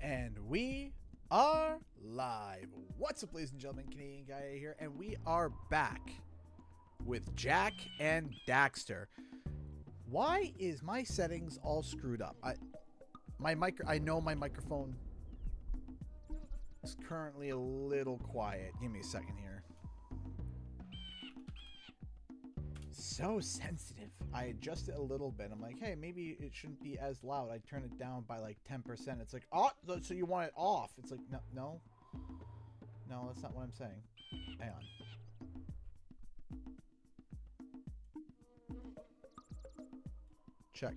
And we are live. What's up, ladies and gentlemen? Canadian Guy here, and we are back with Jack and Daxter. Why is my settings all screwed up? I know my microphone is currently a little quiet. Give me a second here. So sensitive. I adjust it a little bit. I'm like, hey, maybe it shouldn't be as loud. I turn it down by like 10%. It's like, oh, so you want it off? It's like, no, that's not what I'm saying. Hang on.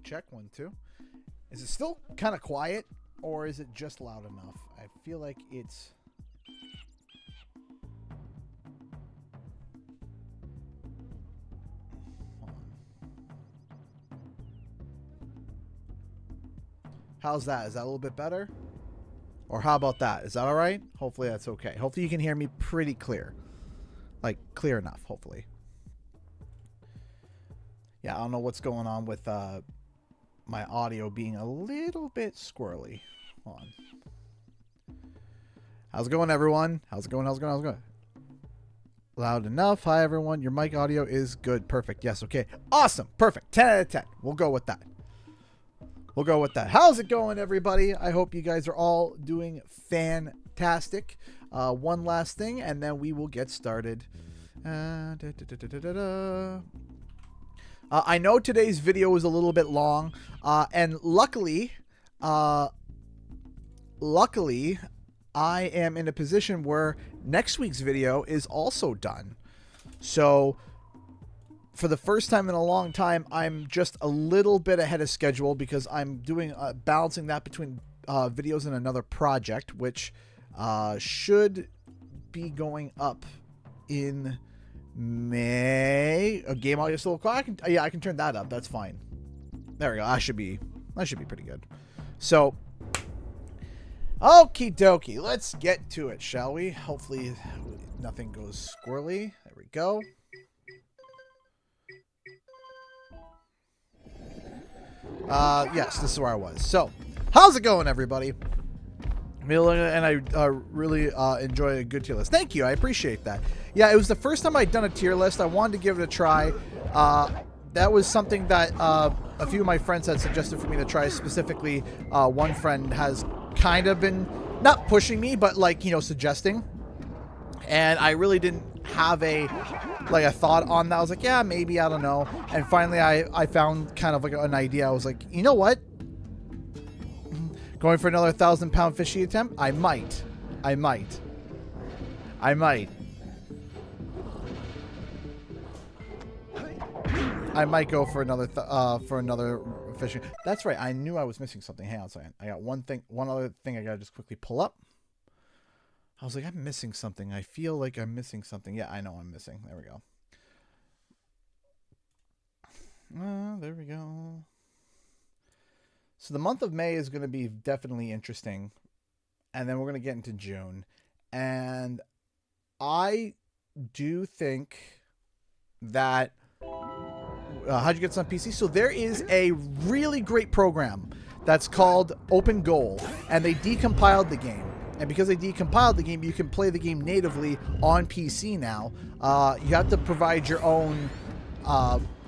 Check, 1, 2. Is it still kind of quiet, or is it just loud enough? I feel like it's... How's that? Is that a little bit better? Or how about that? Is that all right? Hopefully that's okay. Hopefully you can hear me pretty clear. Like, clear enough, hopefully. Yeah, I don't know what's going on with my audio being a little bit squirrely. Hold on. How's it going, everyone? How's it going? Loud enough. Hi, everyone. Your mic audio is good. Perfect. Yes, okay. Awesome. Perfect. 10 out of 10. We'll go with that. How's it going, everybody? I hope you guys are all doing fantastic. One last thing, and then we will get started. I know today's video is a little bit long, and luckily, I am in a position where next week's video is also done. So, for the first time in a long time, I'm just a little bit ahead of schedule because I'm doing balancing that between videos and another project, which should be going up in May. A game audio still. I can turn that up. That's fine. There we go. That should be pretty good. So, okie dokie. Let's get to it, shall we? Hopefully, nothing goes squirrely. There we go. Yes, this is where I was. So, how's it going, everybody? And I really enjoy a good tier list. Thank you. I appreciate that. Yeah, it was the first time I'd done a tier list. I wanted to give it a try. That was something that a few of my friends had suggested for me to try. Specifically, one friend has kind of been, not pushing me, but like, suggesting. And I really didn't have a thought on that. I was like, yeah, maybe, I don't know. And finally I found kind of like an idea. I was like, you know what? Going for another 1,000-pound fishy attempt? I might go for another fishing. That's right. I knew I was missing something. Hang on a second. I got one other thing I gotta just quickly pull up. I was like, I'm missing something. I feel like I'm missing something. Yeah, I know I'm missing. There we go. There we go. So the month of May is going to be definitely interesting. And then we're going to get into June. And I do think that... how'd you get this on PC? So there is a really great program that's called Open Goal. And they decompiled the game. And because they decompiled the game, you can play the game natively on PC now. You have to provide your own,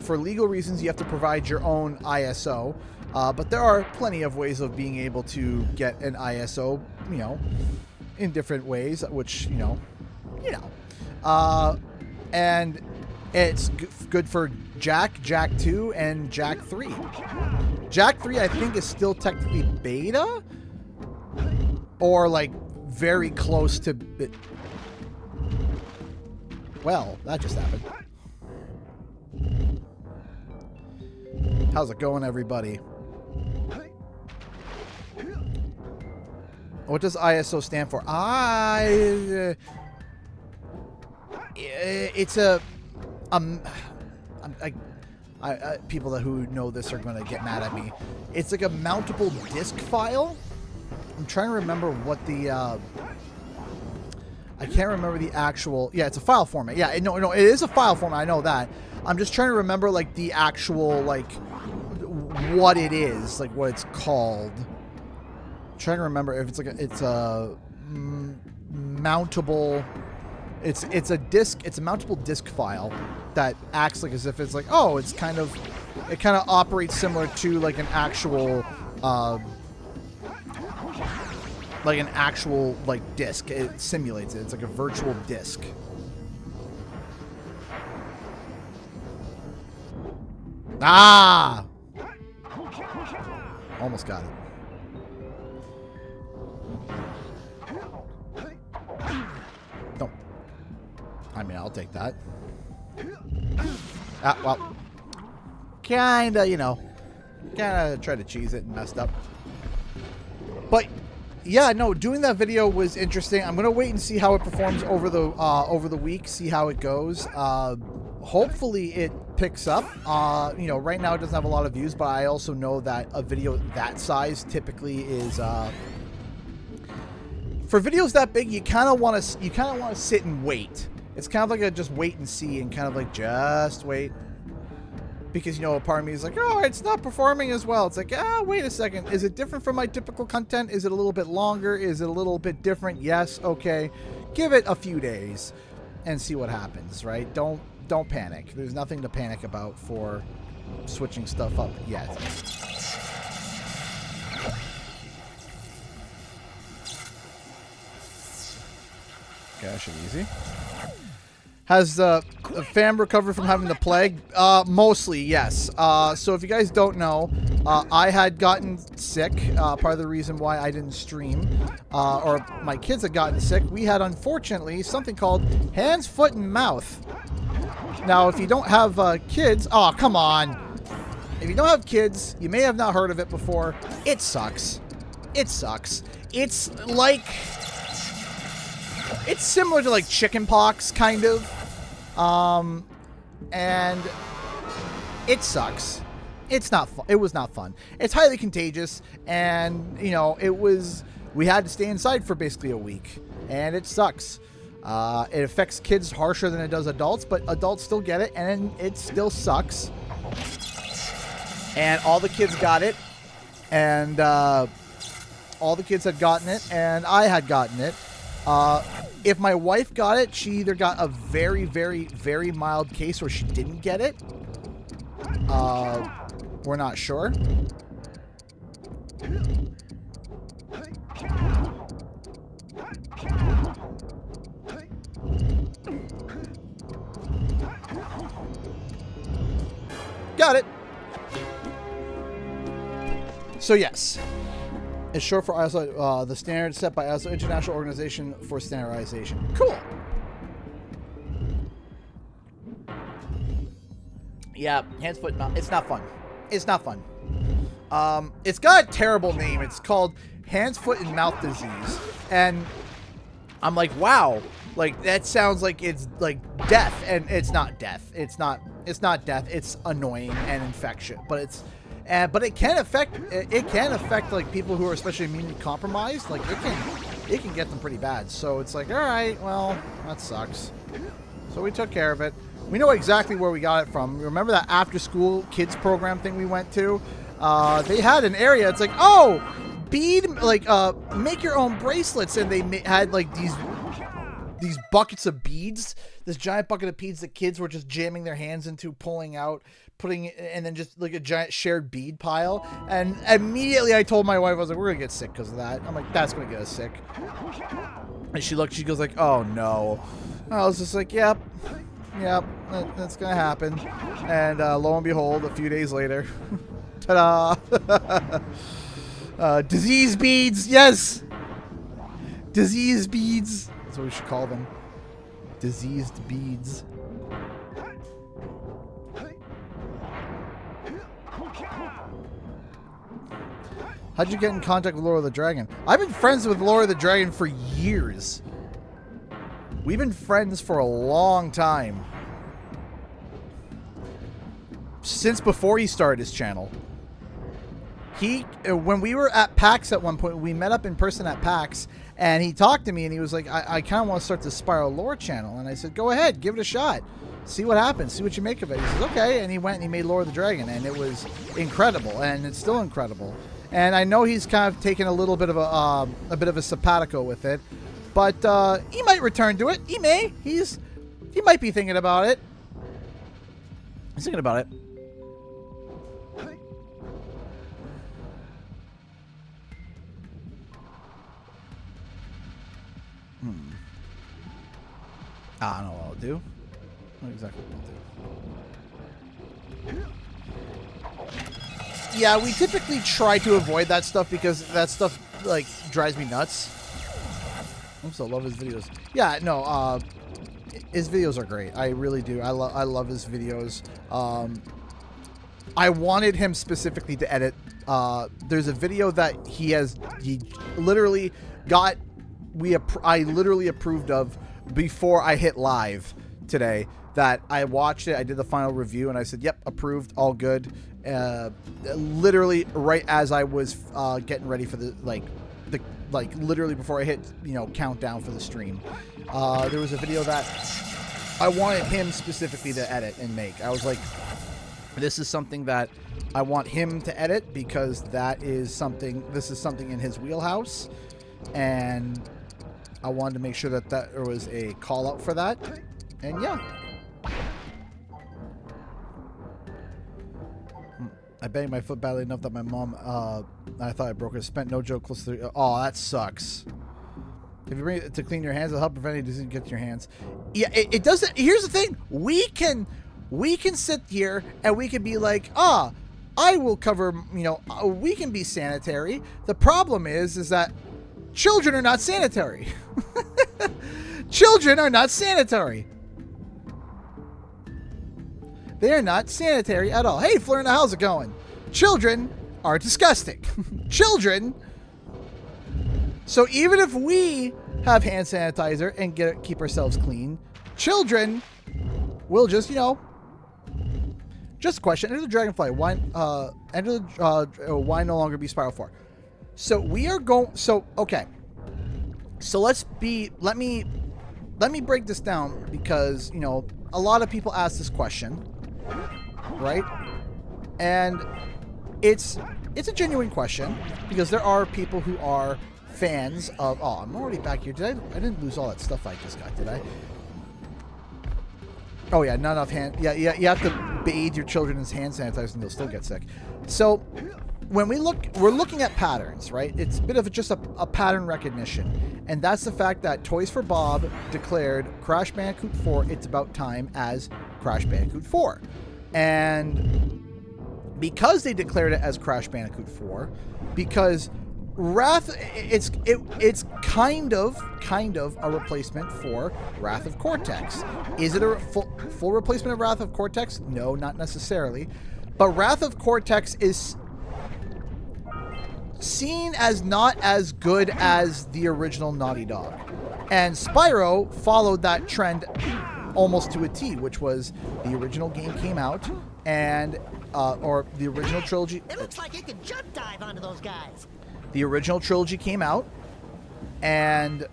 for legal reasons, you have to provide your own ISO. But there are plenty of ways of being able to get an ISO, in different ways, which, and it's good for Jack 2, and Jack 3. Jack 3, I think, is still technically beta. Or, like, very close to... Well, that just happened. How's it going, everybody? What does ISO stand for? It's a... people who know this are going to get mad at me. It's like a mountable disk file. I'm trying to remember what the, I can't remember the actual, yeah, it's a file format. Yeah, no, it is a file format. I know that. I'm just trying to remember, like, the actual, like, what it is, like, what it's called. trying to remember if it's like mountable. It's a disc. It's a mountable disc file that acts like as if it's like, oh, it kind of operates similar to like an actual disc. It simulates it. It's like a virtual disc. Ah! Almost got it. No. I mean, I'll take that. Ah, well. Kinda, you know. Kinda tried to cheese it and messed up. But, yeah, no, doing that video was interesting. I'm gonna wait and see how it performs over the week, see how it goes. Hopefully it picks up. You know, right now it doesn't have a lot of views, but I also know that a video that size typically is for videos that big, you kind of want to sit and wait. It's kind of like a just wait and see, and kind of like just wait, because, you know, a part of me is like, oh, it's not performing as well. It's like, wait a second, is it different from my typical content? Is it a little bit longer? Is it a little bit different? Yes, okay, give it a few days and see what happens, right? Don't panic. There's nothing to panic about for switching stuff up yet. Okay, that should be easy. Has the fam recovered from having the plague? Mostly, yes. So if you guys don't know, I had gotten sick. Part of the reason why I didn't stream, or my kids had gotten sick, we had, unfortunately, something called hands, foot, and mouth. Now, if you don't have kids... Oh, come on. If you don't have kids, you may have not heard of it before. It sucks. It sucks. It's like... It's similar to, like, chicken pox, kind of. And it sucks. It's not fun. It was not fun. It's highly contagious, and, you know, we had to stay inside for basically a week, and it sucks. It affects kids harsher than it does adults, but adults still get it, and it still sucks. And all the kids got it, and all the kids had gotten it, and I had gotten it. If my wife got it, she either got a very, very, very mild case or she didn't get it. We're not sure. Got it. So yes. It's short for ISO, the standard set by ISO, International Organization for Standardization. Cool. Yeah, hands, foot, mouth. It's not fun. It's not fun. It's got a terrible name. It's called hands, foot, and mouth disease. And I'm like, wow. Like, that sounds like it's like death, and it's not death. It's not death. It's annoying and infection, but it's... but it can affect like people who are especially immunely compromised. Like it can get them pretty bad. So it's like, all right, well, that sucks. So we took care of it. We know exactly where we got it from. Remember that after school kids program thing we went to? They had an area. It's like, oh, bead, like make your own bracelets, and they had like these buckets of beads. This giant bucket of beads that kids were just jamming their hands into, pulling out, putting it, and then just like a giant shared bead pile. And immediately I told my wife, I was like, we're gonna get sick because of that. I'm like, that's gonna get us sick. And she looked, she goes like, oh no. I was just like, yep, that's gonna happen. And lo and behold, a few days later, ta-da. Disease beads, yes, disease beads. That's what we should call them. Diseased beads. How'd you get in contact with Laura the Dragon? I've been friends with Laura the Dragon for years. We've been friends for a long time. Since before he started his channel. When we were at PAX at one point, we met up in person at PAX, and he talked to me, and he was like, I kind of want to start the Spyro lore channel. And I said, go ahead, give it a shot. See what happens. See what you make of it. He says, okay. And he went and he made Lore of the Dragon, and it was incredible, and it's still incredible. and I know he's kind of taken a little bit of a sabbatical with it, but he might return to it. He may. He might be thinking about it. He's thinking about it. I don't know what I'll do. Not exactly what I'll do. Yeah, we typically try to avoid that stuff because that stuff, like, drives me nuts. I also love his videos. Yeah, no, his videos are great. I really do. I love his videos. I wanted him specifically to edit. There's a video that he literally got, I literally approved of before I hit live today, that I watched it. I did the final review and I said, yep, approved, all good. Literally right as I was getting ready for the literally before I hit, countdown for the stream. There was a video that I wanted him specifically to edit and make. I was like, this is something that I want him to edit because this is something in his wheelhouse, and I wanted to make sure that there was a call out for that. And yeah. I banged my foot badly enough that my mom, I thought I broke it. Spent no joke close to oh, that sucks. If you bring it to clean your hands, it'll help prevent any disease get to your hands. Yeah, it doesn't. Here's the thing. We can sit here and we can be like, I will cover, we can be sanitary. The problem is that children are not sanitary. Children are not sanitary. They are not sanitary at all. Hey, Florina, how's it going? Children are disgusting. Children. So even if we have hand sanitizer and keep ourselves clean, children will just, just question. Enter the Dragonfly. Why why no longer be Spyro 4? So we are going. So okay. So let me break this down because a lot of people ask this question, right? And it's a genuine question because there are people who are fans of. Oh, I'm already back here. I didn't lose all that stuff I just got, did I? Oh yeah, not enough hand. Yeah. You have to bathe your children in hand sanitizer and they'll still get sick. So when we're looking at patterns, right? It's a bit of just a pattern recognition, and that's the fact that Toys for Bob declared Crash Bandicoot 4 It's About Time as Crash Bandicoot 4, and because they declared it as Crash Bandicoot 4, because it's kind of a replacement for Wrath of Cortex. Is it a full replacement of Wrath of Cortex? No, not necessarily. But Wrath of Cortex is seen as not as good as the original Naughty Dog. And Spyro followed that trend almost to a T, which was the original game came out and or the original trilogy. It looks like you can jump dive onto those guys. The original trilogy came out and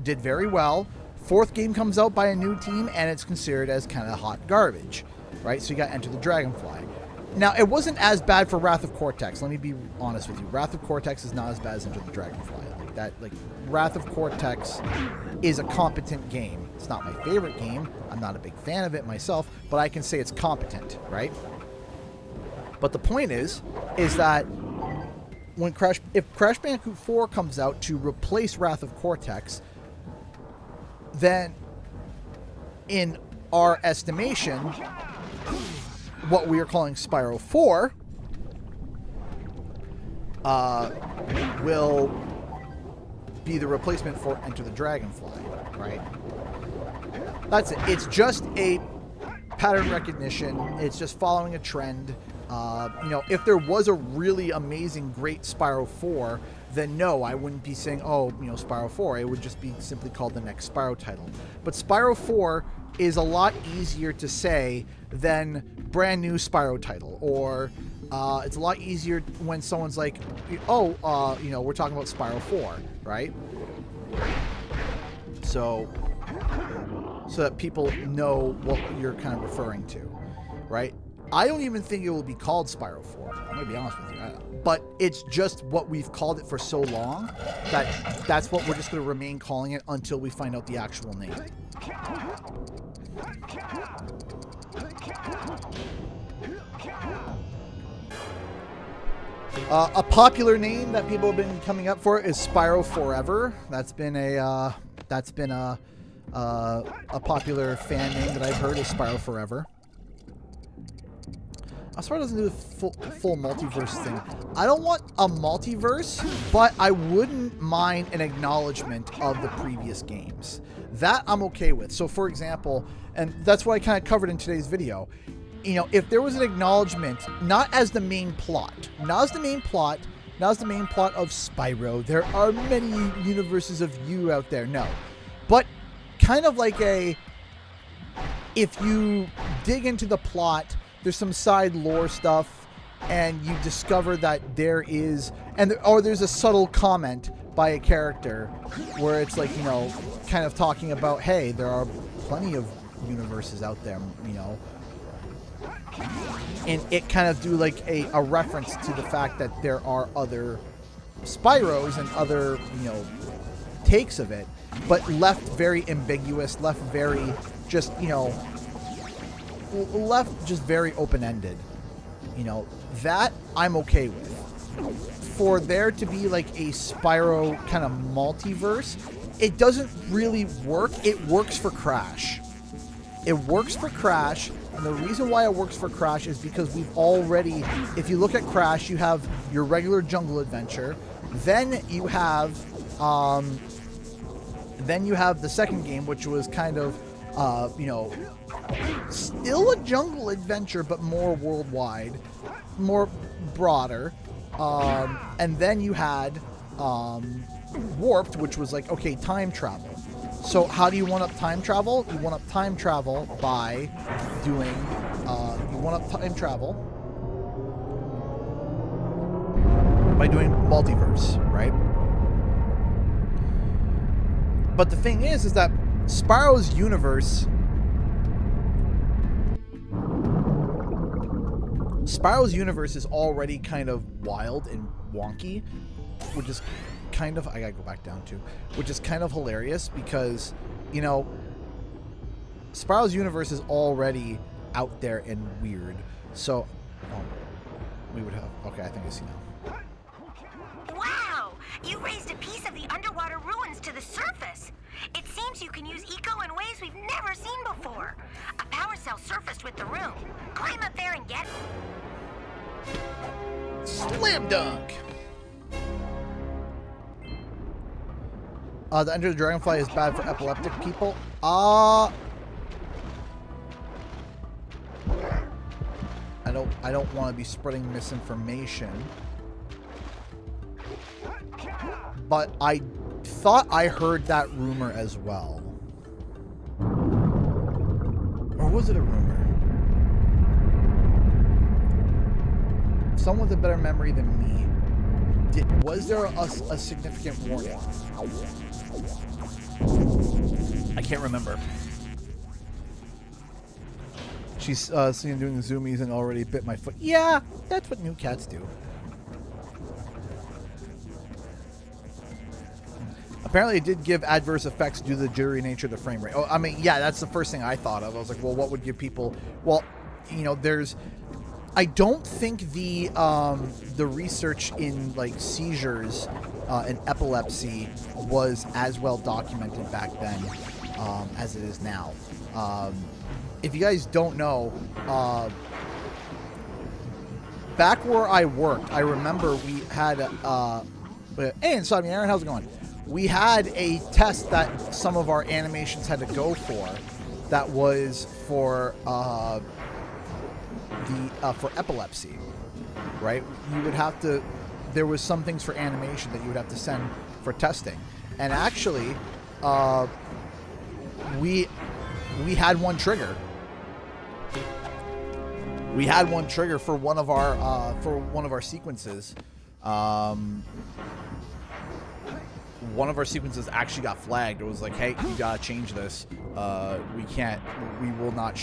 did very well. Fourth game comes out by a new team and it's considered as kind of hot garbage, right? So you got Enter the Dragonfly. Now, it wasn't as bad for Wrath of Cortex. Let me be honest with you. Wrath of Cortex is not as bad as Enter the Dragonfly. Wrath of Cortex is a competent game. It's not my favorite game. I'm not a big fan of it myself, but I can say it's competent, right? But the point is that if Crash Bandicoot 4 comes out to replace Wrath of Cortex, then in our estimation, what we are calling Spyro 4 will be the replacement for Enter the Dragonfly, right? That's it. It's just a pattern recognition. It's just following a trend. If there was a really amazing, great Spyro 4, then no, I wouldn't be saying, Spyro 4. It would just be simply called the next Spyro title. But Spyro 4 is a lot easier to say than brand new Spyro title, or it's a lot easier when someone's like, we're talking about Spyro 4, right? So that people know what you're kind of referring to, right? I don't even think it will be called Spyro 4. I'm going to be honest with you. But it's just what we've called it for so long that that's what we're just going to remain calling it until we find out the actual name. A popular name that people have been coming up for is Spyro Forever. That's been a popular fan name that I've heard is Spyro Forever. Spyro doesn't do the full multiverse thing. I don't want a multiverse, but I wouldn't mind an acknowledgement of the previous games. That I'm okay with. So, for example, and that's what I kind of covered in today's video. You know, if there was an acknowledgement, not as the main plot, not as the main plot of Spyro. There are many universes of you out there. No, but kind of like if you dig into the plot, there's some side lore stuff, and you discover that there is, or there's a subtle comment by a character where it's like, you know, kind of talking about, hey, there are plenty of universes out there, you know. And it kind of do like a reference to the fact that there are other Spyros and other, you know, takes of it, but left very ambiguous, left very just, you know, left just very open-ended. You know, that I'm okay with. For there to be like a Spyro kind of multiverse, it doesn't really work. It works for Crash. It works for Crash, and the reason why it works for Crash is because we've already, if you look at Crash, you have your regular jungle adventure, then you have the second game, which was kind of, you know, still a jungle adventure, but more worldwide, more broader, and then you had Warped, which was like, okay, time travel. So how do you one-up time travel? You one-up time travel by doing, multiverse, right? But the thing is that Spyro's universe is already kind of wild and wonky, which is kind of, I gotta go back down to, which is kind of hilarious because, you know, Spyro's universe is already out there and weird. So, we would have, okay, I think I see now. Wow! You raised a piece of the underwater ruins to the surface. It seems you can use eco in ways we've never seen before. A power cell surfaced with the room. Climb up there and get... Slam dunk! The Enter the Dragonfly is bad for epileptic people. I don't want to be spreading misinformation. But I thought I heard that rumor as well. Or was it a rumor? Someone with a better memory than me. Was there a significant warning? I can't remember. She's seen doing the zoomies and already bit my foot. Yeah, that's what new cats do. Apparently it did give adverse effects due to the jittery nature of the frame rate. Oh, I mean, yeah, that's the first thing I thought of. I was like, well, what would give people... Well, you know, I don't think the research in like seizures and epilepsy was as well documented back then as it is now. If you guys don't know, back where I worked, I remember we had hey, Insomnia Aaron, how's it going? We had a test that some of our animations had to go for, that was for for epilepsy, right? You would have to, there was some things for animation that you would have to send for testing, and actually we had one trigger. We had one trigger for one of our sequences. One of our sequences actually got flagged. It was like, hey, you gotta change this. We will not,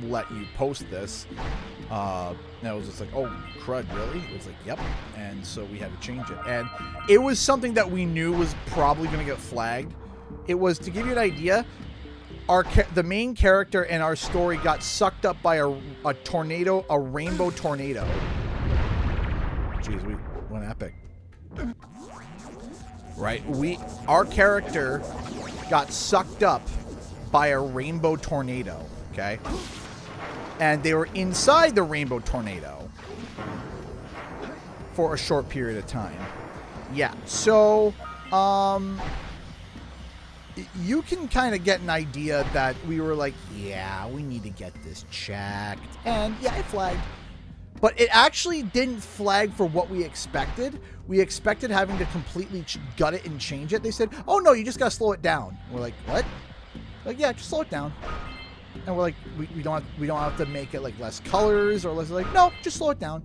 let you post this. And I was just like, oh, crud, really? It was like, yep. And so we had to change it. And it was something that we knew was probably going to get flagged. It was, to give you an idea, the main character in our story got sucked up by a tornado, a rainbow tornado. Jeez, we went epic. Right? Our character got sucked up by a rainbow tornado, okay? And they were inside the rainbow tornado for a short period of time. Yeah, so you can kind of get an idea that we were like, yeah, we need to get this checked. And yeah, it flagged. But it actually didn't flag for what we expected. We expected having to completely gut it and change it. They said, oh no, you just got to slow it down. We're like, what? Like, yeah, just slow it down. And we're like, we don't have to make it like less colors or less, like, no, just slow it down.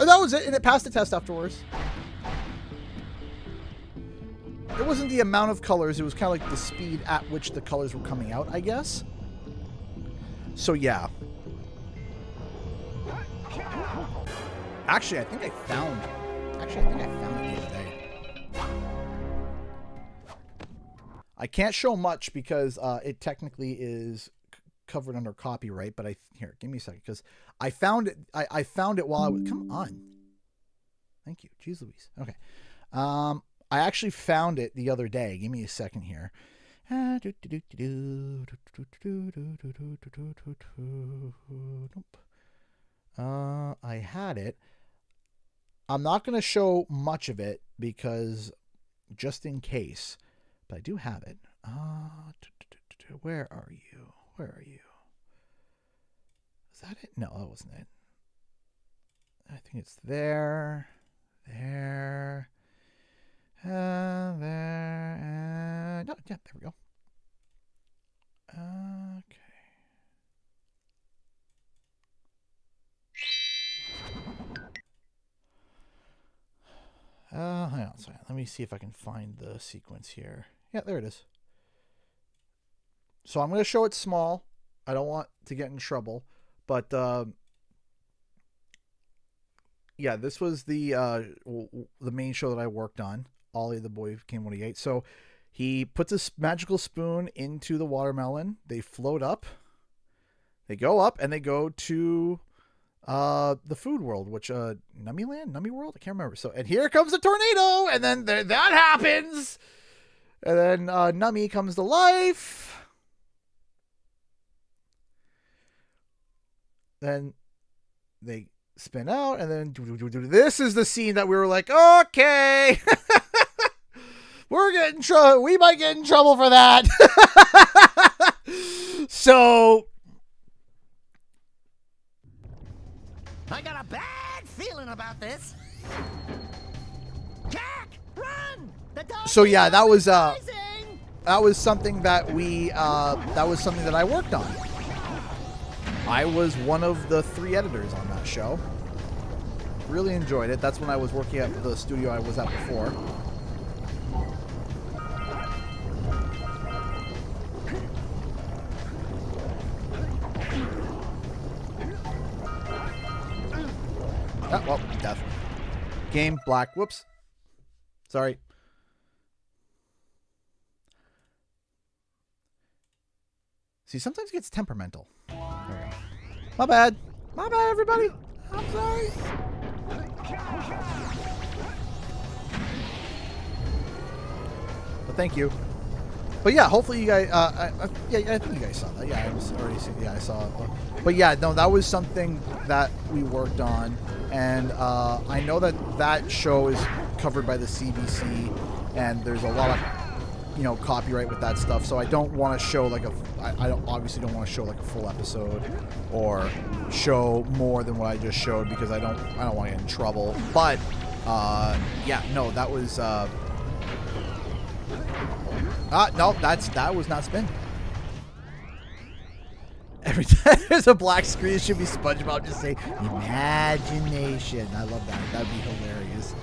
And that was it, and it passed the test afterwards. It wasn't the amount of colors, it was kind of like the speed at which the colors were coming out, I guess. So yeah. Actually, I think I found it the other day. I can't show much because it technically is covered under copyright, but here, give me a second, because I found it. I found it while I was. Come on. Thank you, jeez Louise. Okay, I actually found it the other day. Give me a second here. I had it. I'm not going to show much of it because just in case, but I do have it. Where are you? Where are you? Is that it? No, that wasn't it. I think it's there, there, there, no, yeah, there we go. Okay. Hang on a second. Let me see if I can find the sequence here. Yeah, there it is. So I'm going to show it small. I don't want to get in trouble, but yeah, this was the main show that I worked on. Ollie the Boy Came When He Ate. So he puts a magical spoon into the watermelon. They float up. They go up and they go to the food world, which Nummy World, I can't remember. So, and here comes a tornado, and then that happens, and then Nummy comes to life. Then they spin out, and then this is the scene that we were like, okay, we're getting trouble. We might get in trouble for that. So. I got a bad feeling about this. Jack, run! The dog. So yeah, that was something that that I worked on. I was one of the 3 editors on that show. Really enjoyed it. That's when I was working at the studio I was at before. Oh, well, death. Game, black. Whoops. Sorry. See, sometimes it gets temperamental. There we go. My bad. My bad, everybody. I'm sorry. But thank you. But yeah, hopefully you guys, yeah, I think you guys saw that. Yeah, I was already seeing, yeah, I saw it. But yeah, no, that was something that we worked on. And I know that show is covered by the CBC, and there's a lot of, copyright with that stuff. So I don't want to show like obviously don't want to show like a full episode or show more than what I just showed because I don't want to get in trouble. But yeah, no, that was no, that was not spin. Every time there's a black screen, it should be SpongeBob just say imagination. I love that. That'd be hilarious.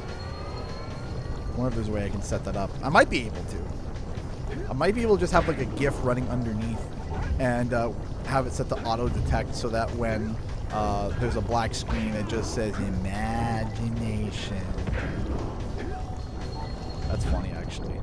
I wonder if there's a way I can set that up. I might be able to. I might be able to just have like a GIF running underneath, and have it set to auto detect so that when there's a black screen, it just says imagination. That's funny, actually.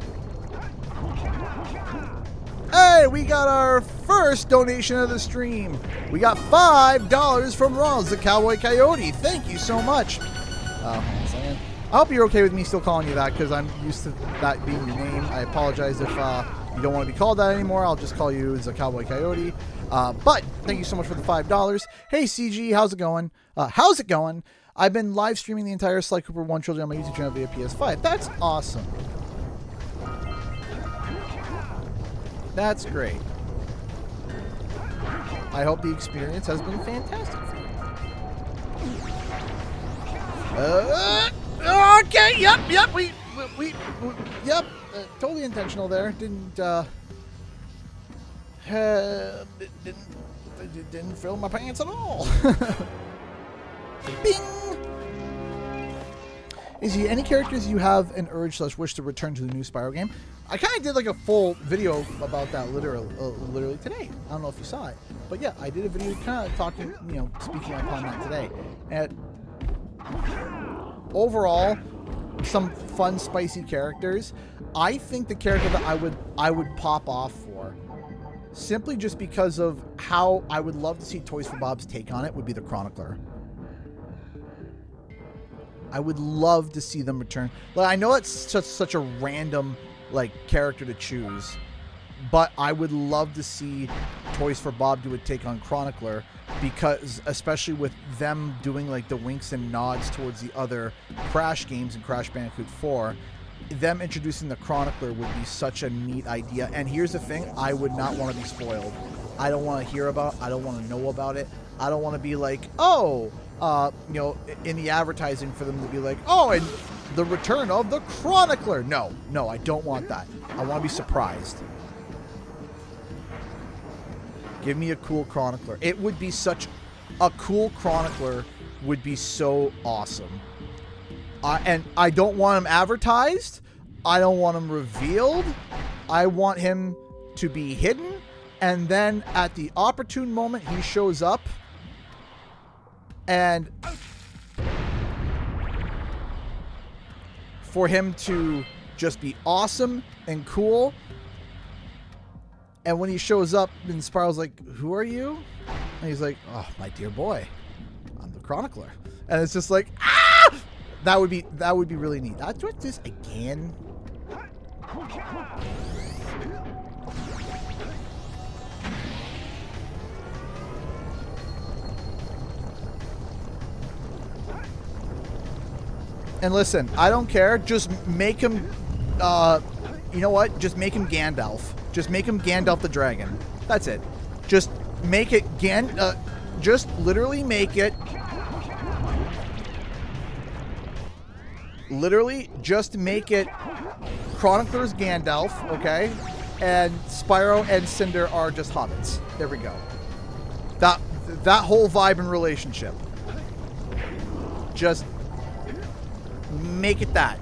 Hey, we got our first donation of the stream. We got $5 from Ronald the Cowboy Coyote. Thank you so much. Hold on a second. I hope you're okay with me still calling you that because I'm used to that being your name. I apologize if you don't want to be called that anymore. I'll just call you the Cowboy Coyote. But thank you so much for the $5. Hey, CG, how's it going? How's it going? I've been live streaming the entire Sly Cooper 1 trilogy on my YouTube channel via PS5. That's awesome. That's great. I hope the experience has been fantastic for you. Okay, yep, we yep, totally intentional there. Didn't fill my pants at all. Bing. Is there any characters you have an urge/wish to return to the new Spyro game? I kind of did like a full video about that literally today. I don't know if you saw it, but yeah, I did a video kind of talking, speaking upon that today. And overall, some fun, spicy characters. I think the character that I would pop off for, simply just because of how I would love to see Toys for Bob's take on it, would be the Chronicler. I would love to see them return. Like, I know it's such a random character to choose, but I would love to see Toys for Bob do a take on Chronicler, because especially with them doing the winks and nods towards the other Crash games and Crash Bandicoot 4, them introducing the Chronicler would be such a neat idea. And here's the thing, I would not want to be spoiled. I don't want to hear about it. I don't want to know about it. I don't want to be like, oh, in the advertising for them to be like, oh, and the return of the Chronicler. No, I don't want that. I want to be surprised. Give me a cool Chronicler. It would be such a cool Chronicler, would be so awesome. And I don't want him advertised. I don't want him revealed. I want him to be hidden. And then at the opportune moment, he shows up. And for him to just be awesome and cool. And when he shows up, and Spyro's like, who are you? And he's like, oh, my dear boy, I'm the Chronicler. And it's just like, ah! That would be really neat. I'll do this again. And listen, I don't care. Just make him, you know what? Just make him Gandalf. Just make him Gandalf the Dragon. That's it. Just make it just literally make it. Literally just make it Chronicler's Gandalf, okay? And Spyro and Cinder are just hobbits. There we go. That whole vibe and relationship. Just make it that.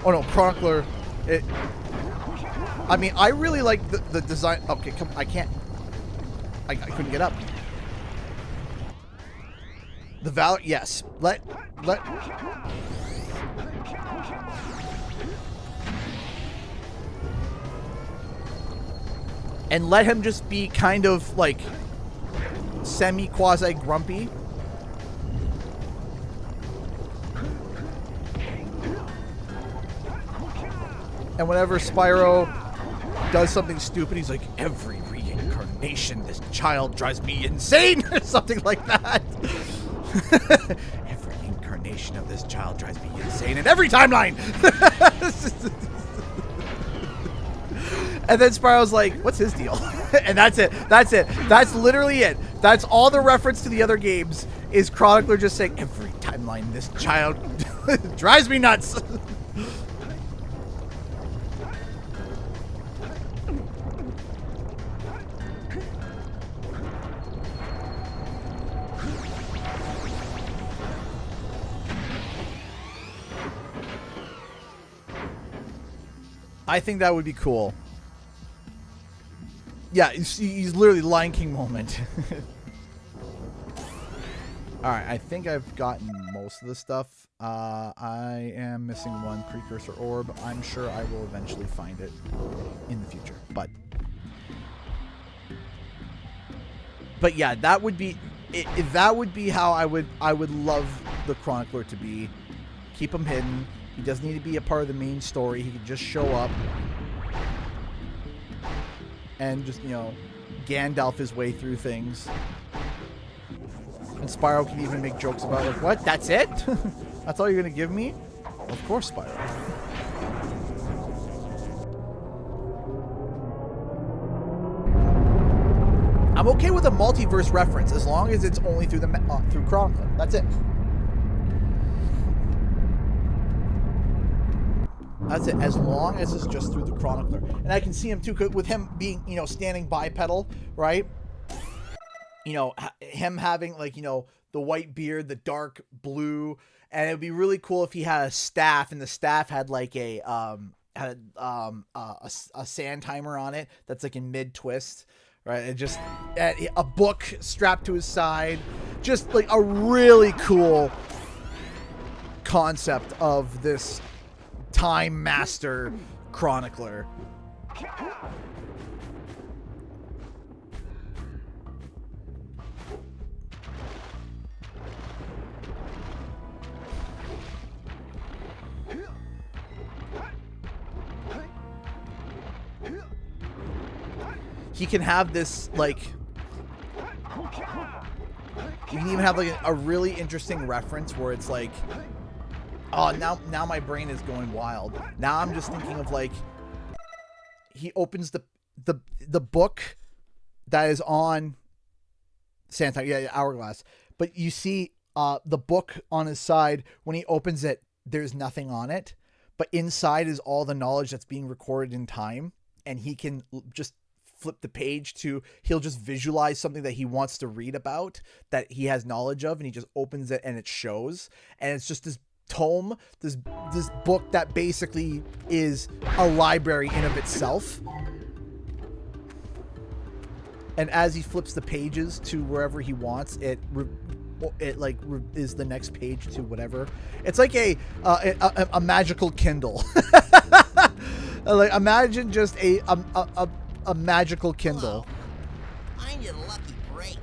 Oh no, Chronicler. I mean, I really like the design. Okay, come. I can't. I couldn't get up. The Valor. Yes. Let. And let him just be kind of like semi-quasi grumpy. And whenever Spyro does something stupid, he's like, every reincarnation, this child drives me insane, or something like that. Every incarnation of this child drives me insane in every timeline. And then Spyro's like, what's his deal? And that's it. That's it. That's literally it. That's all the reference to the other games is Chronicler just saying, every timeline, this child drives me nuts. I think that would be cool. Yeah, he's literally Lion King moment. Alright, I think I've gotten most of the stuff. I am missing one precursor orb. I'm sure I will eventually find it in the future. But yeah, that would be that would be how I would love the Chronicler to be. Keep him hidden. He doesn't need to be a part of the main story. He can just show up and just, you know, Gandalf his way through things. And Spyro can even make jokes about, like, what? That's it? That's all you're going to give me? Of course, Spyro. I'm okay with a multiverse reference as long as it's only through through Chronicler. That's it. That's it. As long as it's just through the Chronicler, and I can see him too, with him being, you know, standing bipedal, right? You know, him having, like, you know, the white beard, the dark blue, and it would be really cool if he had a staff, and the staff had like a sand timer on it that's like in mid twist. Right, and just a book strapped to his side. Just like a really cool concept of this Time Master Chronicler. He can have this, like, you can even have like a really interesting reference where it's like, oh, now my brain is going wild. Now I'm just thinking of, like, he opens the book that is on Santa, yeah, Hourglass, but you see the book on his side. When he opens it, there's nothing on it, but inside is all the knowledge that's being recorded in time, and he can just flip the page to, he'll just visualize something that he wants to read about, that he has knowledge of, and he just opens it and it shows, and it's just this tome, this book that basically is a library in of itself. And as he flips the pages to wherever he wants, it is the next page to whatever. It's like a magical Kindle. Like, imagine just a magical Kindle. Hello. I'm your lucky break.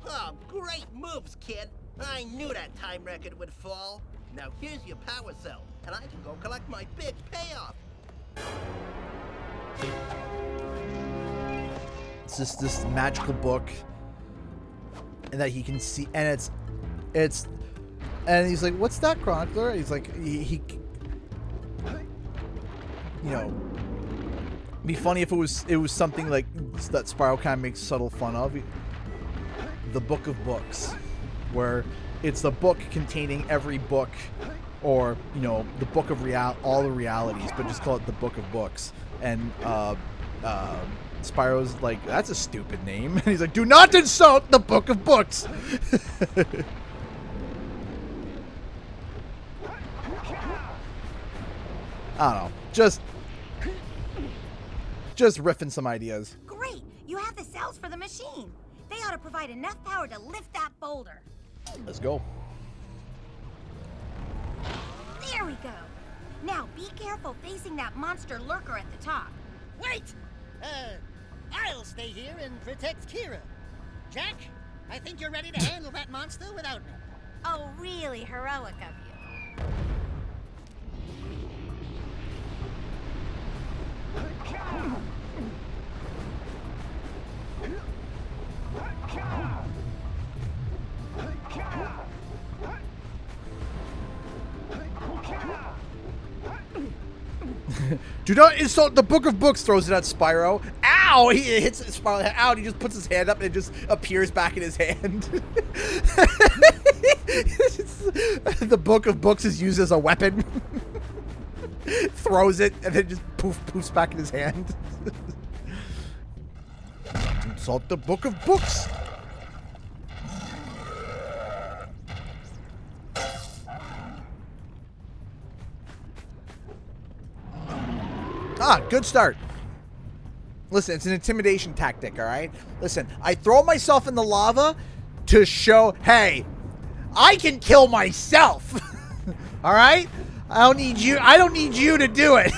Oh, great moves, kid. I knew that time record would fall. Now here's your power cell, and I can go collect my big payoff. It's just this magical book, and that he can see, and it's, and he's like, "What's that, Chronicler?" He's like, he you know. It'd be funny if it was something like that Spyro kind of makes subtle fun of. The Book of Books, where it's the book containing every book, or, you know, the book of all the realities, but just call it the Book of Books. And Spyro's like, that's a stupid name. And he's like, do not insult the Book of Books. I don't know. Just riffing some ideas. Great! You have the cells for the machine. They ought to provide enough power to lift that boulder. Let's go. There we go. Now be careful facing that monster lurker at the top. Wait! I'll stay here and protect Kira. Jack, I think you're ready to handle that monster without me. Oh, really heroic of you. Do not insult the Book of Books, throws it at Spyro. Ow! He hits Spyro. Ow! And he just puts his hand up and it just appears back in his hand. The Book of Books is used as a weapon. Throws it and then just poofs back in his hand. Insult the Book of Books. Ah, good start. Listen, it's an intimidation tactic, all right? Listen, I throw myself in the lava to show, hey, I can kill myself. All right? I don't need you to do it.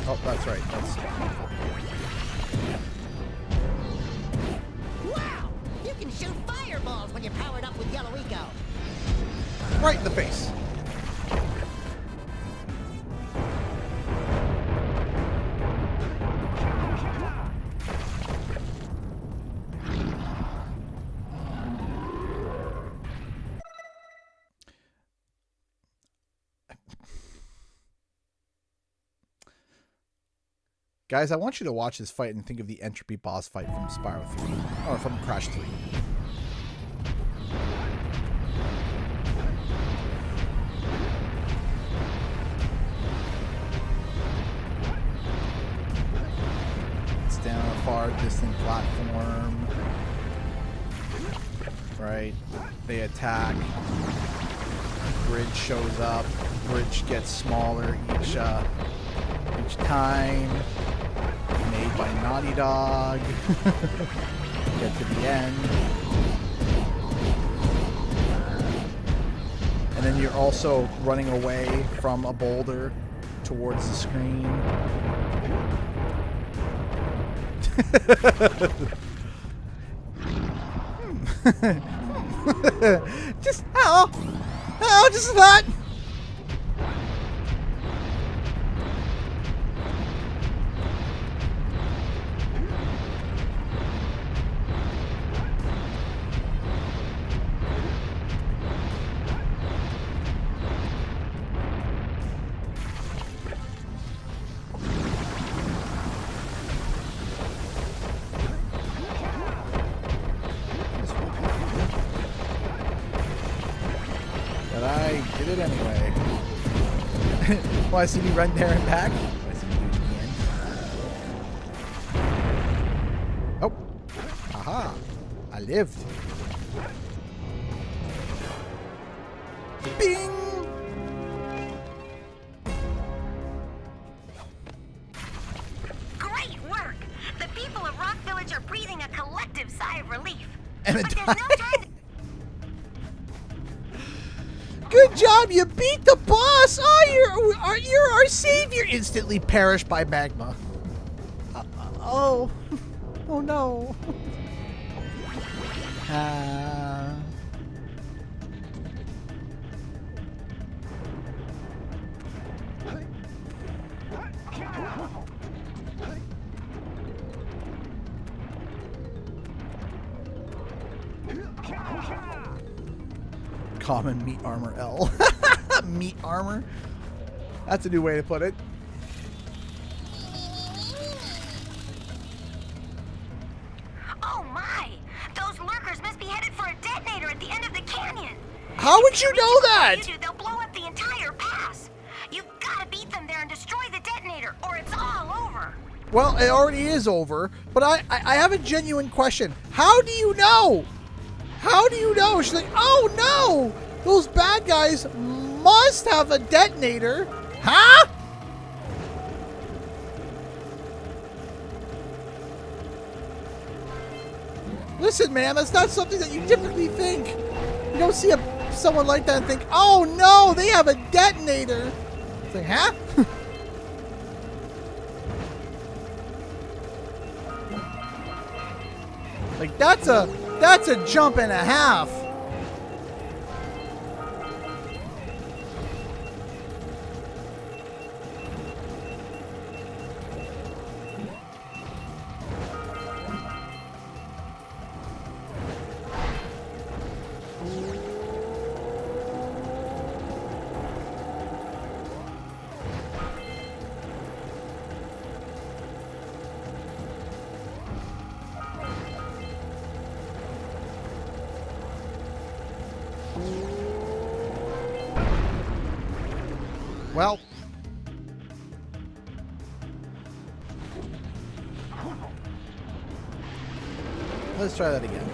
Oh, that's right. That's... Wow! You can shoot fireballs when you're powered up with Yellow Eco. right in the face. Guys, I want you to watch this fight and think of the Entropy boss fight from Spyro 3. Or from Crash 3. It's down a far distant platform. Right? They attack. Bridge shows up. Bridge gets smaller each time. Made by Naughty Dog. Get to the end. And then you're also running away from a boulder towards the screen. Just how? Oh, just that. Anyway. Want to see me run there and back? Want to see me do it again? Oh. Aha. I lived. Bing! Great work! The people of Rock Village are breathing a collective sigh of relief. And but there's no time to... Good job, you beat the boss! Oh, you're our savior! Instantly perished by magma. Oh. Oh no. Common meat armor L. Meat armor? That's a new way to put it. Oh my! Those lurkers must be headed for a detonator at the end of the canyon. How would you know that? They'll blow up the entire pass. You've got to beat them there and destroy the detonator, or it's all over. Well, it already is over, but I have a genuine question. How do you know? How do you know? She's like, oh no! Those bad guys must have a detonator. Huh? Listen, man, that's not something that you typically think. You don't see someone like that and think, oh no, they have a detonator. It's like, huh? Like, that's a jump and a half. Well. Let's try that again.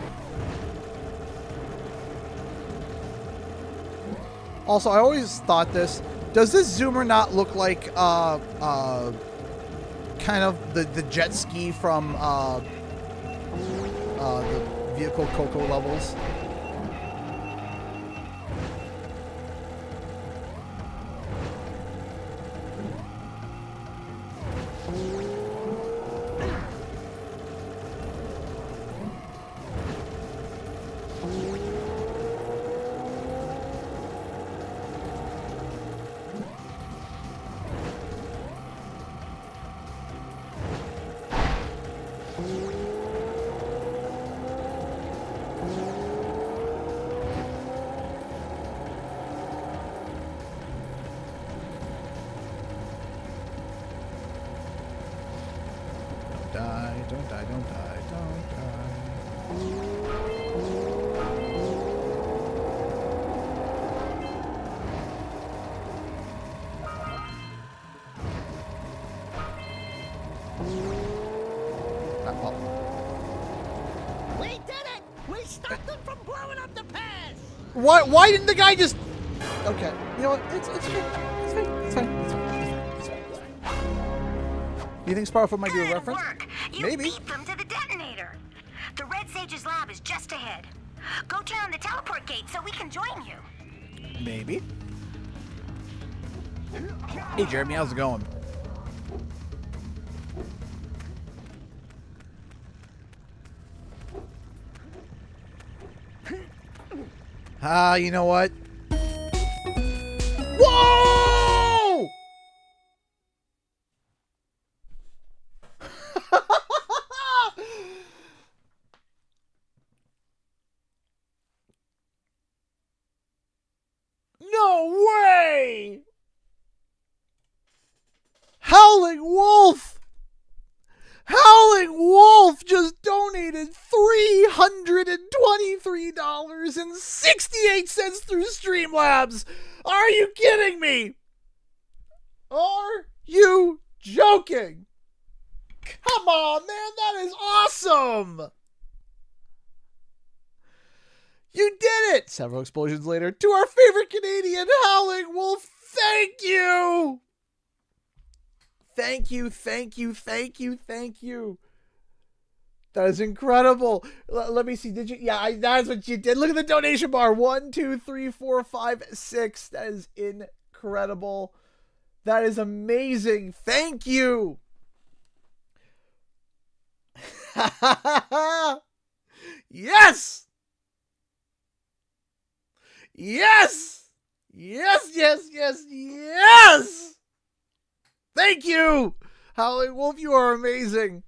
Also, I always thought this. Does this zoomer not look like kind of the jet ski from the vehicle Coco levels? Don't die, don't die, don't die. We did it! We stopped them from blowing up the pass! Why didn't the guy just... Okay, you know what? It's fine. It's fine. It's fine. It's fine. It's fine. You think Spyro might do a Good reference? work. You Maybe. beat them to the detonator. The Red Sage's lab is just ahead. Go turn on the teleport gate so we can join you. Maybe. Hey, Jeremy, how's it going? You know what? Whoa! No way! Howling Wolf! Howling Wolf just donated $323.68 through Streamlabs. Are you kidding me? Are you joking? Come on, man, that is awesome. You did it! Several explosions later, to our favorite Canadian, Howling Wolf, thank you! Thank you, thank you, thank you, thank you. That is incredible. Let me see. Did you? Yeah, that's what you did. Look at the donation bar. 1, 2, 3, 4, 5, 6. That is incredible. That is amazing. Thank you. Yes. Yes. Yes, yes, yes, yes. Thank you. Howling Wolf, you are amazing.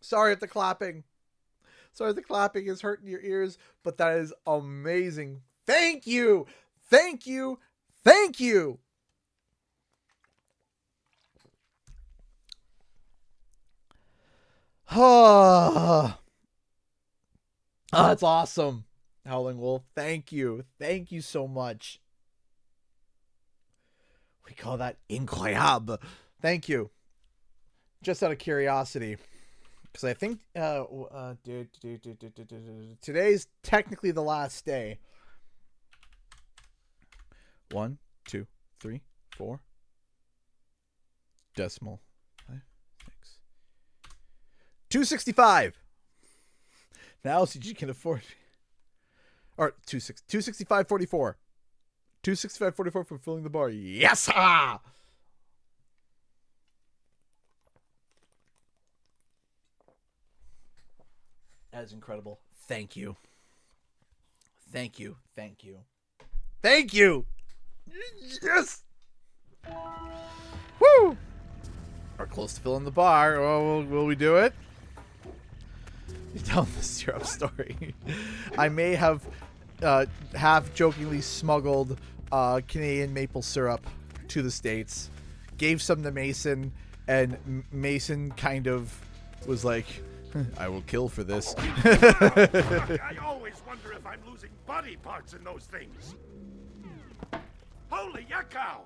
Sorry if the clapping. Sorry if the clapping is hurting your ears, but that is amazing. Thank you. Thank you. Thank you. That's awesome. Howling Wolf, thank you. Thank you so much. We call that incroyable. Thank you. Just out of curiosity. Because I think today's technically the last day. 1, 2, 3, 4. Decimal. 5, 6. 265. Now CG can afford. Or 265.44. 265.44 for filling the bar. Yes! Ha! That is incredible. Thank you. Thank you. Thank you. Thank you! Yes! Woo! We're close to filling the bar. Oh, will we do it? You tell the syrup story. I may have half jokingly smuggled Canadian maple syrup to the States, gave some to Mason, and Mason kind of was like, I will kill for this. I always wonder if I'm losing body parts in those things. Holy yakow!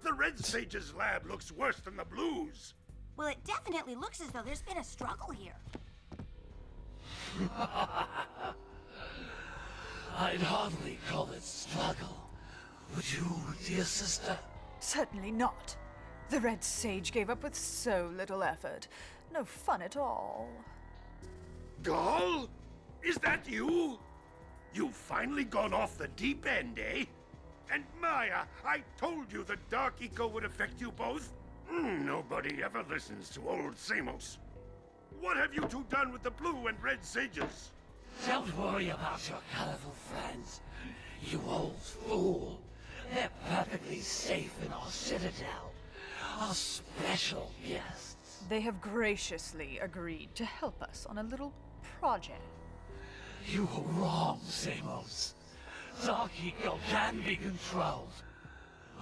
The Red Sage's lab looks worse than the Blues. Well, it definitely looks as though there's been a struggle here. I'd hardly call it struggle. Would you, dear sister? Certainly not. The Red Sage gave up with so little effort. No fun at all. Gall? Is that you? You've finally gone off the deep end, eh? And Maya, I told you the Dark Eco would affect you both. Nobody ever listens to old Samos. What have you two done with the Blue and Red Sages? Don't worry about your colorful friends, you old fool. They're perfectly safe in our citadel. Our special guests. They have graciously agreed to help us on a little project. You were wrong, Samos. Dark Eco can be controlled.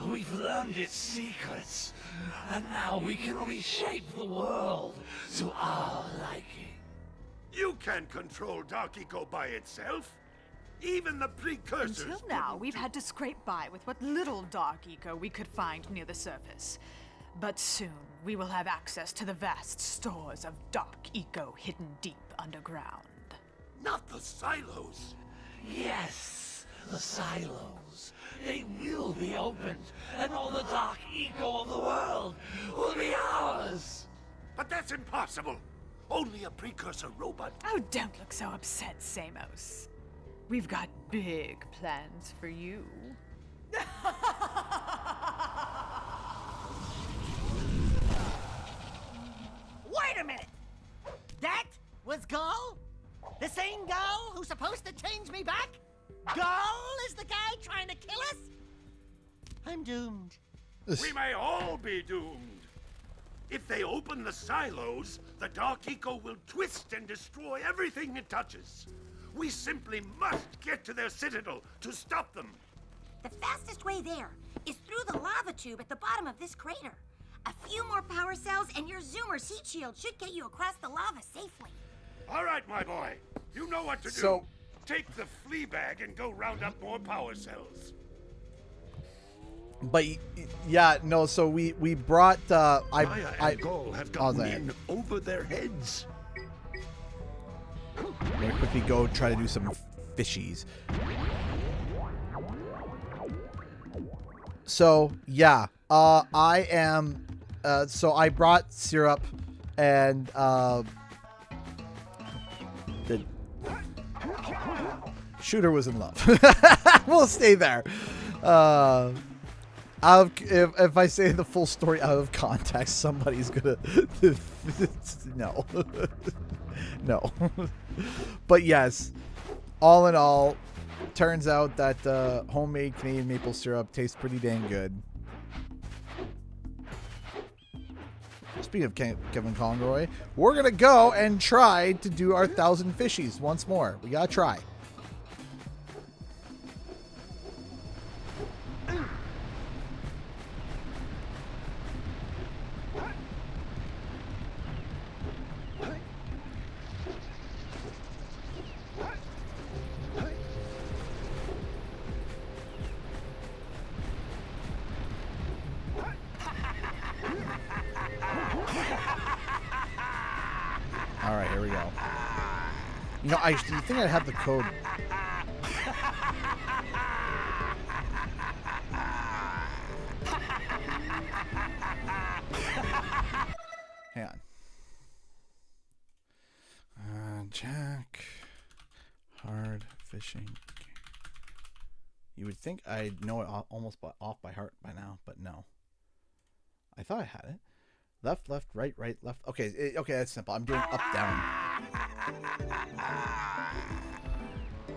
We've learned its secrets, and now we can reshape the world to our liking. You can't control Dark Eco by itself. Even the precursors. Until now, wouldn't we've do- had to scrape by with what little Dark Eco we could find near the surface. But soon, we will have access to the vast stores of Dark Eco hidden deep underground. Not the silos. Yes, the silos. They will be opened, and all the Dark Eco of the world will be ours. But that's impossible. Only a precursor robot. Oh, don't look so upset, Samos. We've got big plans for you. Wait a minute! That was Gall? The same Gall who's supposed to change me back? Gall is the guy trying to kill us? I'm doomed. We may all be doomed. If they open the silos, the Dark Eco will twist and destroy everything it touches. We simply must get to their citadel to stop them. The fastest way there is through the lava tube at the bottom of this crater. A few more power cells and your Zoomer's heat shield should get you across the lava safely. All right, my boy. You know what to do. So- Take the flea bag and go round up more power cells. But yeah, no. So we brought. Maya I and Gall have oh, gotten there. in over their heads. I'm gonna quickly go try to do some fishies. So yeah, I am. So I brought syrup, and the shooter was in love. We'll stay there. If I say the full story out of context, somebody's gonna no. No. But yes, all in all, turns out that homemade Canadian maple syrup tastes pretty dang good. Speaking of Kevin Conroy, we're gonna go and try to do our 1,000 fishies once more. We gotta try. All right, here we go. You know, you think I'd have the code. Hang on. Jack. Hard fishing. You would think I'd know it almost off by heart by now, but no. I thought I had it. Left, left, right, right, left. Okay, okay, that's simple. I'm doing up, down.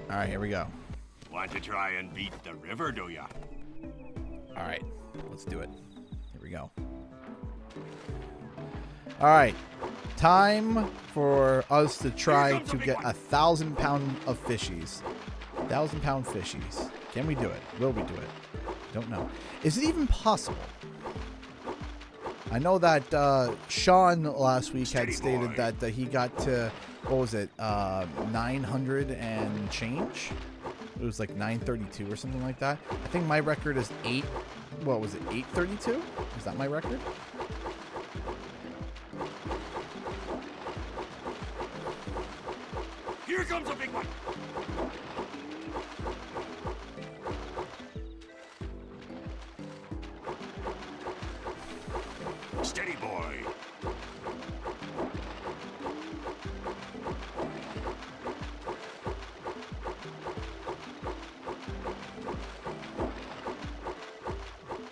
All right, here we go. Want to try and beat the river, do ya? All right, let's do it. Here we go. All right, time for us to try to get 1,000 pound of fishies. 1,000 pound fishies. Can we do it? Will we do it? Don't know. Is it even possible? I know that Sean last week had stated that he got to, what was it, 900 and change? It was like 9:32 or something like that. I think my record is 8. What was it? 8:32? Is that my record? Here comes a big one. Steady, boy.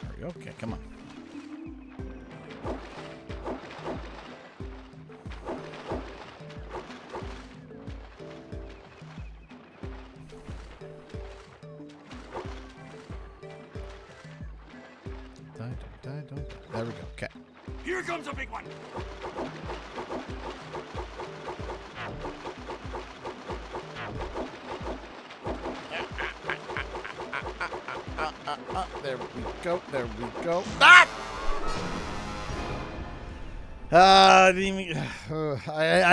There we go. Okay, come on. There we go. Okay. Here comes a big one. There we go. There we go. Ah! I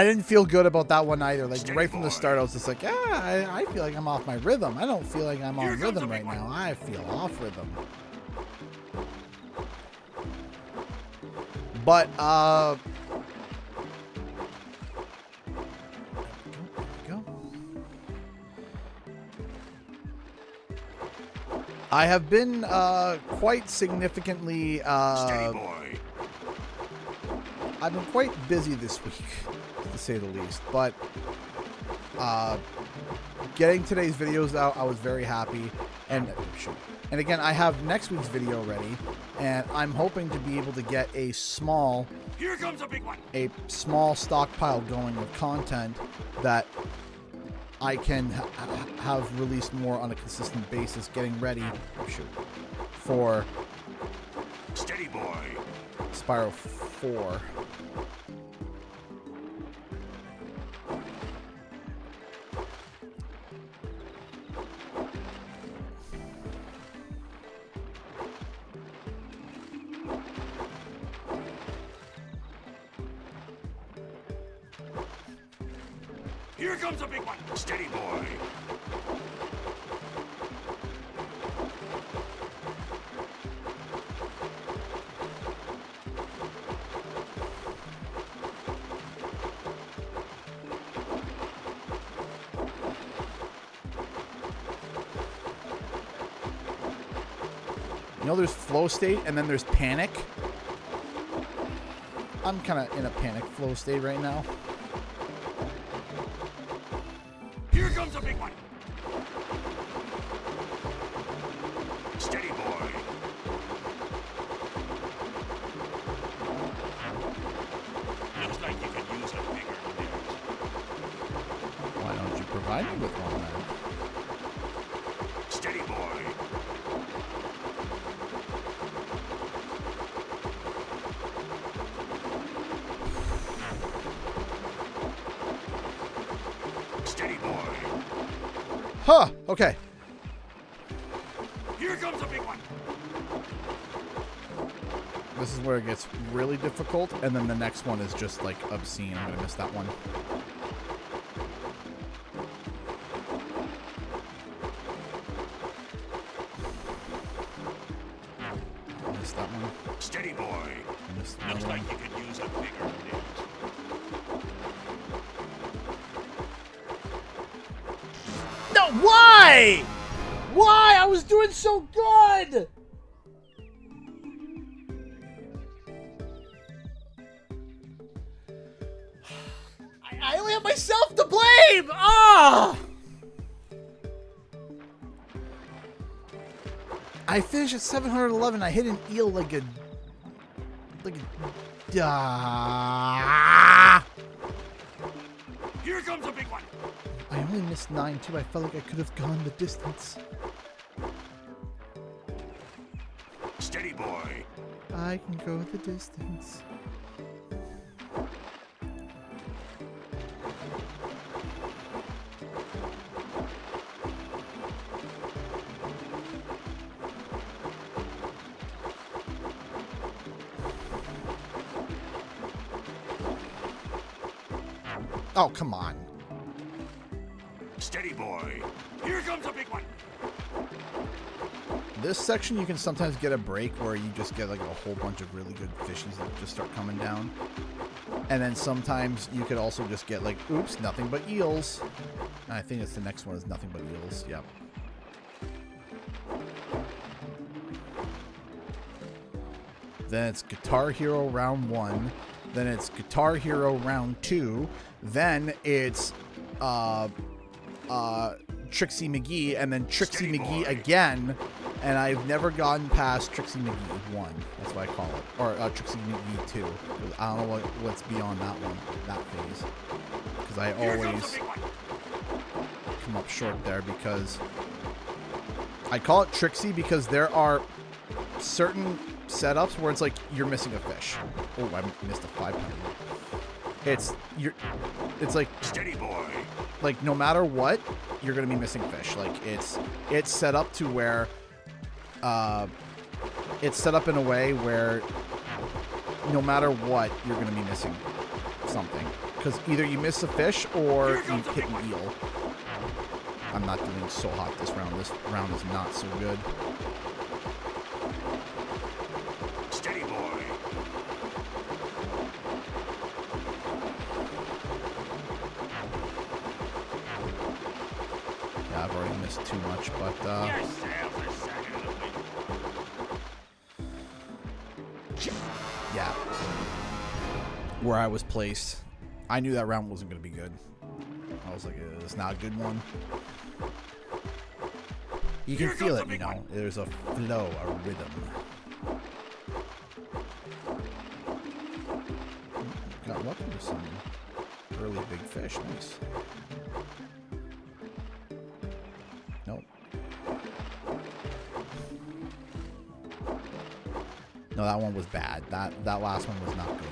didn't feel good about that one either. Like right from the start, I was just like, I feel like I'm off my rhythm. I don't feel like I'm on rhythm right now. I feel off rhythm. But there we go. I have been quite significantly Steady, boy. I've been quite busy this week, to say the least, but getting today's videos out, I was very happy. And again, I have next week's video ready, and I'm hoping to be able to get a small Here comes a big one. Stockpile going of content that I can have released more on a consistent basis, getting ready for Steady, boy. Spyro 4. Here comes a big one. Steady, boy. You know, there's flow state and then there's panic. I'm kind of in a panic flow state right now. Here comes a big one. Steady, boy. Looks like you could use a bigger net. Why don't you provide me with one then? Steady, boy. Steady, boy. Huh, okay. Here comes a big one. This is where it gets really difficult, and then the next one is just like obscene. I'm gonna miss that one. I missed that one. Steady, boy. I missed the Looks other like one. you could use a bigger net. No, why? Why? I was doing so good! I only have myself to blame! Ah! I finished at 711. I hit an eel like a... Here comes a big one. I only missed 9 too. I felt like I could have gone the distance. Steady, boy. I can go the distance. Oh, come on. Steady, boy. Here comes a big one. This section you can sometimes get a break where you just get like a whole bunch of really good fishies that just start coming down. And then sometimes you could also just get like, oops, nothing but eels. And I think it's the next one is nothing but eels. Yep. Then it's Guitar Hero round 1. Then it's Guitar Hero round 2. Then it's Trixie McGee, and then Trixie McGee again. And I've never gotten past Trixie McGee 1. That's what I call it. Or Trixie McGee 2. I don't know what's beyond that one, that phase. Because I always come up short there because... I call it Trixie because there are certain setups where it's like you're missing a fish. Oh, I missed a 5-pounder. It's like Steady boy. Like no matter what, you're gonna be missing fish. Like it's set up to where it's set up in a way where no matter what, you're gonna be missing something. Because either you miss a fish or you hit an eel. I'm not doing so hot this round. This round is not so good. Steady boy. Yeah, I've already missed too much, but Your sails are sagging in the wind. yeah. Where I was placed, I knew that round wasn't going to be good. I was like, it's not a good one. You can feel it, you know. There's a flow, a rhythm. Got lucky with some early big fish. Nice. Nope. No, that one was bad. That last one was not good.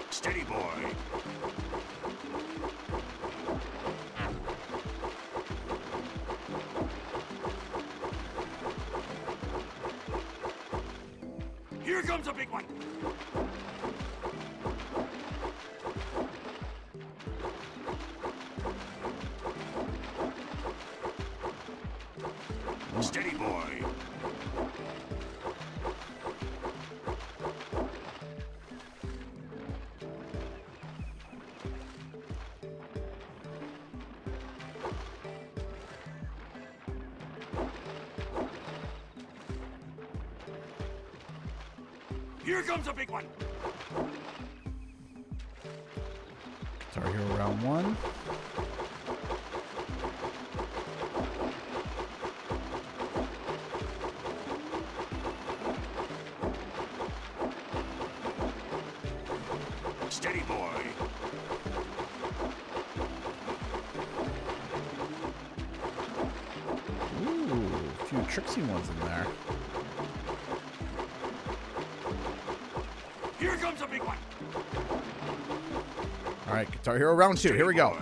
Steady boy. Here comes a big one. Steady boy. Here comes a big one. Guitar Hero round 1. Steady boy. Ooh, a few tricksy ones in there. Here comes a big one. All right, Guitar Hero round 2. Here we go.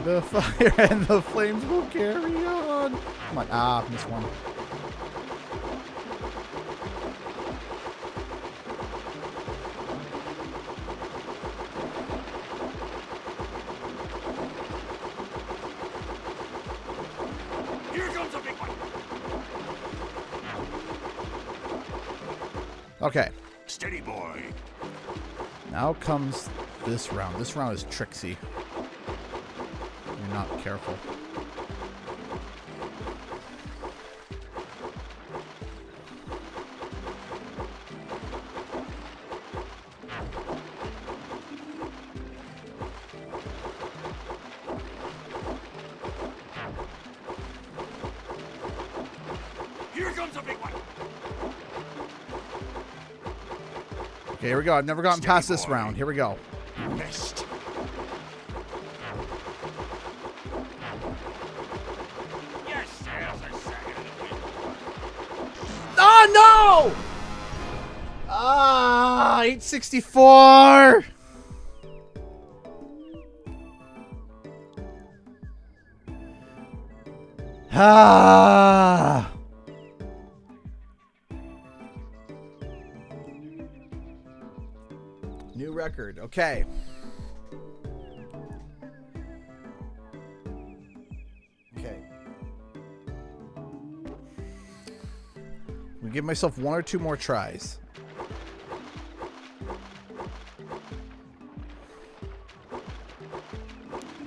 The fire and the flames will carry on. Come on. Ah, missed one. Here comes a big one. Okay. Steady boy. Now comes this round. This round is tricksy. You're not careful. Here comes a big one. Okay, here we go. I've never gotten past this round. Here we go. Missed. Your sails are sagging in the wind. Oh, no! Ah, 864! Ah! record. Okay. Okay. I'm gonna give myself 1 or 2 more tries.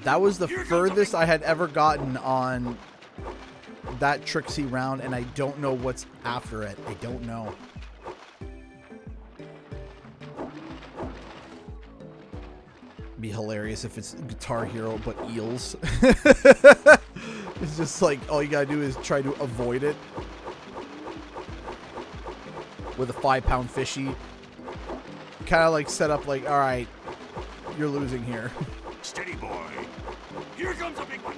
That was the furthest I had ever gotten on that Trixie round, and I don't know what's after it. I don't know. Be hilarious if it's Guitar Hero but eels. It's just like all you gotta do is try to avoid it with a 5-pound fishy. Kind of like set up like, all right, you're losing here. Steady, boy. Here comes a big one.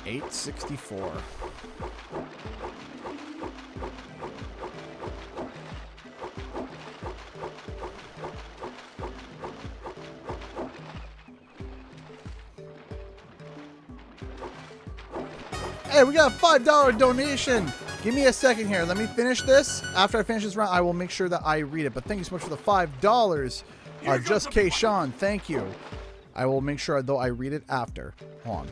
$864. Hey, we got a $5 donation. Give me a second here. Let me finish this. After I finish this round, I will make sure that I read it. But thank you so much for the $5. Just K. Sean, thank you. I will make sure, though, I read it after. Hold on.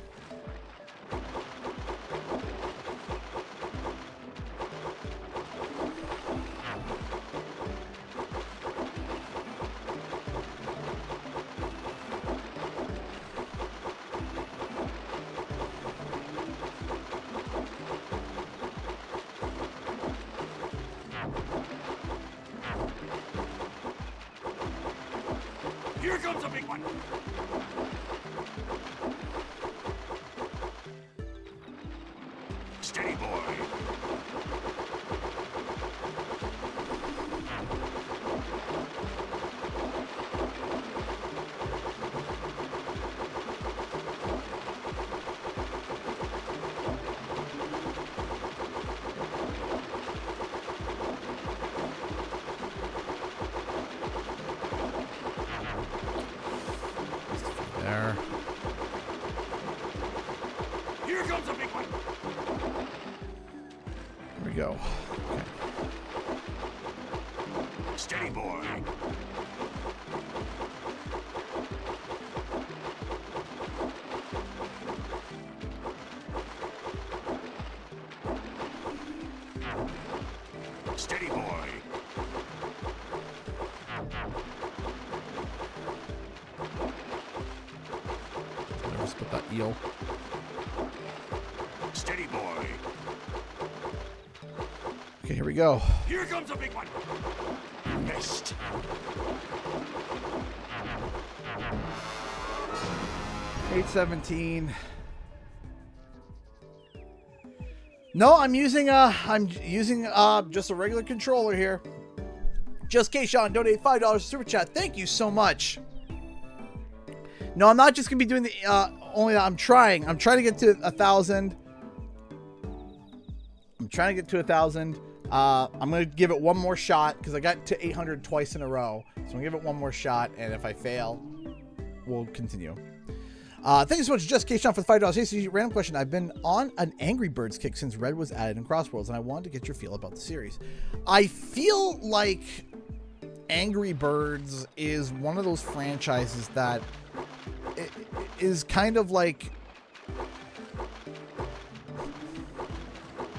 Here comes a big one. Steady, boy. There. Here comes a big one. Here we go. Okay. Steady, boy. Steady, boy. Let's put that eel. Steady, boy. Okay, here we go. Here comes a big one. Missed. $817. No, I'm using just a regular controller here. Just K. Sean donated $5 super chat. Thank you so much. No, I'm not just gonna be doing the only that. I'm trying to get to 1,000. I'm trying to get to 1,000. I'm gonna give it one more shot because I got to 800 twice in a row. So I'm gonna give it one more shot, and if I fail, we'll continue. Thank you so much, Just K. Sean, for the $5. Hey, random question. I've been on an Angry Birds kick since Red was added in Crossworlds, and I wanted to get your feel about the series. I feel like Angry Birds is one of those franchises that is kind of like...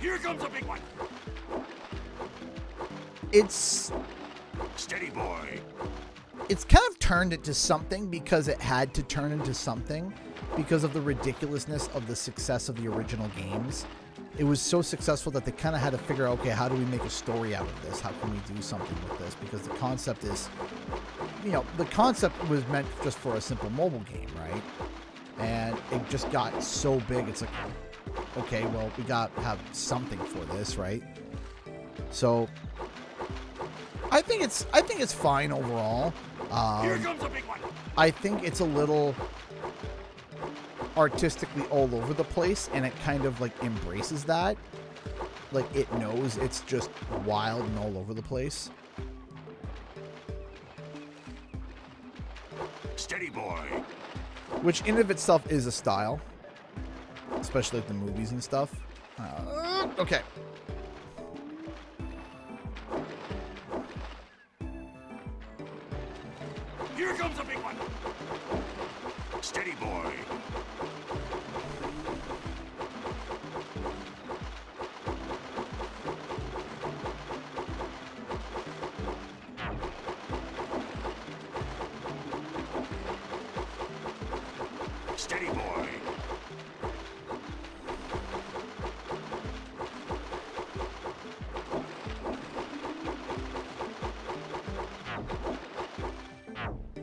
Here comes a big one. It's... Steady, boy. It's kind of turned into something because it had to turn into something because of the ridiculousness of the success of the original games. It was so successful that they kind of had to figure out, okay, how do we make a story out of this? How can we do something with this? Because the concept is, you know, the concept was meant just for a simple mobile game, right? And it just got so big. It's like, okay, well, we got to have something for this, right? So I think it's fine overall. Here comes a big one. I think it's a little artistically all over the place, and it kind of like embraces that. Like, it knows it's just wild and all over the place. Steady, boy. Which in and of itself is a style, especially like the movies and stuff. Okay. Here comes a big one. Steady, boy. Steady, boy.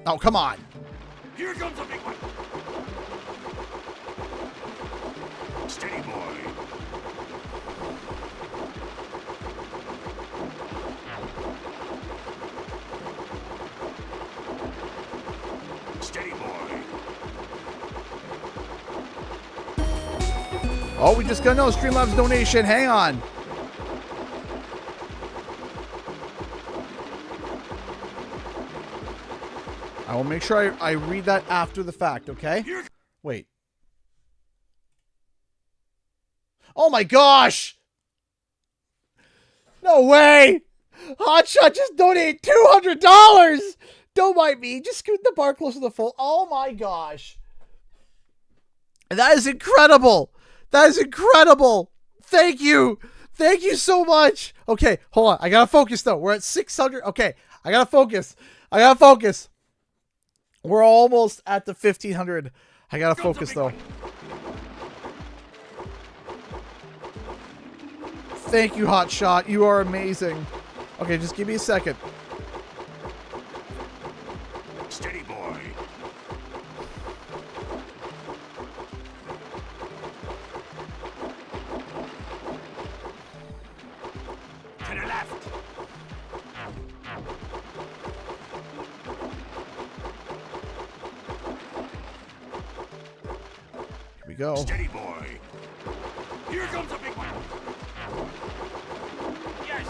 Oh, come on. Here comes a big one. Steady, boy. Steady, boy. Oh, we just got no Streamlabs donation. Hang on. I will make sure I read that after the fact, okay? Wait. Oh my gosh! No way! Hotshot just donated $200! Don't mind me. Just scoot the bar closer to the full. Oh my gosh. That is incredible. That is incredible. Thank you. Thank you so much. Okay, hold on. I gotta focus though. We're at 600. Okay, I gotta focus. I gotta focus. We're almost at the 1500. I gotta focus though. Thank you, Hotshot. You are amazing. Okay, just give me a second. Steady, boy. To the left. Here we go. Steady, boy. Here comes a big one. Yes.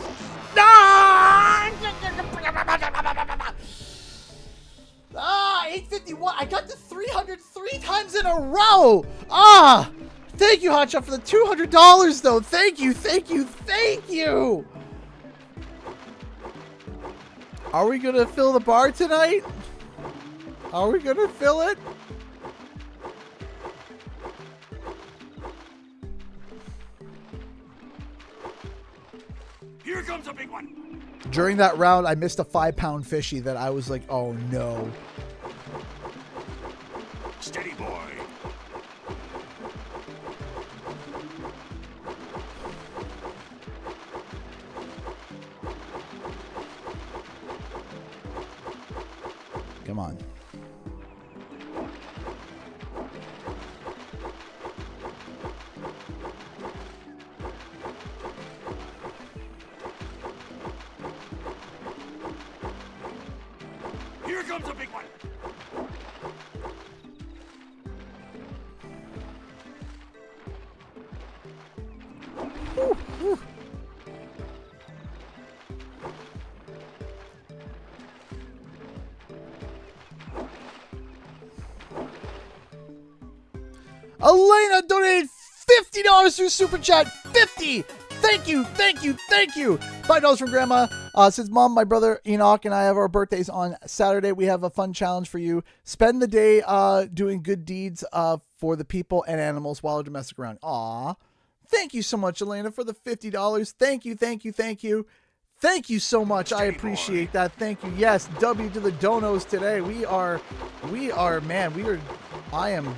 Ah, 851. I got to 300 3 times in a row. Ah, thank you, Hotshot, for the $200 though. Thank you, thank you, thank you. Are we gonna fill the bar tonight? Are we gonna fill it? Here comes a big one. During that round, I missed a 5-pound fishy that I was like, oh no. Steady, boy. Come on. Here comes a big one. Elena donated $50 through Super Chat. 50! Thank you, thank you, thank you. $5 from Grandma. Says, Mom, my brother Enoch and I have our birthdays on Saturday. We have a fun challenge for you. Spend the day doing good deeds for the people and animals while domestic around. Aw. Thank you so much, Elena, for the $50. Thank you, thank you, thank you. Thank you so much. I appreciate that. Thank you. Yes, W to the donos today. I am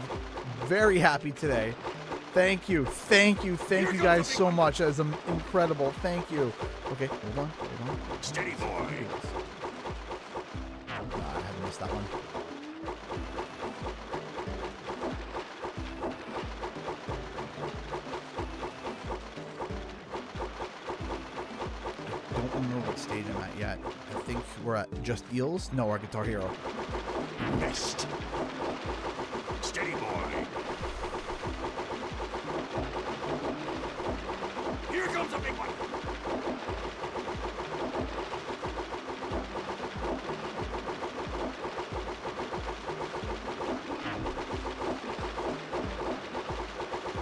very happy today. Thank you. Thank you. Thank you guys so much. That is incredible. Thank you. Okay, hold on. Steady, boy. I haven't missed that one. I don't remember what stage I'm at yet. I think we're at Just Eels. No, we're at Guitar Hero. Next. Steady, boy. Here comes a big one.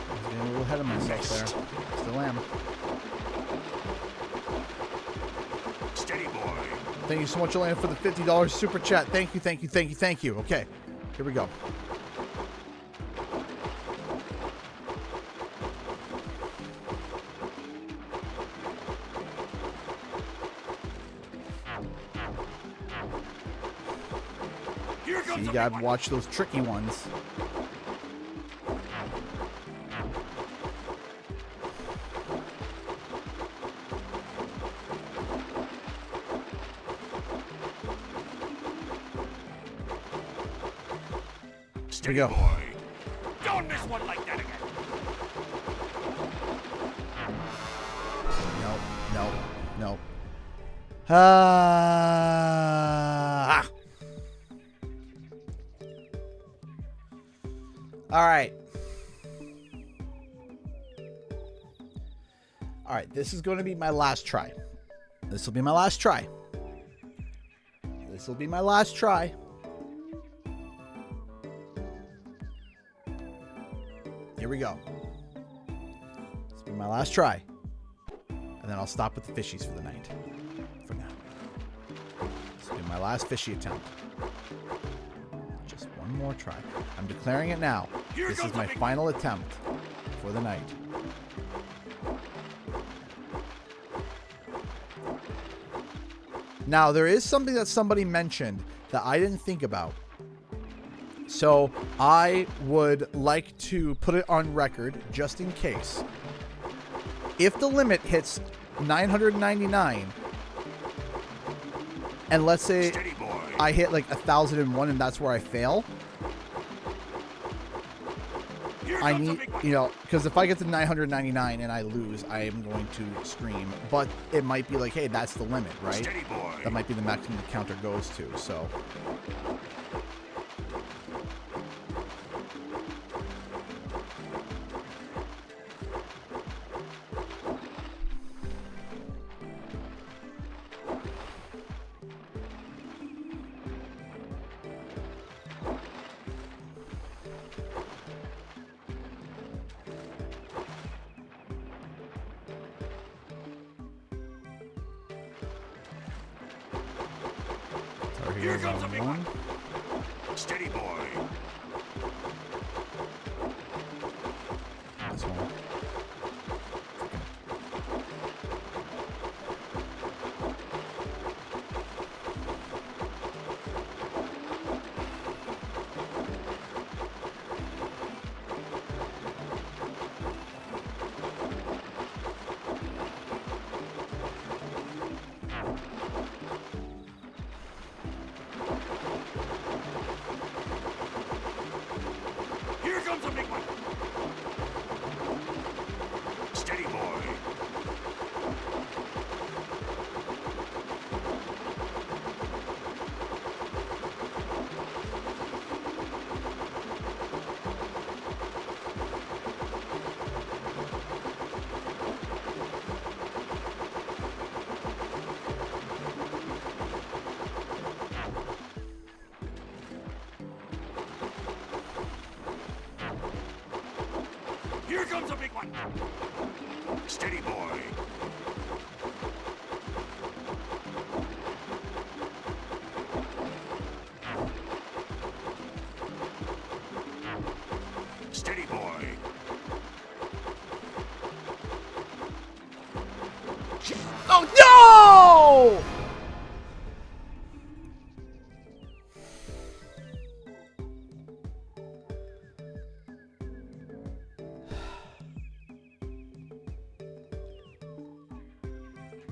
I was getting a little ahead of myself there. Still am. Steady, boy. Thank you so much, Elena, for the $50 super chat. Thank you, thank you, thank you, thank you. Okay, here we go. So you gotta watch those tricky ones. Here we go. Don't miss one like that again. No, no, no. Ah. All right. All right, this is going to be my last try. This will be my last try. This will be my last try. Here we go. This will be my last try. And then I'll stop with the fishies for the night. For now. This will be my last fishy attempt. Just one more try. I'm declaring it now. This is my final attempt for the night. Now, there is something that somebody mentioned that I didn't think about. So I would like to put it on record just in case. If the limit hits 999, and let's say I hit like 1001 and that's where I fail, I need, you know, because if I get to 999 and I lose, I am going to scream. But it might be like, hey, that's the limit, right? That might be the maximum the counter goes to, so. Here comes a big one. Steady boy. This one. Here comes a big one. Steady boy. Here comes a big one. Steady boy. Steady boy. Oh no!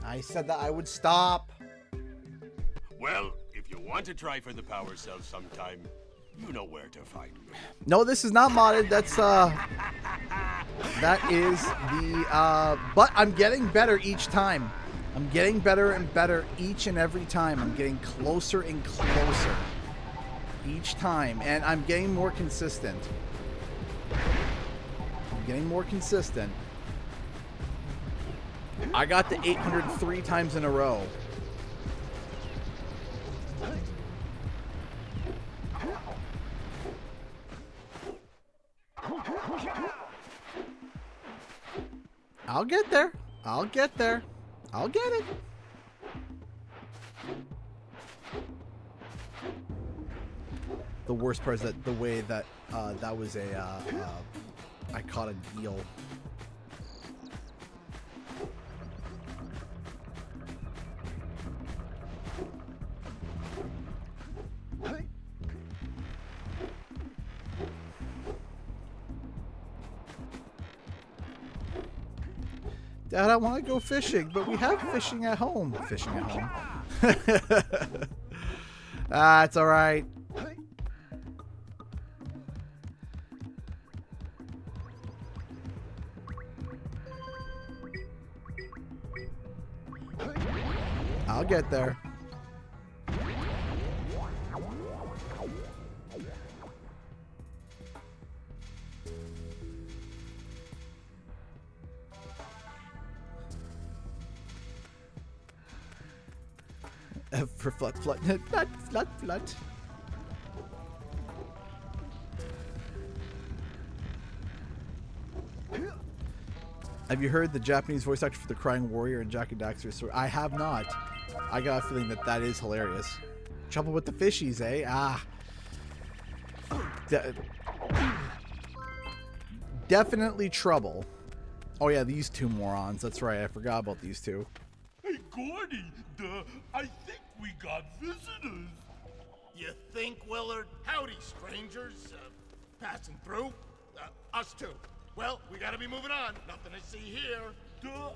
I said that I would stop. Well, if you want to try for the power cell sometime, you know where to find me. No, this is not modded. That's that is the but I'm getting better each time. I'm getting better and better each and every time. I'm getting closer and closer each time, and I'm getting more consistent. I'm getting more consistent. I got the 803 times in a row. I'll get there. I'll get there. I'll get it. worst part is that the way that that was I caught an eel. Dad, I want to go fishing, but we have fishing at home. Fishing at home. It's all right. I'll get there. F for flut. Flut. Have you heard the Japanese voice actor for the Crying Warrior and Jack and Daxter's story? I have not. I got a feeling that is hilarious. Trouble with the fishies, eh? Definitely trouble. Oh yeah, these two morons. That's right. I forgot about these two. Hey, Gordy, I think we got visitors. You think, Willard? Howdy, strangers. Passing through? Us too. Well, we gotta be moving on. Nothing to see here.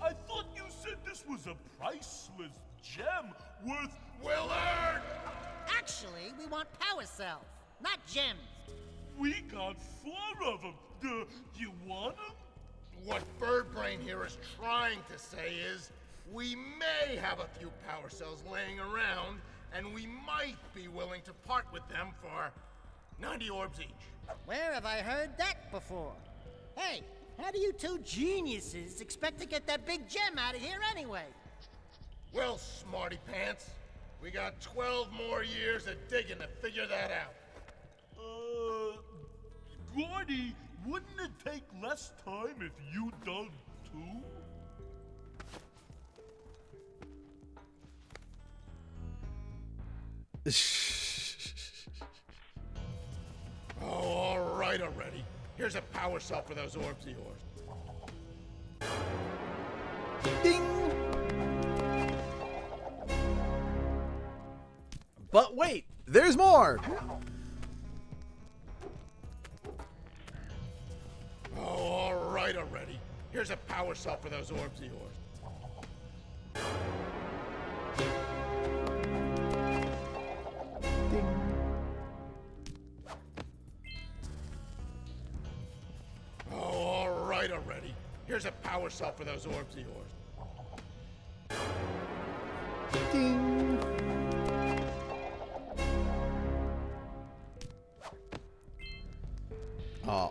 I thought you said this was a priceless gem worth... Willard! Actually, we want power cells, not gems. We got 4 of them. You want them? What Birdbrain here is trying to say is, we may have a few power cells laying around, and we might be willing to part with them for 90 orbs each. Where have I heard that before? Hey, how do you two geniuses expect to get that big gem out of here anyway? Well, smarty pants, we got 12 more years of digging to figure that out. Gordy, wouldn't it take less time if you dug too? Oh, all right already. Here's a power cell for those orbs of yours. Ding! But wait, there's more! Oh, all right already. Here's a power cell for those orbs of yours. Oh, all right already. Here's a power cell for those orbs of yours. Ding!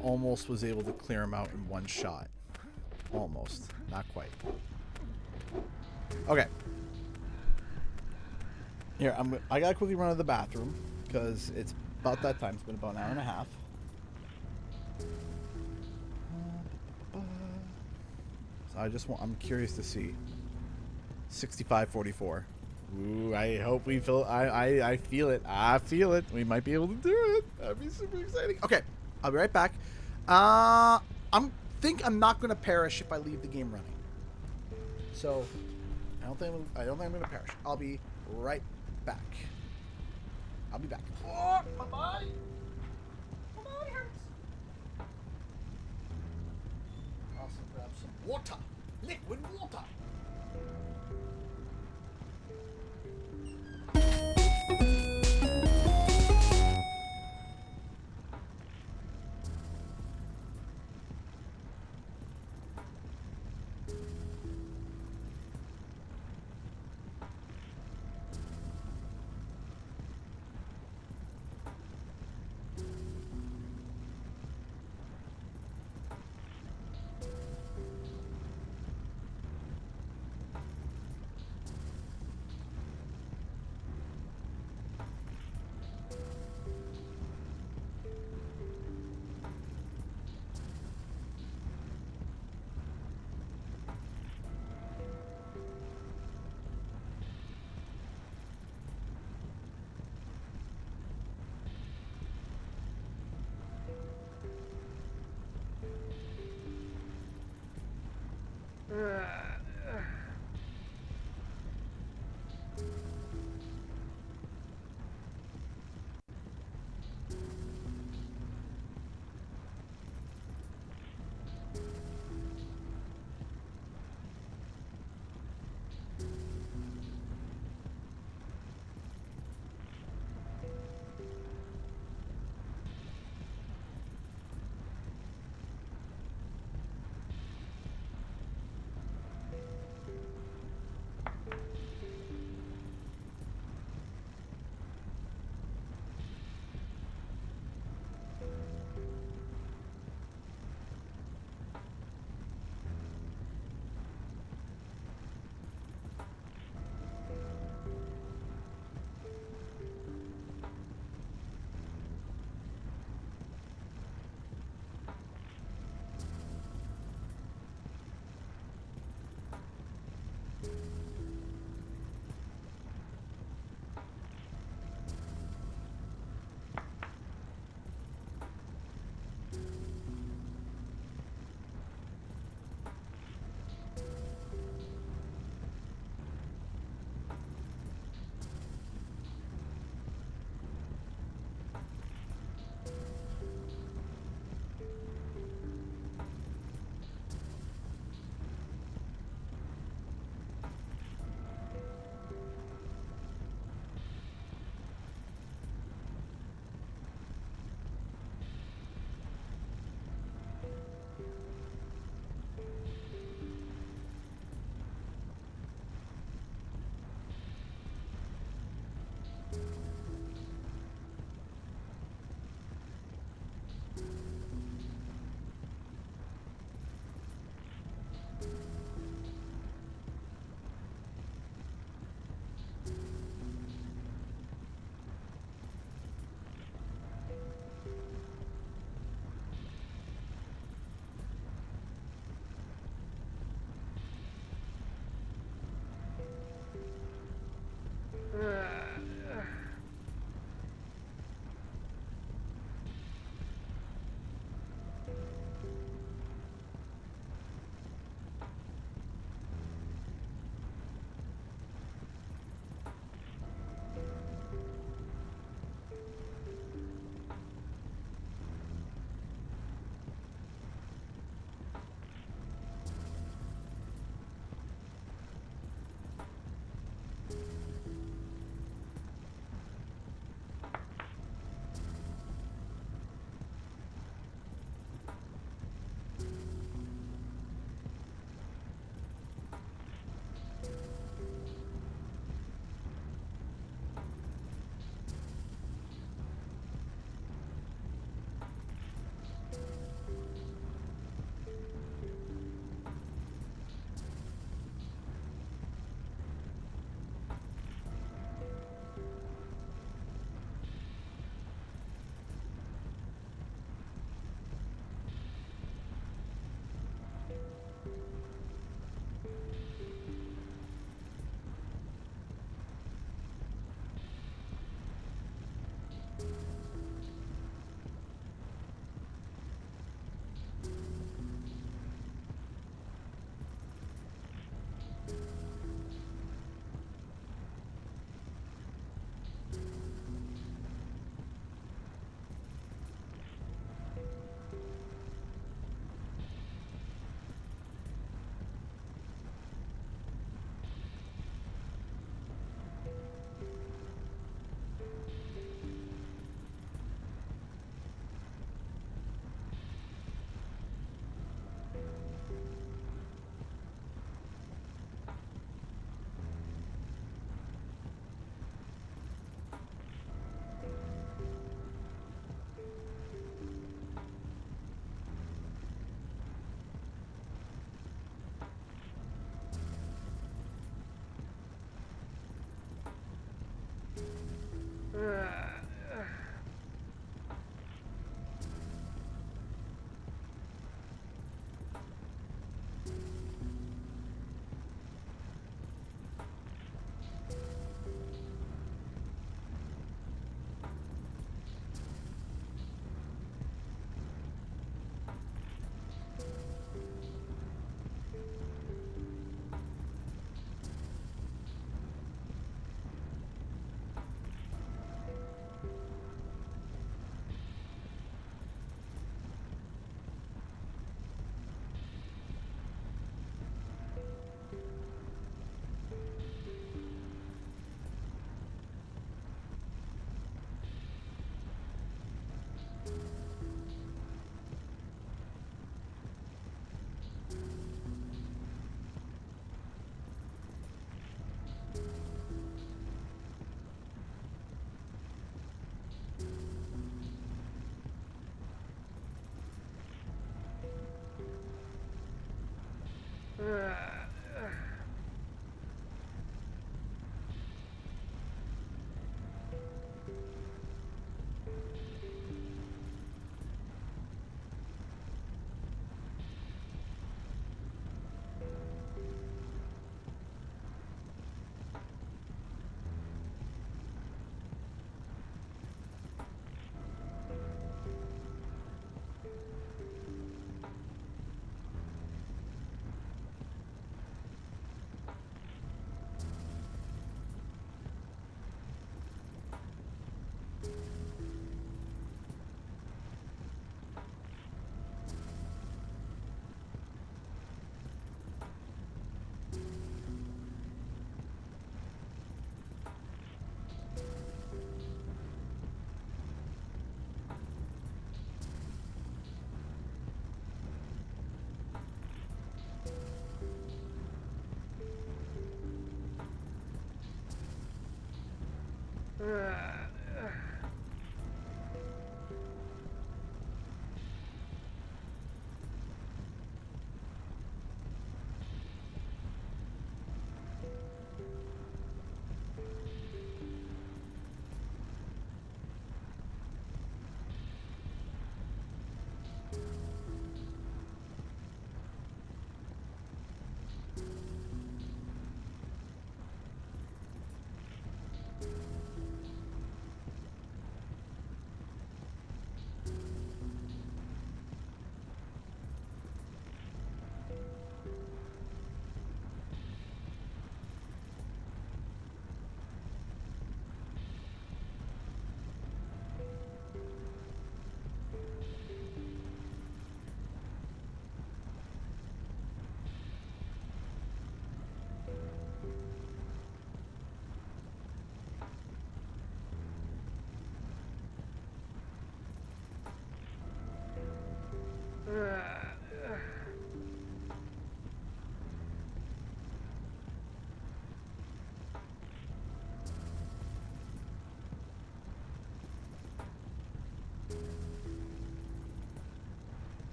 Almost was able to clear him out in one shot. Almost. Not quite. Okay. Here, I gotta quickly run to the bathroom because it's about that time. It's been about an hour and a half. So I'm curious to see. 65-44. Ooh, I hope we feel. I feel it. I feel it. We might be able to do it. That'd be super exciting. Okay, I'll be right back. I'm not gonna perish if I leave the game running. So I don't think I'm gonna perish. I'll be right back. I'll be back. Oh, bye bye. Come on, hurts. Also grab some water, liquid water.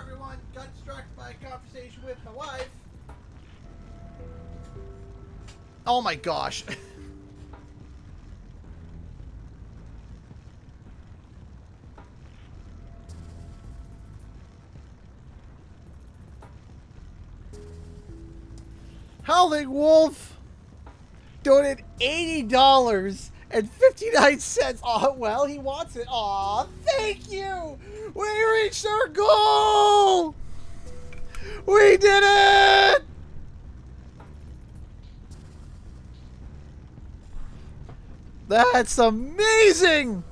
everyone. Got distracted by a conversation with my wife. Oh my gosh. Howling Wolf donated $80.59. Oh, well, he wants it. Aw, thank you. We reached our goal. We did it. That's amazing.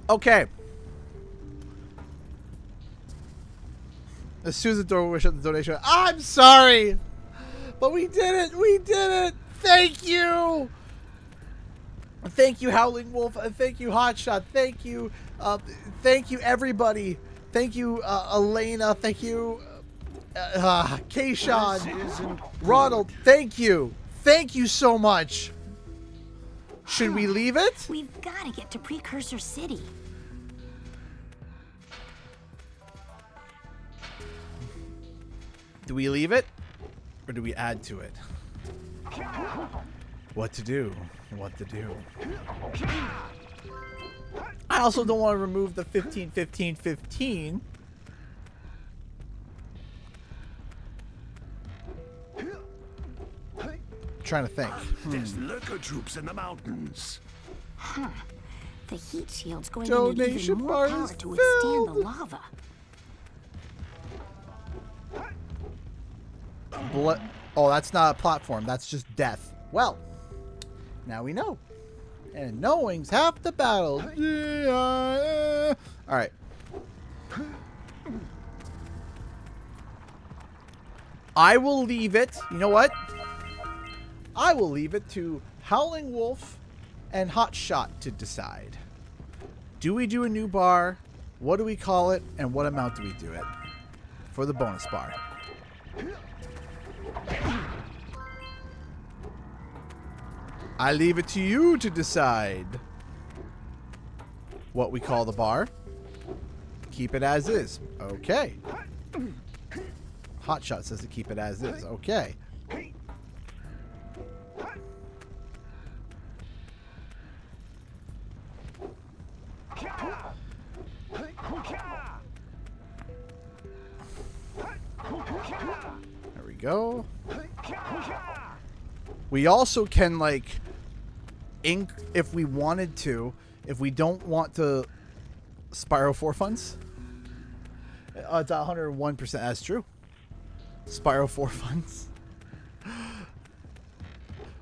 Okay. As soon as the door was shut, the donation. I'm sorry. But we did it! We did it! Thank you! Thank you, Howling Wolf. Thank you, Hotshot. Thank you, everybody. Thank you, Elena. Thank you, Kayshawn. Ronald, thank you. Thank you so much. Should we leave it? We've got to get to Precursor City. Do we leave it? Or do we add to it? What to do? What to do? I also don't want to remove the 15, 15, 15. Trying to think. There's lurker troops in the mountains. Huh. The heat shield's going to need Donation even more bar power is to withstand the filled. lava. Oh, that's not a platform. That's just death. Well, now we know. And knowing's half the battle. All right. I will leave it. You know what? I will leave it to Howling Wolf and Hotshot to decide. Do we do a new bar? What do we call it? And what amount do we do it? For the bonus bar. I leave it to you to decide what we call the bar. Keep it as is. Okay. Hotshot says to keep it as is. Okay. There we go. We also can, like, ink if we wanted to, if we don't want to Spyro 4 funds. It's 101%. That's true. Spyro 4 funds.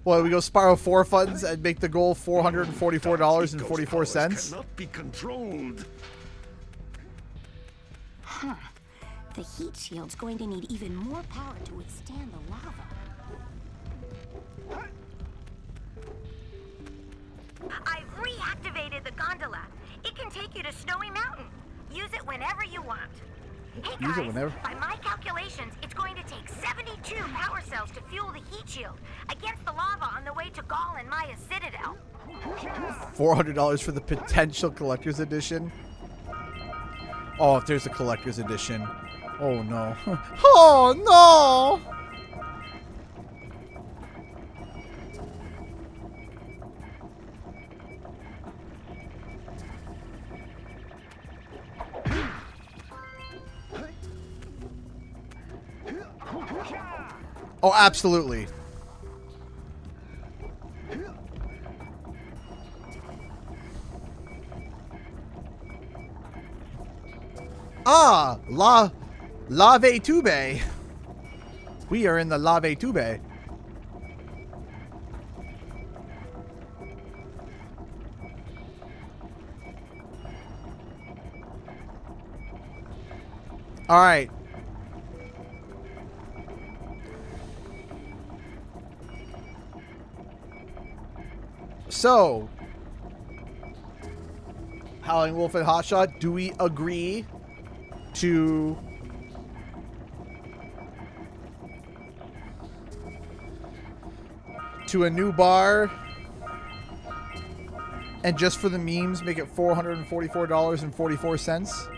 Well, we go Spyro 4 funds and make the goal $444.44. Cannot be controlled. Huh. The heat shield's going to need even more power to withstand the lava. I've reactivated the gondola. It can take you to Snowy Mountain. Use it whenever you want. Hey guys, Use it whenever. by my calculations, it's going to take 72 power cells to fuel the heat shield against the lava on the way to Gaul and Maya's Citadel. $400 for the potential collector's edition. Oh, if there's a collector's edition. Oh no. Oh no! Oh, absolutely. Ah, Lave Tube. We are in the Lave Tube. All right. So, Howling Wolf and Hotshot, do we agree to a new bar and just for the memes make it $444.44?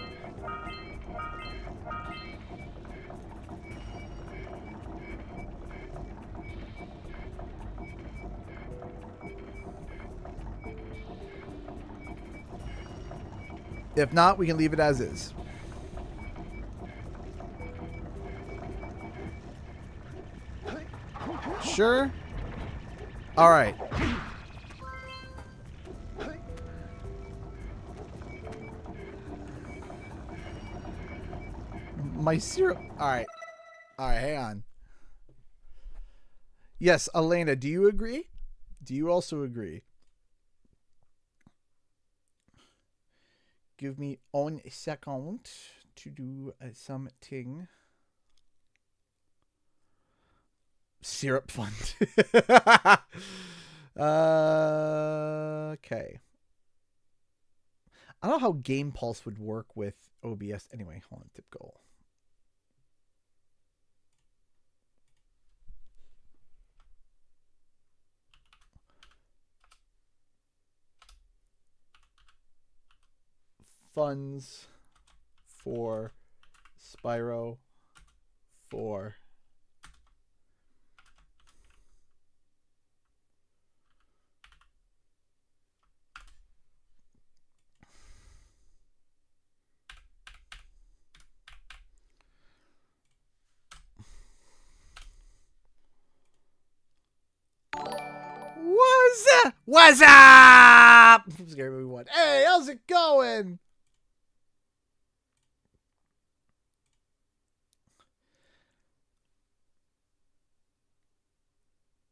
If not, we can leave it as is. Sure. All right. My syrup. All right. All right, hang on. Yes, Elena, do you agree? Do you also agree? Give me 1 second to do something. Syrup fund. Okay. I don't know how Game Pulse would work with OBS. Anyway, hold on. Tip goal. Funds for Spyro 4. What's up? Scary Movie 1. Hey, how's it going?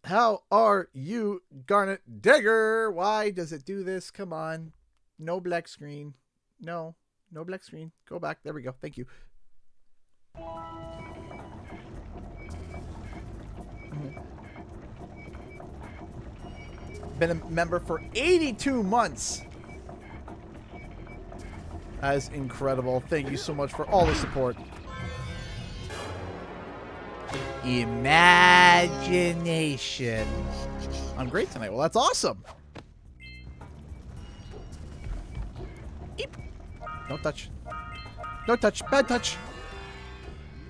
How are you, Garnet Digger? Why does it do this? Come on. No black screen. No black screen. Go back. There we go. Thank you. Been a member for 82 months. That is incredible. Thank you so much for all the support. Imagination. I'm great tonight. Well, that's awesome. Eep. Don't touch. Don't touch. Bad touch.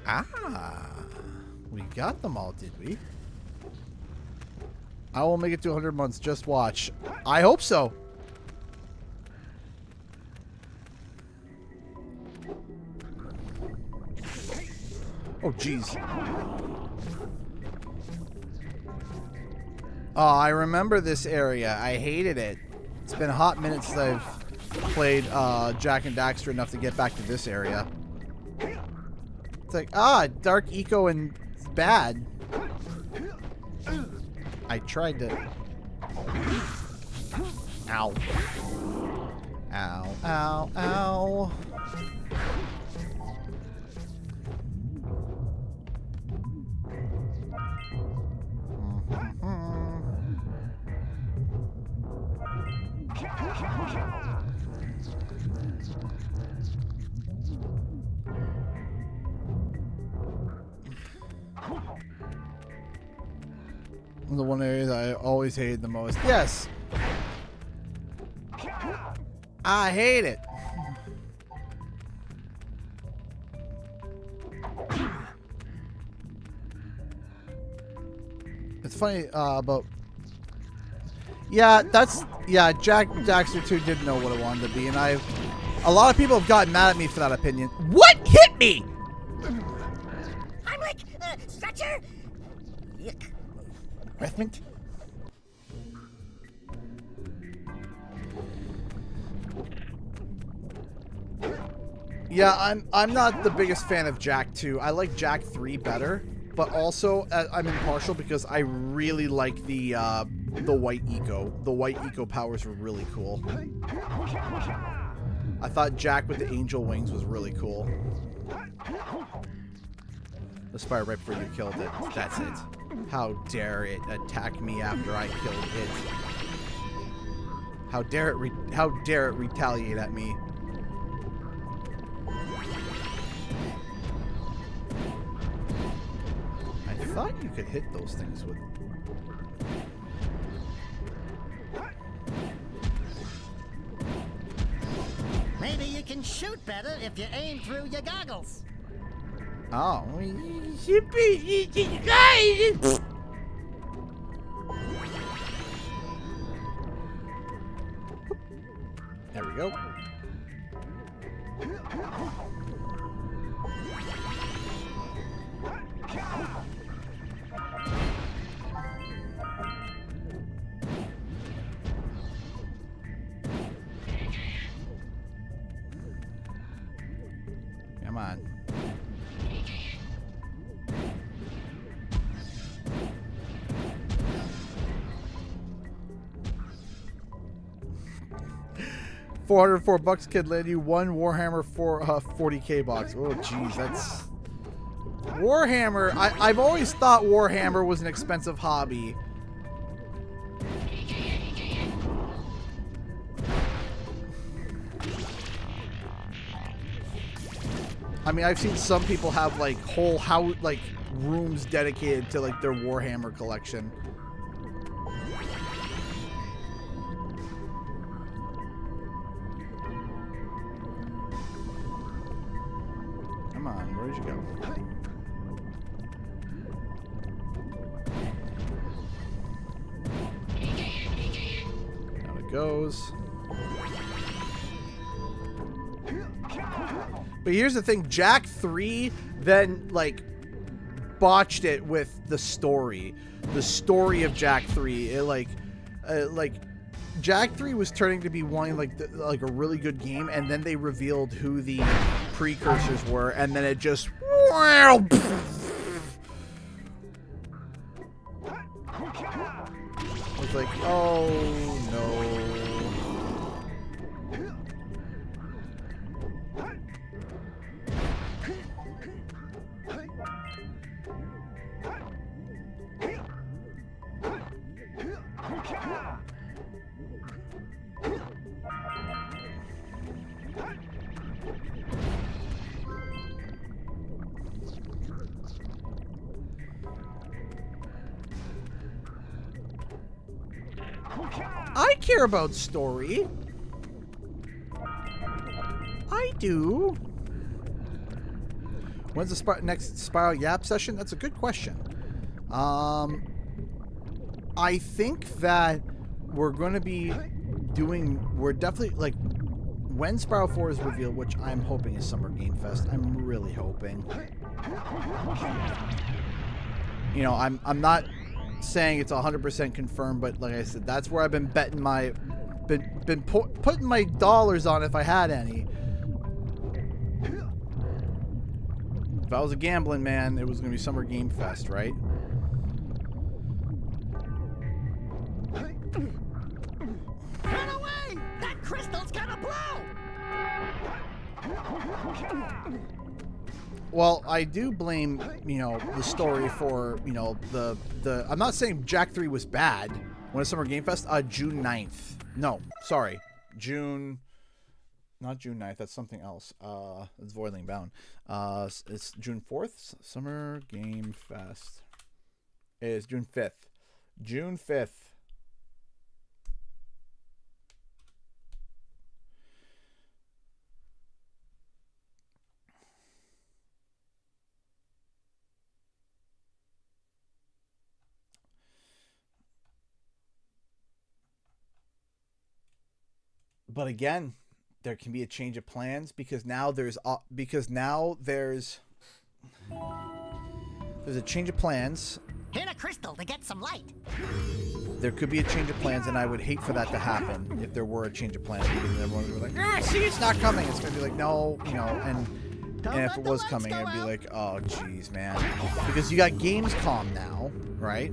Ah. We got them all, did we? I will make it to 100 months. Just watch. I hope so. Oh, jeez. Oh, I remember this area. I hated it. It's been a hot minute since I've played Jack and Daxter enough to get back to this area. It's like, dark eco and bad. I tried to... Ow. Ow, ow, ow. The one area that I always hated the most. Yes! I hate it. It's funny about... Yeah, that's... Yeah, Daxter 2 didn't know what it wanted to be, and a lot of people have gotten mad at me for that opinion. What hit me? I'm like, stretcher? Yuck. Breathmint? Yeah, I'm not the biggest fan of Jack 2. I like Jack 3 better, but also I'm impartial because I really like the white eco. The white eco powers were really cool. I thought Jack with the angel wings was really cool. The Spyro right before you killed it. That's it. How dare it attack me after I killed it? How dare it retaliate at me? I thought you could hit those things with... Maybe you can shoot better if you aim through your goggles. Oh, there we go. Come on. $404 kid land you one Warhammer 40k box. Oh jeez, that's Warhammer. I've always thought Warhammer was an expensive hobby. I mean, I've seen some people have like whole house, like rooms dedicated to like their Warhammer collection. Come on, where'd you go? Down it goes. But here's the thing, Jack 3 then, like, botched it with the story. The story of Jack 3. It, like, Jak 3 was turning to be one like a really good game, and then they revealed who the precursors were, and then it just I was like, oh no. I care about story. I do. When's the next Spyro Yap session? That's a good question. I think that we're going to be doing... We're definitely... Like, when Spyro 4 is revealed, which I'm hoping is Summer Game Fest. I'm really hoping. You know, I'm not saying it's 100% confirmed, but like I said, that's where I've been betting my... Been putting my dollars on if I had any. If I was a gambling man, it was going to be Summer Game Fest, right? Run away! That crystal's gonna blow! Well, I do blame, you know, the story for, you know, the I'm not saying Jak 3 was bad. When is Summer Game Fest? June 9th. No, sorry. Not June 9th, that's something else. It's Voidling Bound. It's June 4th. Summer Game Fest is June 5th. June 5th. But again, there can be a change of plans because now there's a change of plans. Hit a crystal to get some light. There could be a change of plans, and I would hate for that to happen if there were a change of plans, because everyone would be like, "Ah, see, it's not coming." It's gonna be like, no, you know, and if it was coming, it'd be like, oh, geez, man, because you got Gamescom now, right?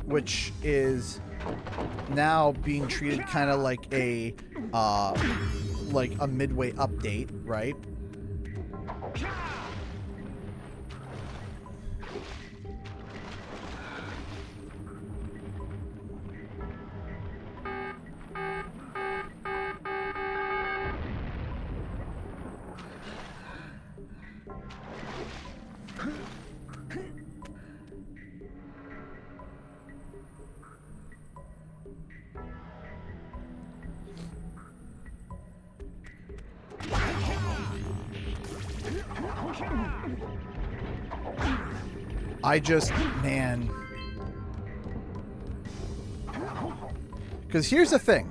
Which is now being treated kind of like a midway update, right? I just, man. Because here's the thing.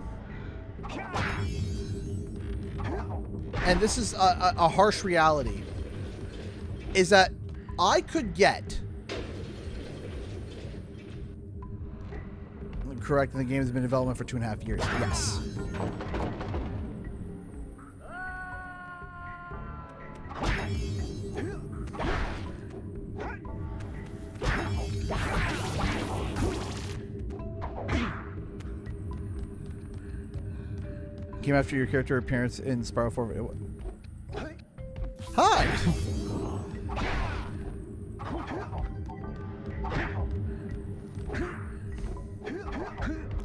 And this is a harsh reality. Is that I could get... Correct, and the game has been in development for 2.5 years. Yes. Came after your character appearance in Spyro 4. Hi!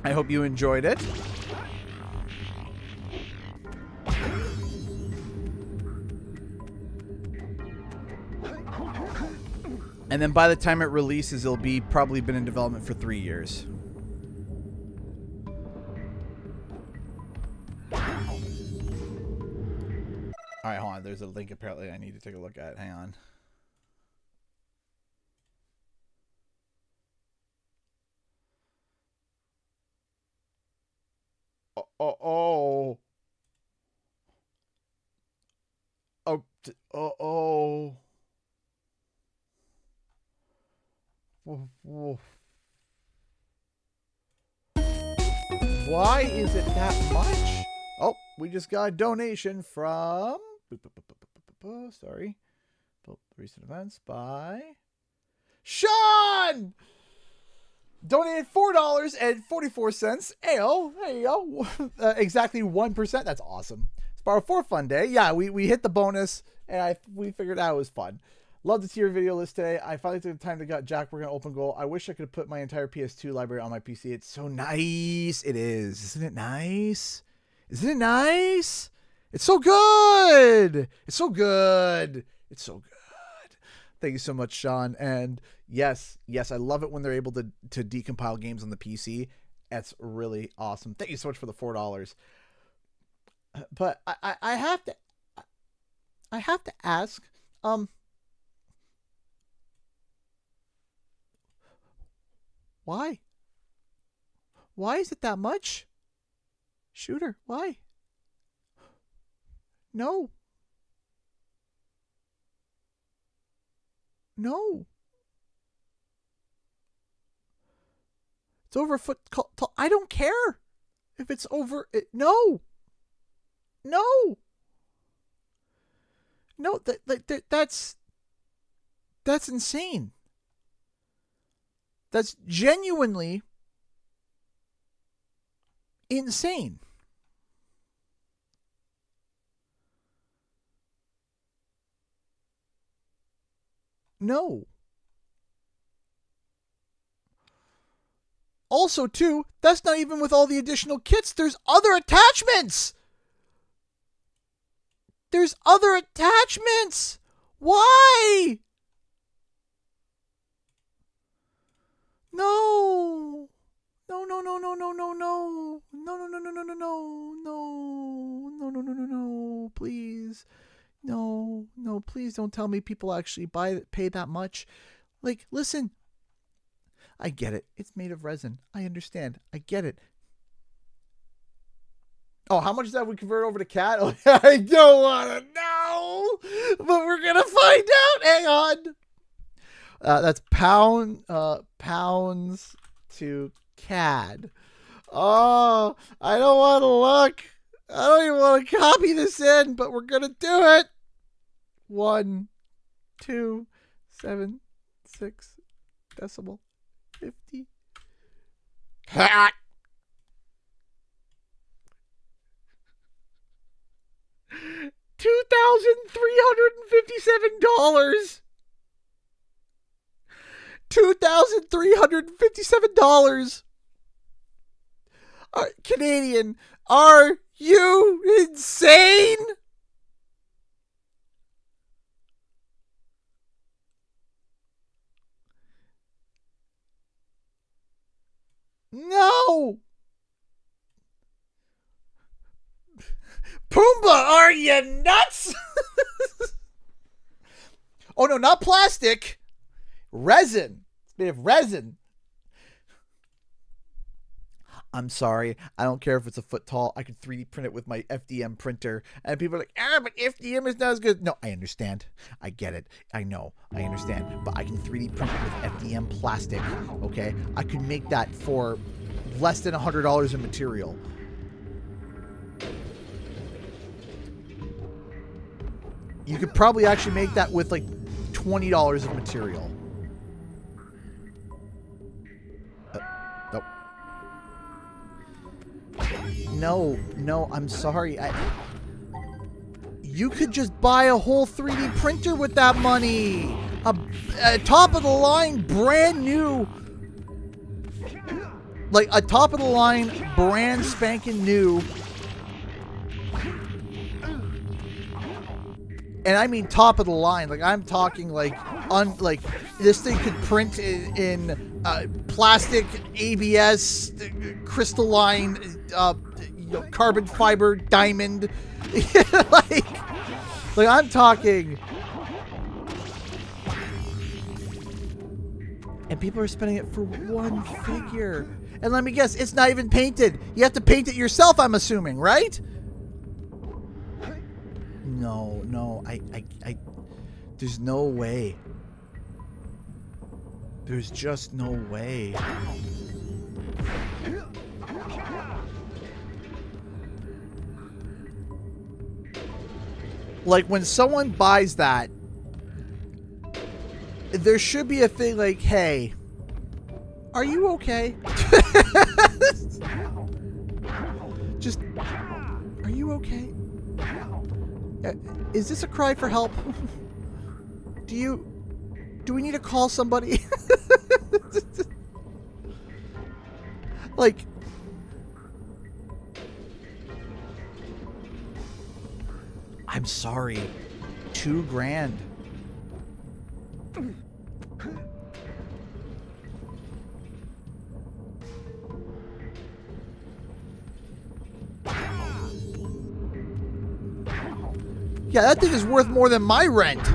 I hope you enjoyed it. And then by the time it releases, it'll be probably been in development for 3 years. All right, hold on. There's a link apparently I need to take a look at. Hang on. Oh. Why is it that much? Oh, we just got a donation from... Sorry. Recent events by... Sean! Donated $4.44. Ayo, there you go. Exactly 1%. That's awesome. Spyro 4 fun day. Yeah, we hit the bonus, and we figured out it was fun. Love to see your video list today. I finally took the time to get Jack working on Open Goal. I wish I could have put my entire PS2 library on my PC. It's so nice. It is. Isn't it nice? Isn't it nice? It's so good. It's so good. It's so good. Thank you so much, Sean. And yes, I love it when they're able to decompile games on the PC. That's really awesome. Thank you so much for the $4. But I have to ask, why? Why is it that much? Shooter, why? No. No. It's over a foot tall. I don't care if it's over it. No. No. No, that's insane. That's genuinely insane. No. Also, too, that's not even with all the additional kits. There's other attachments. There's other attachments. Why? No. No, no, no, no, no, no, no. No, no, no, no, no, no, no. No. No, no, no, no, no. Please. No, no, please don't tell me people actually pay that much. Like, listen. I get it. It's made of resin. I understand. I get it. Oh, how much is that we convert over to CAD? Oh, I don't want to know, but we're going to find out. Hang on. That's pounds to CAD. Oh, I don't want to look. I don't even want to copy this in, but we're going to do it. 1, 2, 7, 6, decimal, 50. Ha! $2,357. $2,357. Canadian, are you insane? No. Pumbaa, are you nuts? Oh, no, not plastic. Resin. It's made of resin. I'm sorry. I don't care if it's a foot tall. I could 3D print it with my FDM printer. And people are like, but FDM is not as good. No, I understand. I get it. I know. I understand. But I can 3D print it with FDM plastic. Okay? I could make that for less than $100 in material. You could probably actually make that with like $20 of material. Nope. No, I'm sorry. You could just buy a whole 3D printer with that money. A top of the line, brand new. Like a top of the line, brand spanking new. And I mean top of the line. Like I'm talking like this thing could print in plastic, ABS, crystalline, carbon fiber, diamond. like I'm talking. And people are spending it for one figure. And let me guess, it's not even painted. You have to paint it yourself, I'm assuming, right? No, I there's no way. There's just no way. Like, when someone buys that, there should be a thing like, hey, are you okay? Just, are you okay? Is this a cry for help? Do we need to call somebody? Like, I'm sorry. $2,000. Yeah, that thing is worth more than my rent.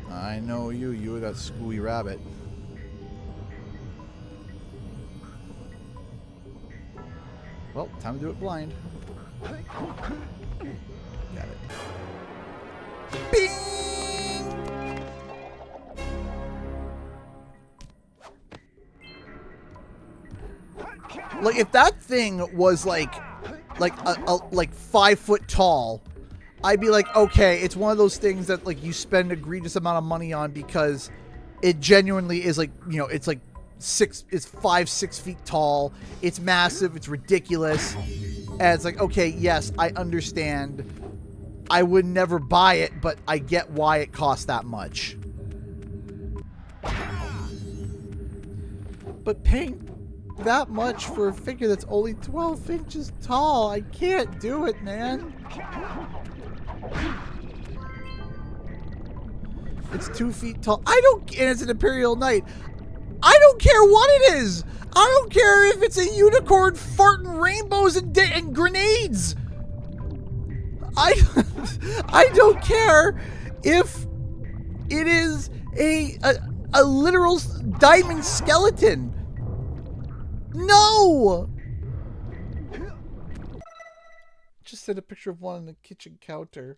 I know you. You were that screwy rabbit. Well, time to do it blind. Got it. Bing! Like, if that thing was like 5 foot tall, I'd be like, okay, it's one of those things that like you spend an egregious amount of money on because it genuinely is like, you know, it's like 5-6 feet tall. It's massive. It's ridiculous. And it's like, okay, yes, I understand. I would never buy it, but I get why it costs that much. But paying that much for a figure that's only 12 inches tall, I can't do it, man. It's 2 feet tall. And it's an Imperial Knight. I don't care what it is. I don't care if it's a unicorn farting rainbows and grenades. I don't care if it is a literal diamond skeleton. No. Just sent a picture of one on the kitchen counter.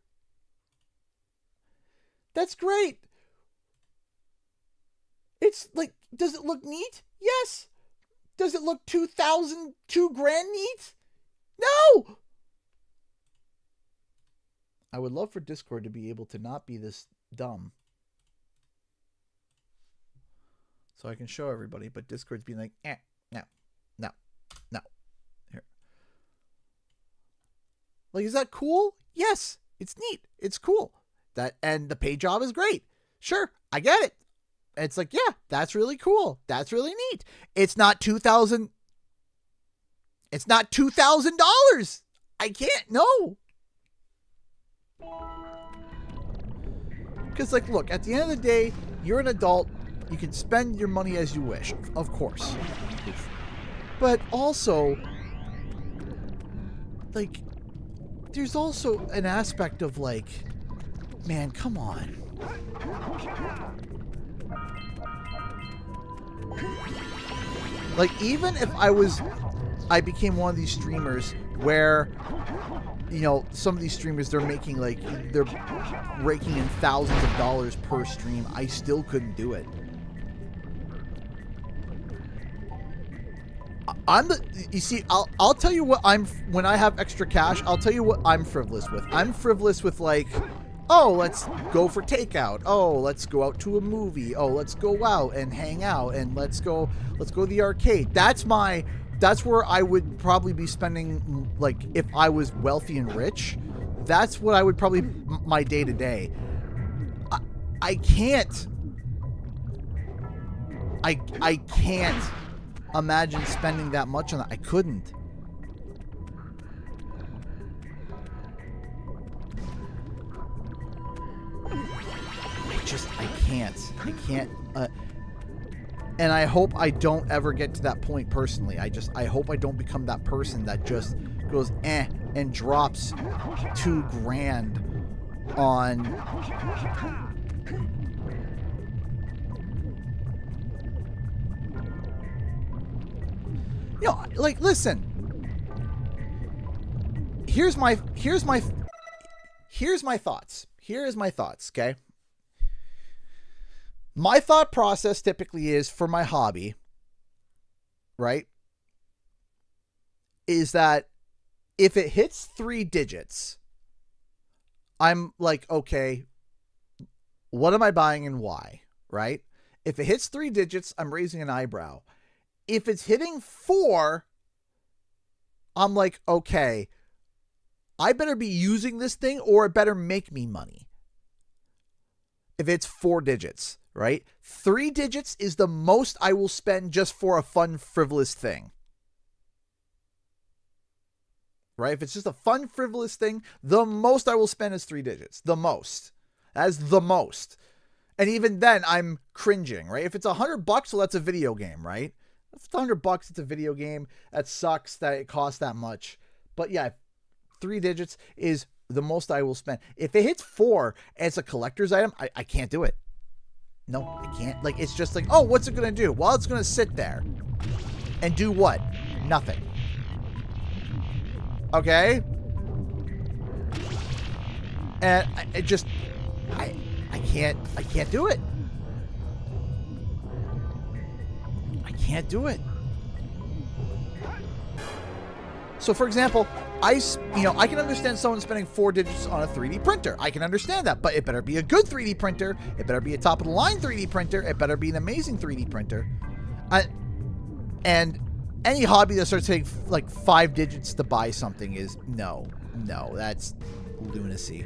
That's great. It's like, does it look neat? Yes. Does it look $2,000 neat? No. I would love for Discord to be able to not be this dumb. So I can show everybody, but Discord's being like, no. Here. Like, is that cool? Yes, it's neat. It's cool. And the paint job is great. Sure, I get it. It's like, yeah, that's really cool. That's really neat. It's not $2,000. It's not $2,000. I can't, no. Because, like, look, at the end of the day, you're an adult. You can spend your money as you wish, of course. But also, like, there's also an aspect of, like, man, come on. Like, even if I became one of these streamers where, you know, some of these streamers, they're making, like, they're raking in thousands of dollars per stream, I still couldn't do it. You see, I'll tell you what when I have extra cash, I'll tell you what I'm frivolous with. I'm frivolous with, like, oh, let's go for takeout. Oh, let's go out to a movie. Oh, let's go out and hang out, and let's go to the arcade. That's where I would probably be spending, like, if I was wealthy and rich. That's what I would probably my day to day. I can't imagine spending that much on that. I couldn't. I can't. And I hope I don't ever get to that point personally. I hope I don't become that person that just goes and drops $2,000 on. You know, like, listen. Here's my here's my thoughts. Okay. My thought process typically is for my hobby, right? Is that if it hits 3 digits, I'm like, okay, what am I buying and why? Right? If it hits 3 digits, I'm raising an eyebrow. If it's hitting 4, I'm like, okay, I better be using this thing or it better make me money. If it's 4 digits, right? 3 digits is the most I will spend just for a fun, frivolous thing. Right? If it's just a fun, frivolous thing, the most I will spend is 3 digits. The most. As the most. And even then, I'm cringing, right? If it's $100, well, that's a video game, right? If it's $100, it's a video game. That sucks that it costs that much. But yeah, 3 digits is the most I will spend. If it hits 4 and it's a collector's item, I can't do it. No, I can't. Like, it's just like, oh, what's it going to do? Well, it's going to sit there. And do what? Nothing. Okay? And I can't do it. I can't do it. So, for example, I can understand someone spending 4 digits on a 3D printer. I can understand that, but it better be a good 3D printer. It better be a top-of-the-line 3D printer. It better be an amazing 3D printer. And any hobby that starts taking like 5 digits to buy something is no, that's lunacy.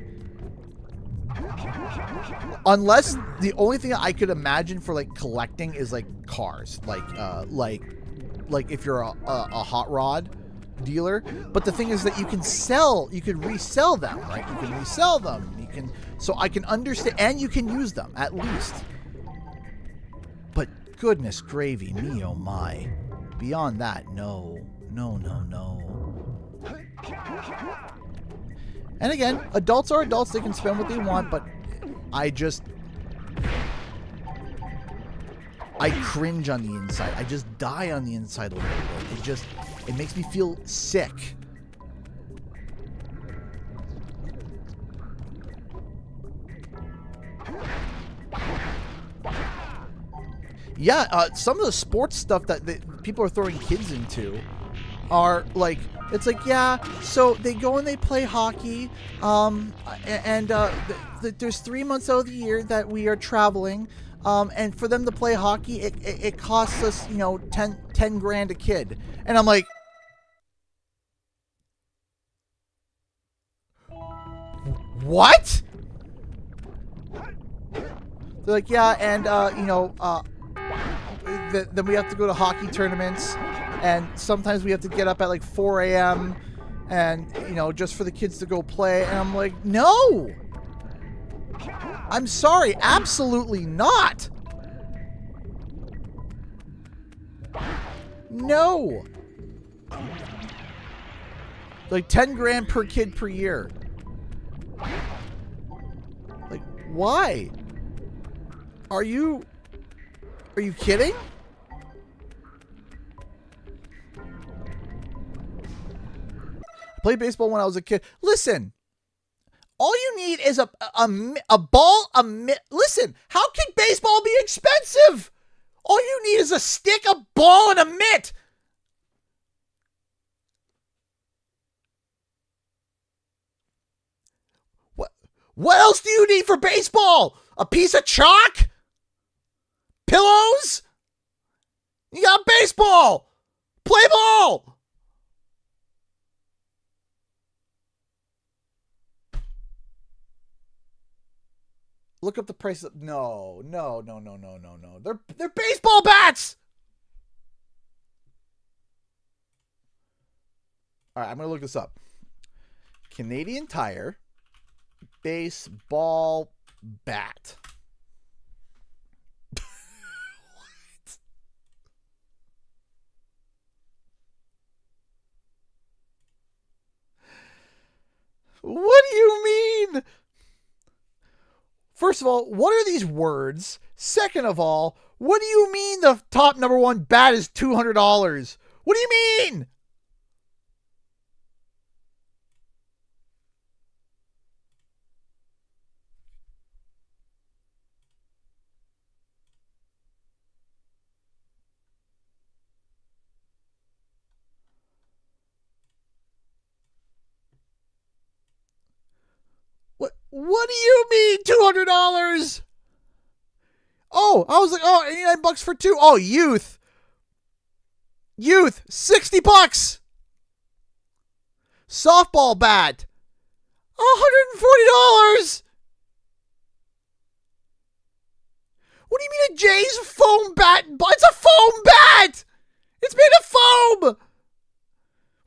Unless the only thing I could imagine for like collecting is like cars, like if you're a hot rod dealer. But the thing is that you can resell them, right? You can resell them. So I can understand, and you can use them at least. But goodness gravy, me oh my. Beyond that, no. And again, adults are adults. They can spend what they want, but I cringe on the inside. I just die on the inside a little bit. It makes me feel sick. Yeah, some of the sports stuff that people are throwing kids into are like, it's like, yeah, so they go and they play hockey, there's 3 months out of the year that we are traveling, and for them to play hockey, it costs us, 10 grand a kid. And I'm like, what? They're like, yeah, and, then we have to go to hockey tournaments, and sometimes we have to get up at like 4 a.m. and, just for the kids to go play. And I'm like, no! I'm sorry, absolutely not! No! Like 10 grand per kid per year. Like, why? Are you kidding? I played baseball when I was a kid. Listen, all you need is a ball, a mitt. Listen, how can baseball be expensive? All you need is a stick, a ball, and a mitt. What else do you need for baseball? A piece of chalk? Pillows? You got baseball. Play ball. Look up the price of... No. They're baseball bats. All right, I'm going to look this up. Canadian Tire baseball bat. What do you mean? First of all, what are these words? Second of all, what do you mean the top number 1 bat is $200? What do you mean? What do you mean $200? Oh, I was like, oh, $89 for two. Oh, youth, $60. Softball bat, $140. What do you mean a Jay's foam bat? It's a foam bat. It's made of foam.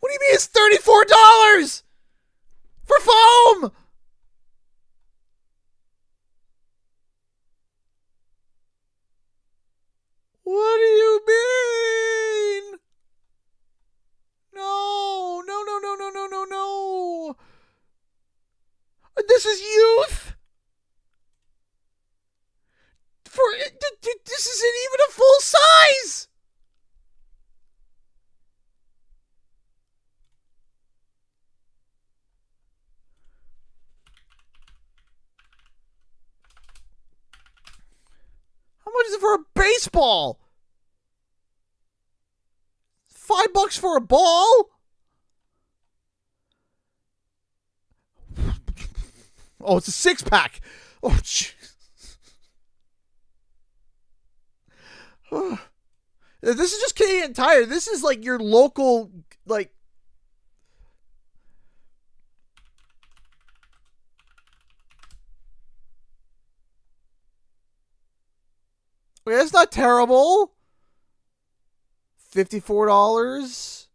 What do you mean it's $34 for foam? What do you mean? No. This is youth. This isn't even a full size. How much is it for a baseball? $5 for a ball? Oh, it's a 6-pack. Oh, jeez. This is just Canadian Tire. This is like your local, like. Okay, that's not terrible. $54.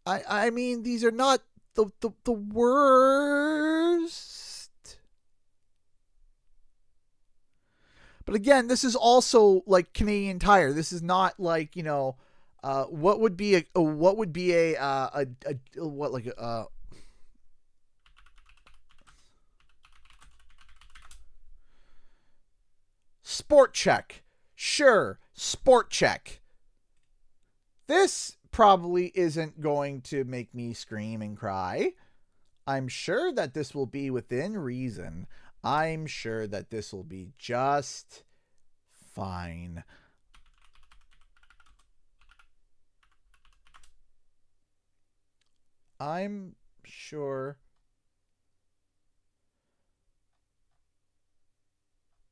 I mean, these are not the worst. But again, this is also like Canadian Tire. This is not like, you know, what would be a Sport Check. Sure, Sport Check. This probably isn't going to make me scream and cry. I'm sure that this will be within reason. I'm sure that this will be just fine. I'm sure.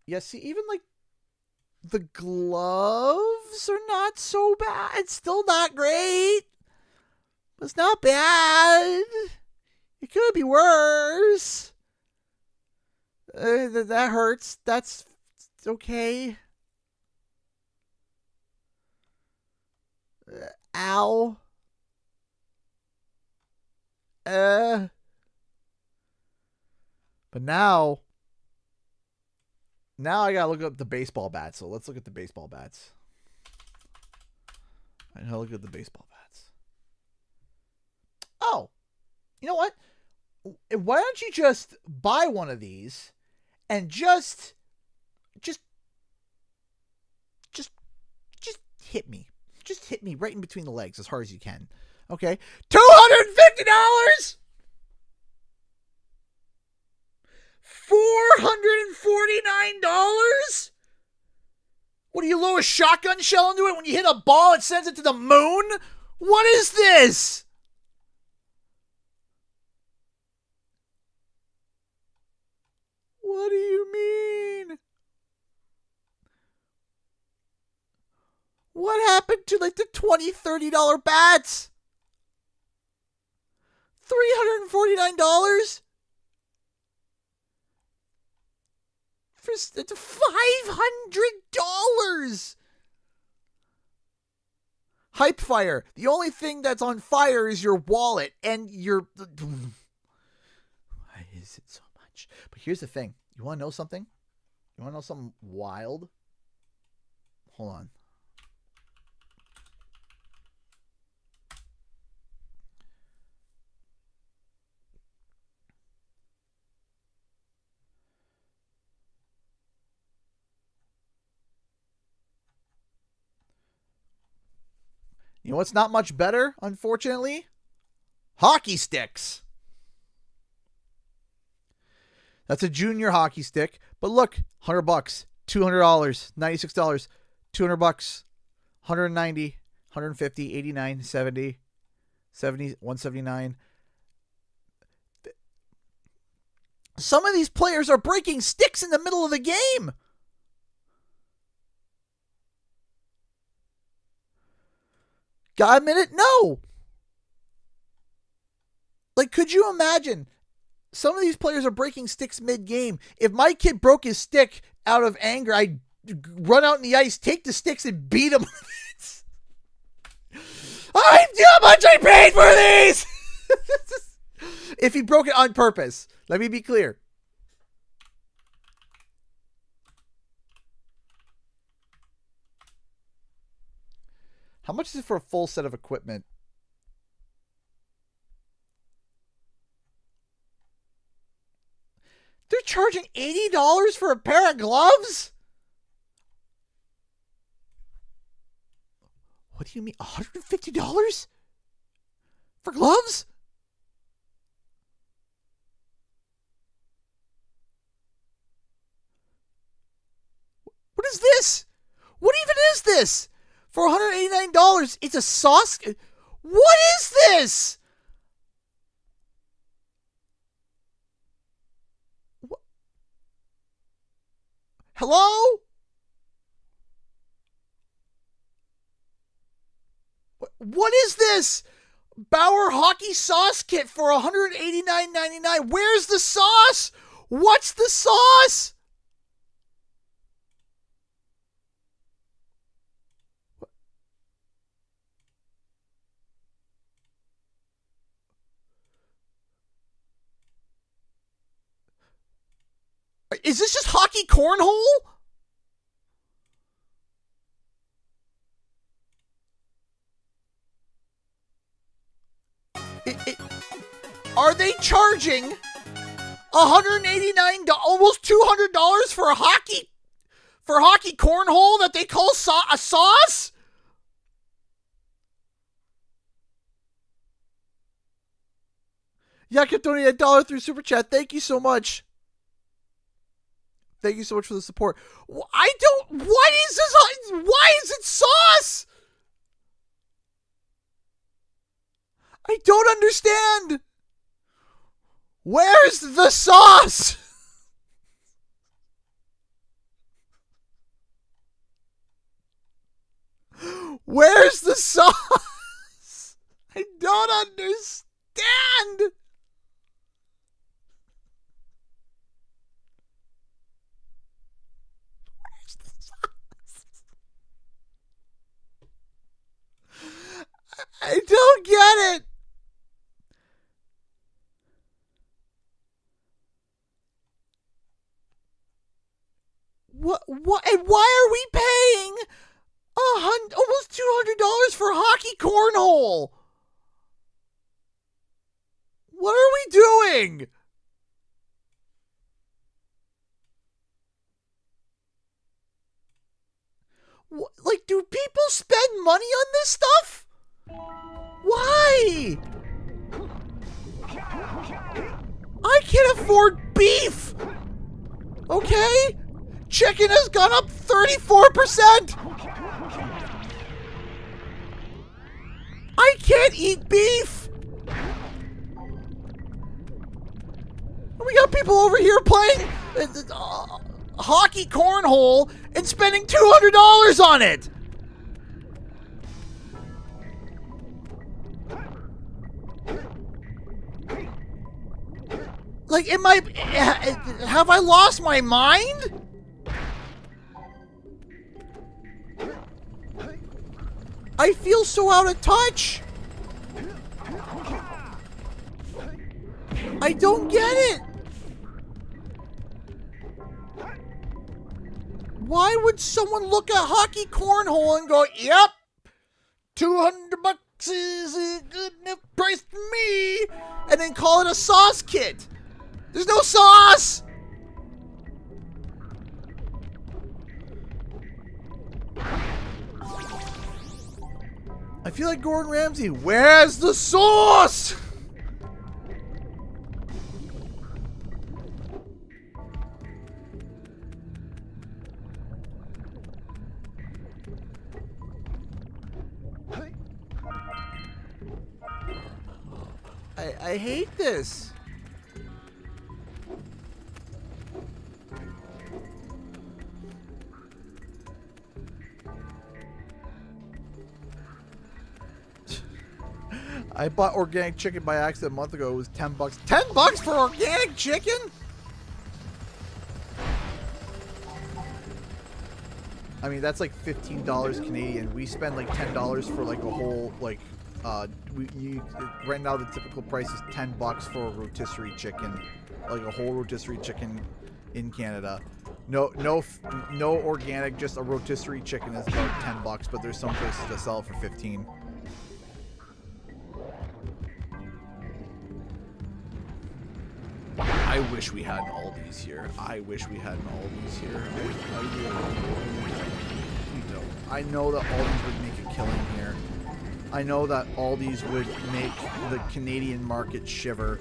Yeah, see, even like the gloves are not so bad. It's still not great. It's not bad. It could be worse. That hurts. That's okay. Ow. But now I gotta look up the baseball bats. So let's look at the baseball bats. I gotta look at the baseball bats. Oh, you know what? Why don't you just buy one of these and just hit me. Just hit me right in between the legs as hard as you can. Okay? $250? $449? What do you lower a shotgun shell into it? When you hit a ball, it sends it to the moon? What is this? What do you mean? What happened to like the $20, $30 bats? $349? For $500? Hype fire. The only thing that's on fire is your wallet and your... Why is it so much? But here's the thing. You want to know something? You want to know something wild? Hold on. You know what's not much better, unfortunately? Hockey sticks. That's a junior hockey stick. But look, $100, $200, $96, $200, $190, $150, $89, $70, 179. Some of these players are breaking sticks in the middle of the game. Got a minute? No. Like, could you imagine? Some of these players are breaking sticks mid-game. If my kid broke his stick out of anger, I'd run out in the ice, take the sticks, and beat him. How much I paid for these? If he broke it on purpose. Let me be clear. How much is it for a full set of equipment? They're charging $80 for a pair of gloves? What do you mean? $150 for gloves? What is this? What even is this? For $189, it's a sauce. What is this? What? Hello? What is this? Bauer hockey sauce kit for $189.99. Where's the sauce? What's the sauce? Is this just hockey cornhole? Are they charging $189, almost $200 for a hockey cornhole that they call a sauce? Yeah, I kept donating $1 through Super Chat. Thank you so much. Thank you so much for the support. What is this? Why is it sauce? I don't understand. Where's the sauce? Where's the sauce? I don't understand. Where's the sauce? I don't get it. What? And why are we paying almost $200 for hockey cornhole? What are we doing? Like, do people spend money on this stuff? Why? I can't afford beef. Okay? Chicken has gone up 34%. I can't eat beef. We got people over here playing hockey cornhole and spending $200 on it. Like, have I lost my mind? I feel so out of touch. I don't get it. Why would someone look at hockey cornhole and go, yep, $200 is a good enough price for me, and then call it a sauce kit? There's no sauce. I feel like Gordon Ramsay. Where's the sauce? I hate this. I bought organic chicken by accident a month ago. It was $10. $10 for organic chicken? I mean, that's like $15 Canadian. We spend like $10 for like a whole like right now the typical price is $10 for a rotisserie chicken, like a whole rotisserie chicken in Canada. No organic, just a rotisserie chicken is about $10, but there's some places that sell it for 15. I wish we had an Aldi's here. I wish we had an Aldi's here. I really don't. I know that Aldi's would make a killing here. I know that Aldi's would make the Canadian market shiver,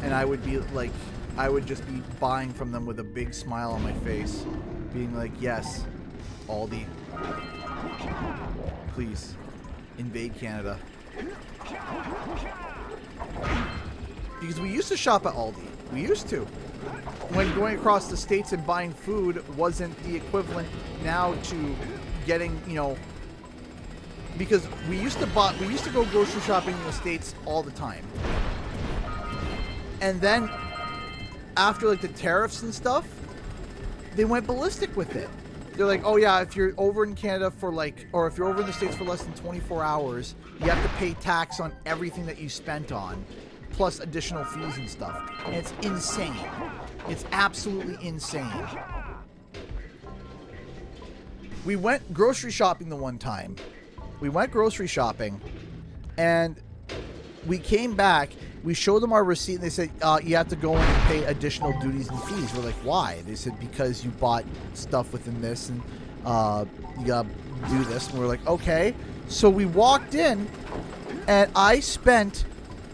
and I would be like, I would just be buying from them with a big smile on my face, being like, yes, Aldi, please invade Canada. Because we used to shop at Aldi. We used to. When going across the states and buying food wasn't the equivalent now to getting, you know, because we used to go grocery shopping in the States all the time. And then after like the tariffs and stuff, they went ballistic with it. They're like, oh yeah, if you're over in Canada for like, or if you're over in the States for less than 24 hours, you have to pay tax on everything that you spent on, plus additional fees and stuff. And it's insane. It's absolutely insane. We went grocery shopping the one time. We went grocery shopping, and we came back. We showed them our receipt, and they said, you have to go in and pay additional duties and fees. We're like, why? They said, because you bought stuff within this, and you got to do this. And we're like, okay. So we walked in, and I spent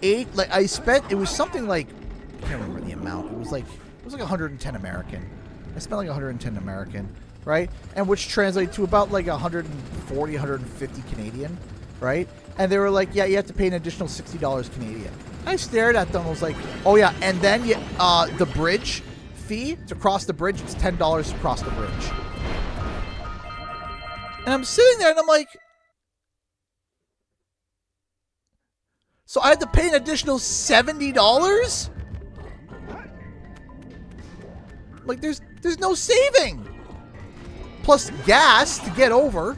it was something like, I can't remember the amount. It was like 110 American. I spent like 110 American, right? And which translated to about like 140, 150 Canadian, right? And they were like, yeah, you have to pay an additional $60 Canadian. I stared at them and was like, oh yeah, and then the bridge fee to cross the bridge, it's $10 to cross the bridge. And I'm sitting there and I'm like, so I had to pay an additional $70? Like there's no saving. Plus gas to get over.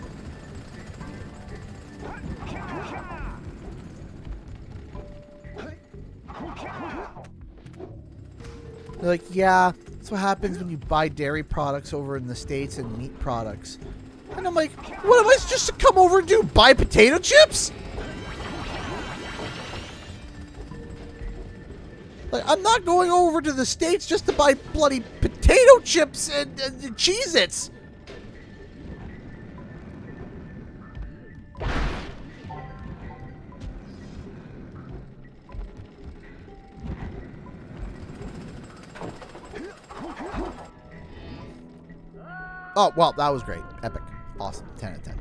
They're like, yeah, that's what happens when you buy dairy products over in the States and meat products. And I'm like, what am I just to come over and do? Buy potato chips? Like, I'm not going over to the States just to buy bloody potato chips and Cheez-Its. Oh, well, that was great. Epic. Awesome. 10 out of 10.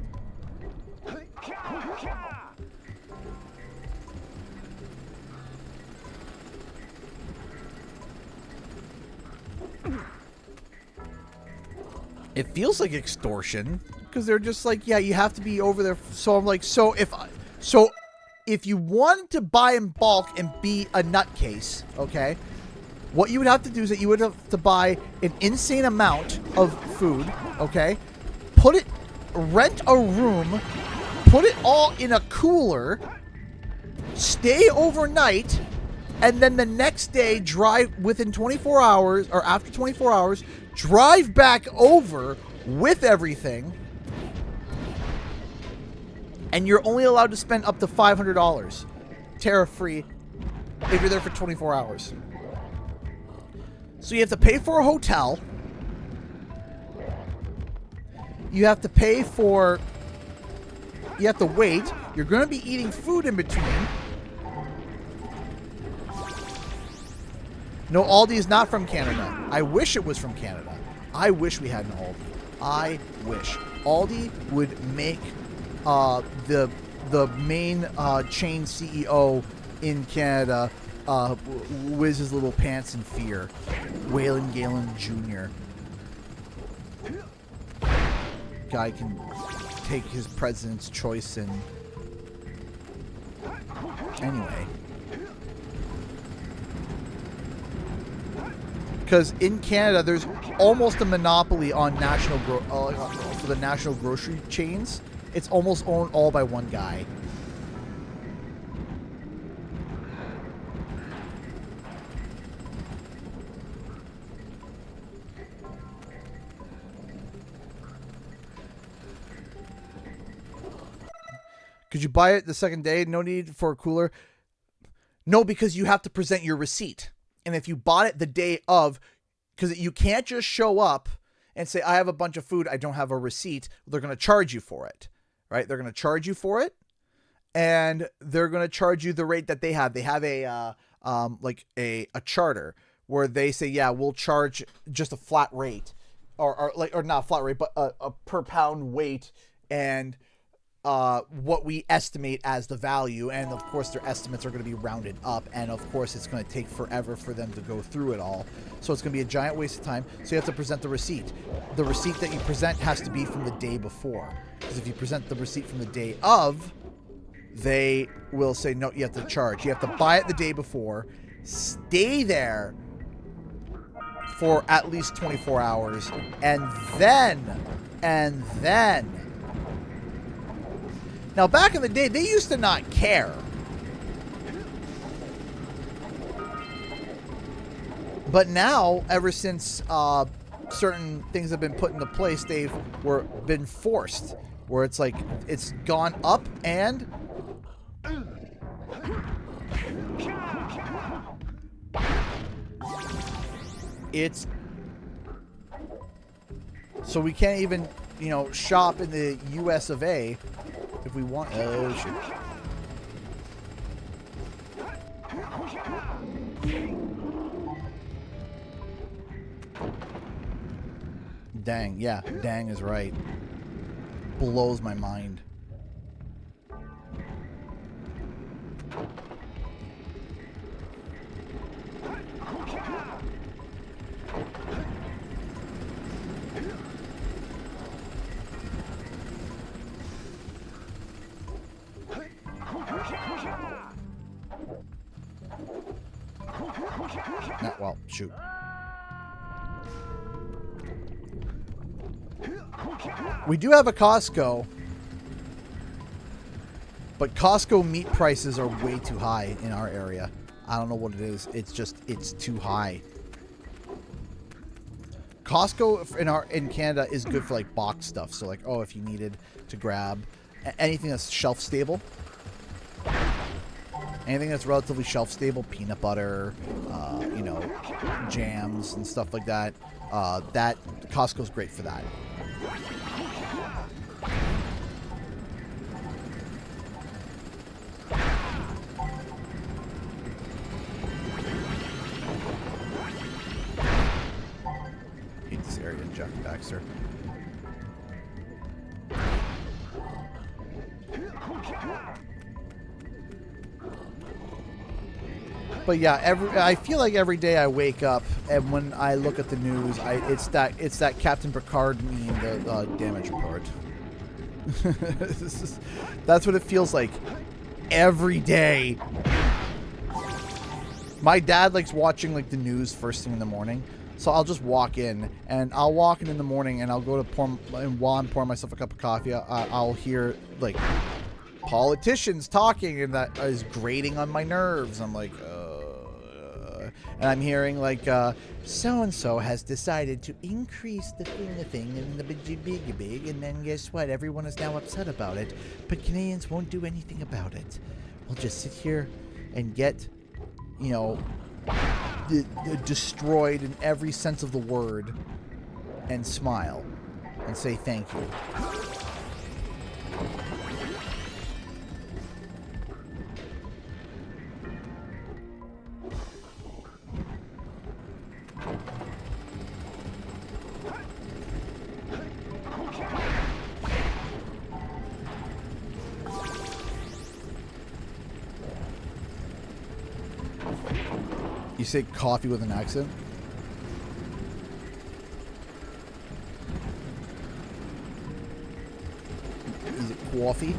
It feels like extortion because they're just like, yeah, you have to be over there. So I'm like, so if you wanted to buy in bulk and be a nutcase, okay, what you would have to do is that you would have to buy an insane amount of food, okay, rent a room, put it all in a cooler, stay overnight, and then the next day drive within 24 hours or after 24 hours, drive back over with everything, and you're only allowed to spend up to $500 tariff-free if you're there for 24 hours. So you have to pay for a hotel. You have to pay for... You have to wait. You're going to be eating food in between. No, Aldi is not from Canada. I wish it was from Canada. I wish we had an Aldi. I wish. Aldi would make the main chain CEO in Canada whiz his little pants in fear. Waylon Galen Jr. Guy can take his president's choice and... Anyway. Because in Canada, there's almost a monopoly on for the national grocery chains. It's almost owned all by one guy. Could you buy it the second day? No need for a cooler. No, because you have to present your receipt. And if you bought it the day of, because you can't just show up and say, I have a bunch of food, I don't have a receipt. They're going to charge you for it, right? They're going to charge you for it, and they're going to charge you the rate that they have. They have a charter where they say, yeah, we'll charge just a flat rate, or not a flat rate, but a per pound weight, and what we estimate as the value. And of course their estimates are going to be rounded up, and of course it's going to take forever for them to go through it all, so it's going to be a giant waste of time. So you have to present the receipt. The receipt that you present has to be from the day before, because if you present the receipt from the day of, they will say no, you have to charge. You have to buy it the day before, stay there for at least 24 hours, and then now, back in the day, they used to not care. But now, ever since certain things have been put into place, they've been forced. Where it's like, it's gone up and... It's... So we can't even, shop in the US of A. If we want... Oh, shit. Dang. Yeah, dang is right. Blows my mind. Well, shoot. We do have a Costco, but Costco meat prices are way too high in our area. I don't know what it is. It's too high. Costco in Canada is good for like box stuff. So like, if you needed to grab anything that's shelf stable. Anything that's relatively shelf stable, peanut butter, jams and stuff like that. That Costco's great for that. Hate this area in Daxter. But yeah, I feel like every day I wake up and when I look at the news, it's that Captain Picard meme, the damage report. That's what it feels like every day. My dad likes watching like the news first thing in the morning, so I'll just walk in, and I'll walk in the morning, and I'll go to and while I'm pouring myself a cup of coffee, I'll hear like politicians talking, and that is grating on my nerves. I'm like, and I'm hearing like, so-and-so has decided to increase the thing and the big, and then guess what? Everyone is now upset about it, but Canadians won't do anything about it. We'll just sit here and get, destroyed in every sense of the word and smile and say thank you. You say coffee with an accent? Is it coffee?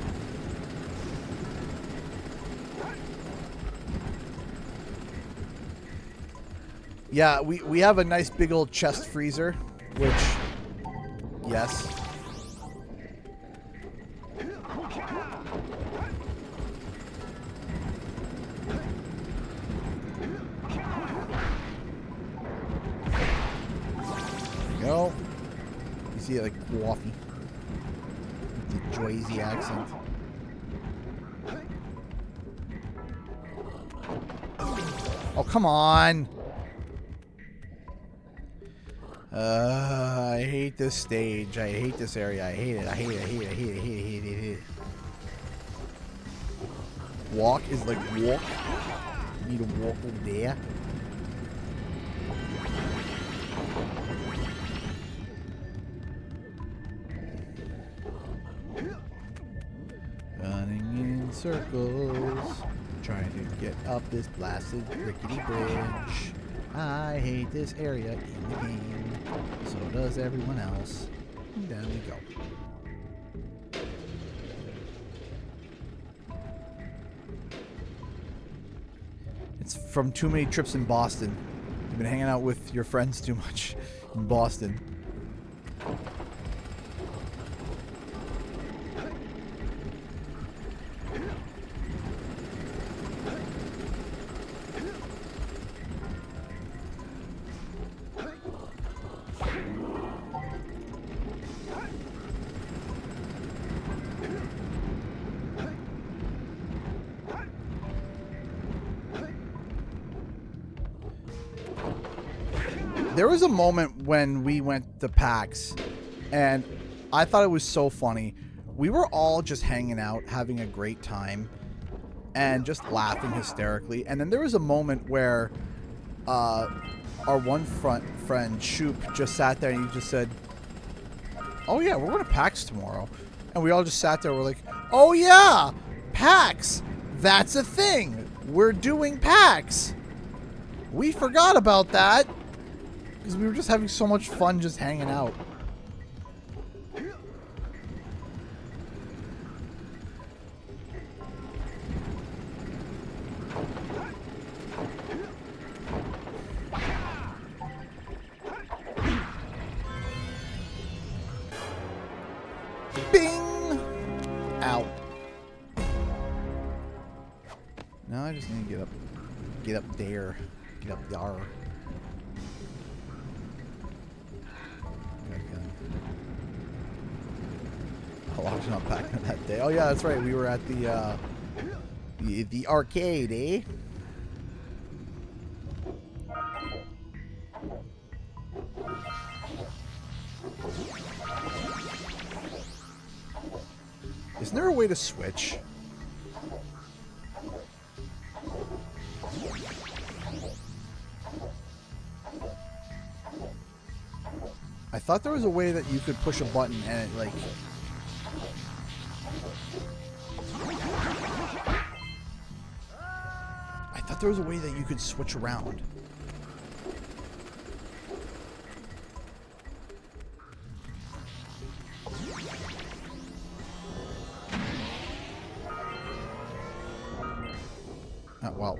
Yeah, we have a nice big old chest freezer, which, yes. Go. You see it like coffee. With the Jersey accent. Oh, come on. I hate this stage. I hate this area. I hate it. I hate it. I hate it. I hate it. I hate it. I hate it. I hate it. Walk is like walk. You need to walk over there. Running in circles, trying to get up this blasted rickety bridge. I hate this area in the game. So does everyone else. And down we go. It's from too many trips in Boston. You've been hanging out with your friends too much in Boston. There was a moment when we went to PAX, and I thought it was so funny. We were all just hanging out, having a great time, and just laughing hysterically. And then there was a moment where our one friend, Shoop, just sat there and he just said, "Oh yeah, we're going to PAX tomorrow." And we all just sat there. We're like, "Oh yeah, PAX! That's a thing. We're doing PAX. We forgot about that." Because we were just having so much fun just hanging out. Bing! Ow. Now I just need to get up there. Get up there. How long did not pack on that day? Oh yeah, that's right. We were at the arcade, eh? Isn't there a way to switch? I thought there was a way that you could push a button and it like... I thought there was a way that you could switch around. Well.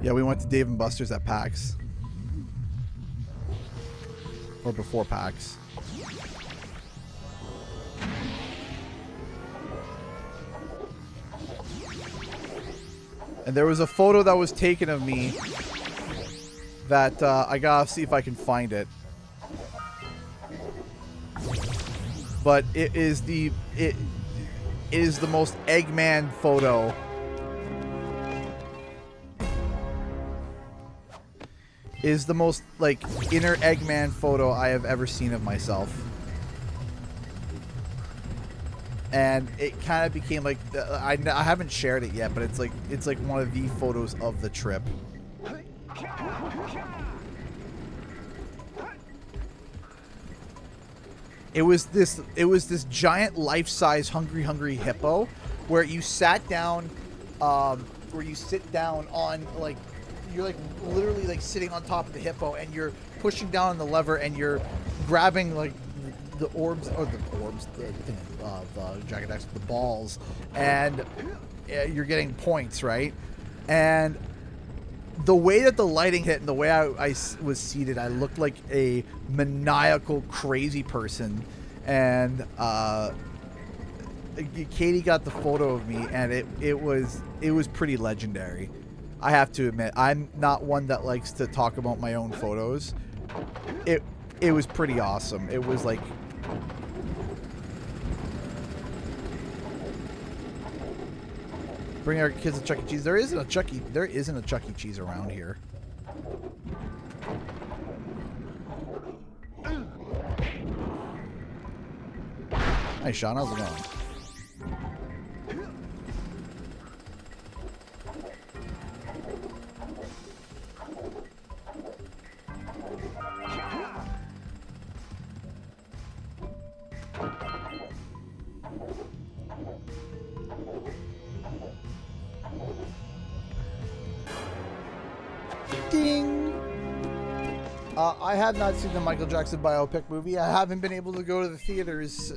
Yeah, we went to Dave & Buster's at PAX. Or before PAX. And there was a photo that was taken of me that I gotta see if I can find it. But it is the most Eggman photo. It is the most like inner Eggman photo I have ever seen of myself. And it kind of became like I haven't shared it yet, but it's like one of the photos of the trip. It was this giant life-size hungry hippo where you sat down where you sit down on like you're like literally like sitting on top of the hippo and you're pushing down on the lever and you're grabbing like the orbs or the thing of Dragon Daxter, the balls, and you're getting points, right? And the way that the lighting hit and the way I was seated, I looked like a maniacal crazy person. And Katie got the photo of me, and it was pretty legendary. I have to admit, I'm not one that likes to talk about my own photos. It was pretty awesome. It was like, bring our kids to Chuck E. Cheese. There isn't a Chuck E. Cheese around here. Hey Sean, how's it going? Ding! I have not seen the Michael Jackson biopic movie. I haven't been able to go to the theaters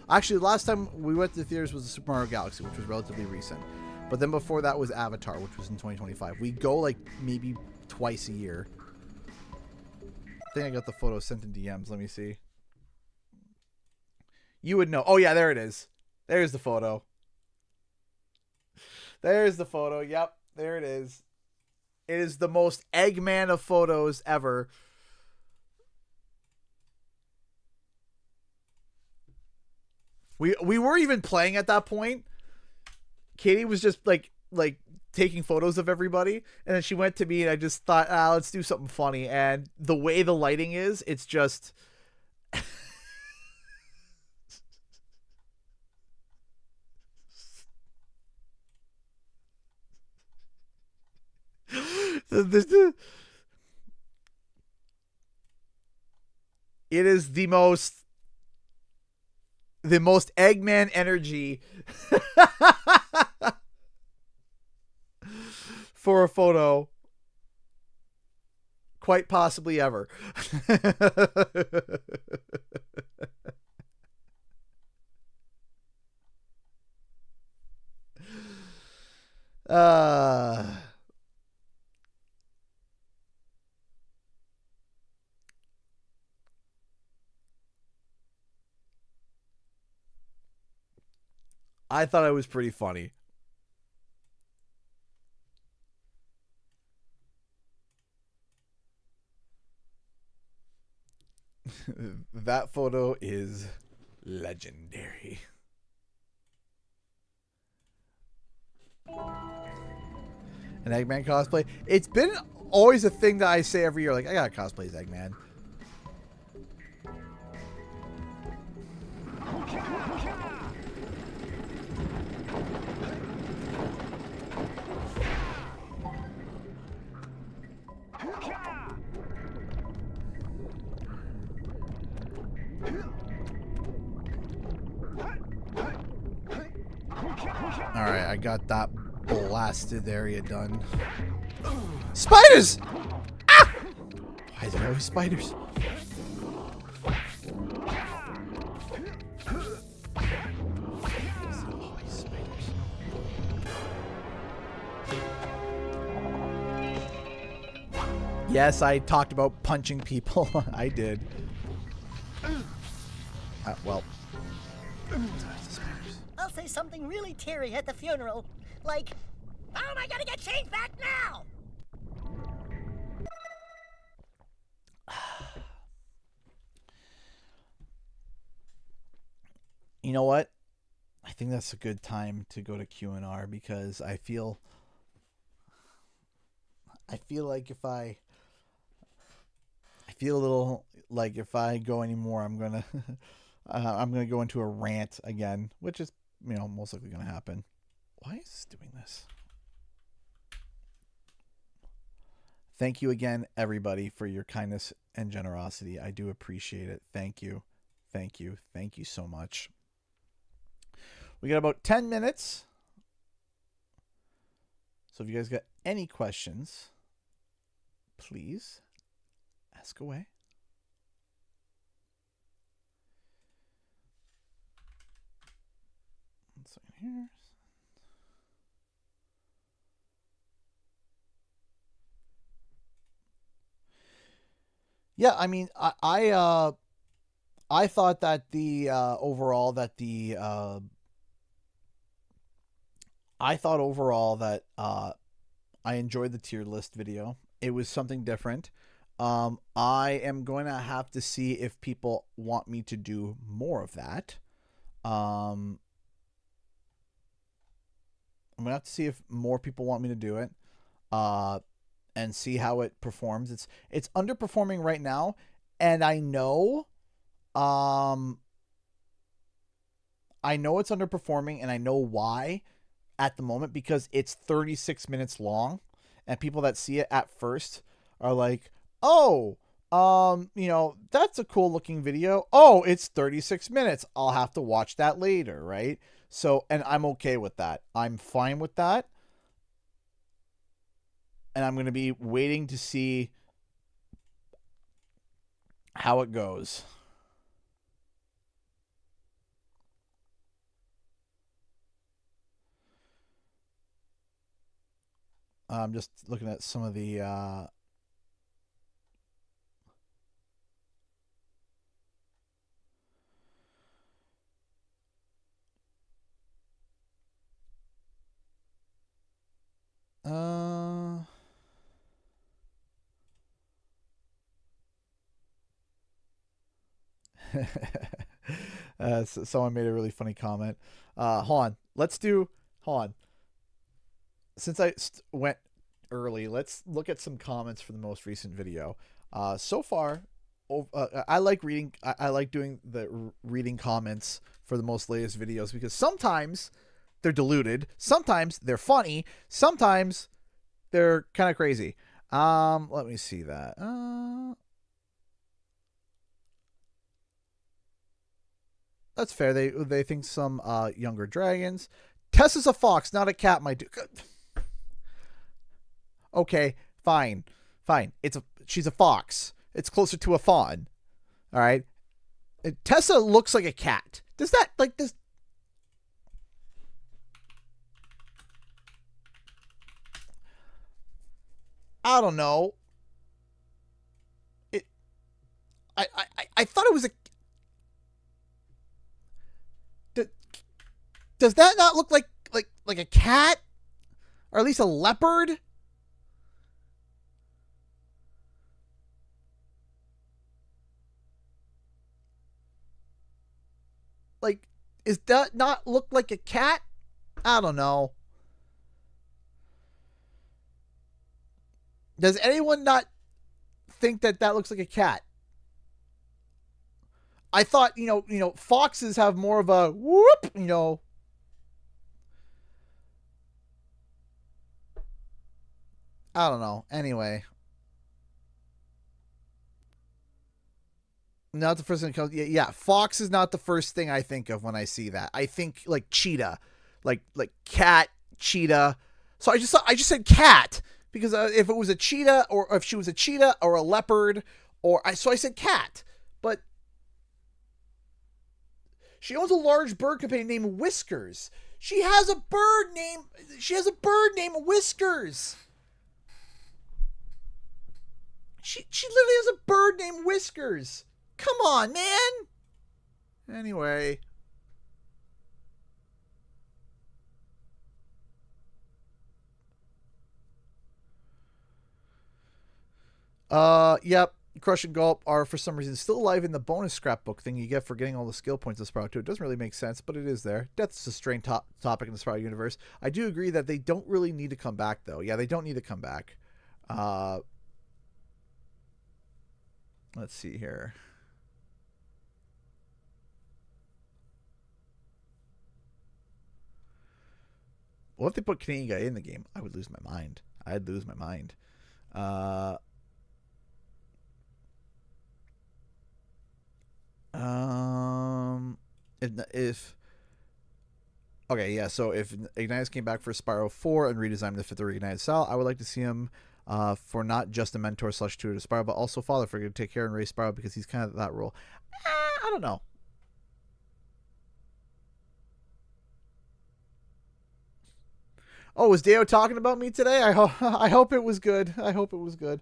actually, the last time we went to the theaters was the Super Mario Galaxy, which was relatively recent. But then before that was Avatar, which was in 2025. We go like maybe twice a year. I think I got the photo sent in DMs. Let me see. You would know. Oh yeah, there it is. There's the photo. There's the photo. Yep, there it is. It is the most Eggman of photos ever. We were even playing at that point. Katie was just like taking photos of everybody, and then she went to me, and I just thought, let's do something funny. And the way the lighting is, it's just it is the most Eggman energy for a photo quite possibly ever. I thought it was pretty funny. That photo is legendary. An Eggman cosplay. It's been always a thing that I say every year. Like, I gotta cosplay as Eggman. Alright, I got that blasted area done. Spiders! Ah! Why is there always spiders? Yes, I talked about punching people. I did. Well. I'll say something really teary at the funeral. Like, how am I gonna get change back now? You know what? I think that's a good time to go to Q&R because I feel like if I feel a little like if I go anymore, I'm gonna go into a rant again, which is, you know, most likely gonna happen. Why is this doing this? Thank you again, everybody, for your kindness and generosity. I do appreciate it. Thank you. Thank you. Thank you so much. We got about 10 minutes So if you guys got any questions, please ask away. One second here. Yeah, I mean, I thought that the overall that the I thought overall that I enjoyed the tier list video. It was something different. I am going to have to see if people want me to do more of that. I'm going to have to see if more people want me to do it. And see how it performs. It's underperforming right now, and I know it's underperforming, and I know why at the moment, because it's 36 minutes long, and people that see it at first are like, oh, that's a cool looking video. Oh, it's 36 minutes. I'll have to watch that later, right? So, and I'm okay with that. I'm fine with that. And I'm going to be waiting to see how it goes. I'm just looking at some of the someone made a really funny comment. Hold on. Hold on. Since I went early, let's look at some comments for the most recent video. So far, I like reading. I like doing the reading comments for the most latest videos, because sometimes they're diluted, sometimes they're funny, sometimes they're kind of crazy. Let me see that. That's fair. They think some younger dragons. Tessa's a fox, not a cat, my dude. Okay, fine. She's a fox. It's closer to a fawn. All right. Tessa looks like a cat. Does that this? I don't know. I thought it was a. Does that not look like a cat, or at least a leopard? Like, is that not look like a cat? I don't know. Does anyone not think that looks like a cat? I thought, foxes have more of a whoop, I don't know. Anyway. Not the first thing that comes. Yeah, fox is not the first thing I think of when I see that. I think like cheetah, like cat, cheetah. So I just said cat, because if it was a cheetah, or if she was a cheetah or a leopard, so I said cat. But she owns a large bird company named Whiskers. She has a bird named Whiskers. She literally has a bird named Whiskers. Come on, man. Anyway. Yep. Crush and Gulp are, for some reason, still alive in the bonus scrapbook thing you get for getting all the skill points of Spyro 2. It doesn't really make sense, but it is there. Death is a strange topic in the Spyro universe. I do agree that they don't really need to come back, though. Yeah, they don't need to come back. Let's see here. Well, if they put Canadian guy in the game, I would lose my mind. I'd lose my mind. If Okay, yeah, so if Ignitus came back for Spyro 4 and redesigned the fifth Ignited style, I would like to see him for not just a mentor / tutor to Spyro, but also father figure to take care and raise Spyro, because he's kind of that role. I don't know. Oh, was Deo talking about me today? I hope it was good. I hope it was good.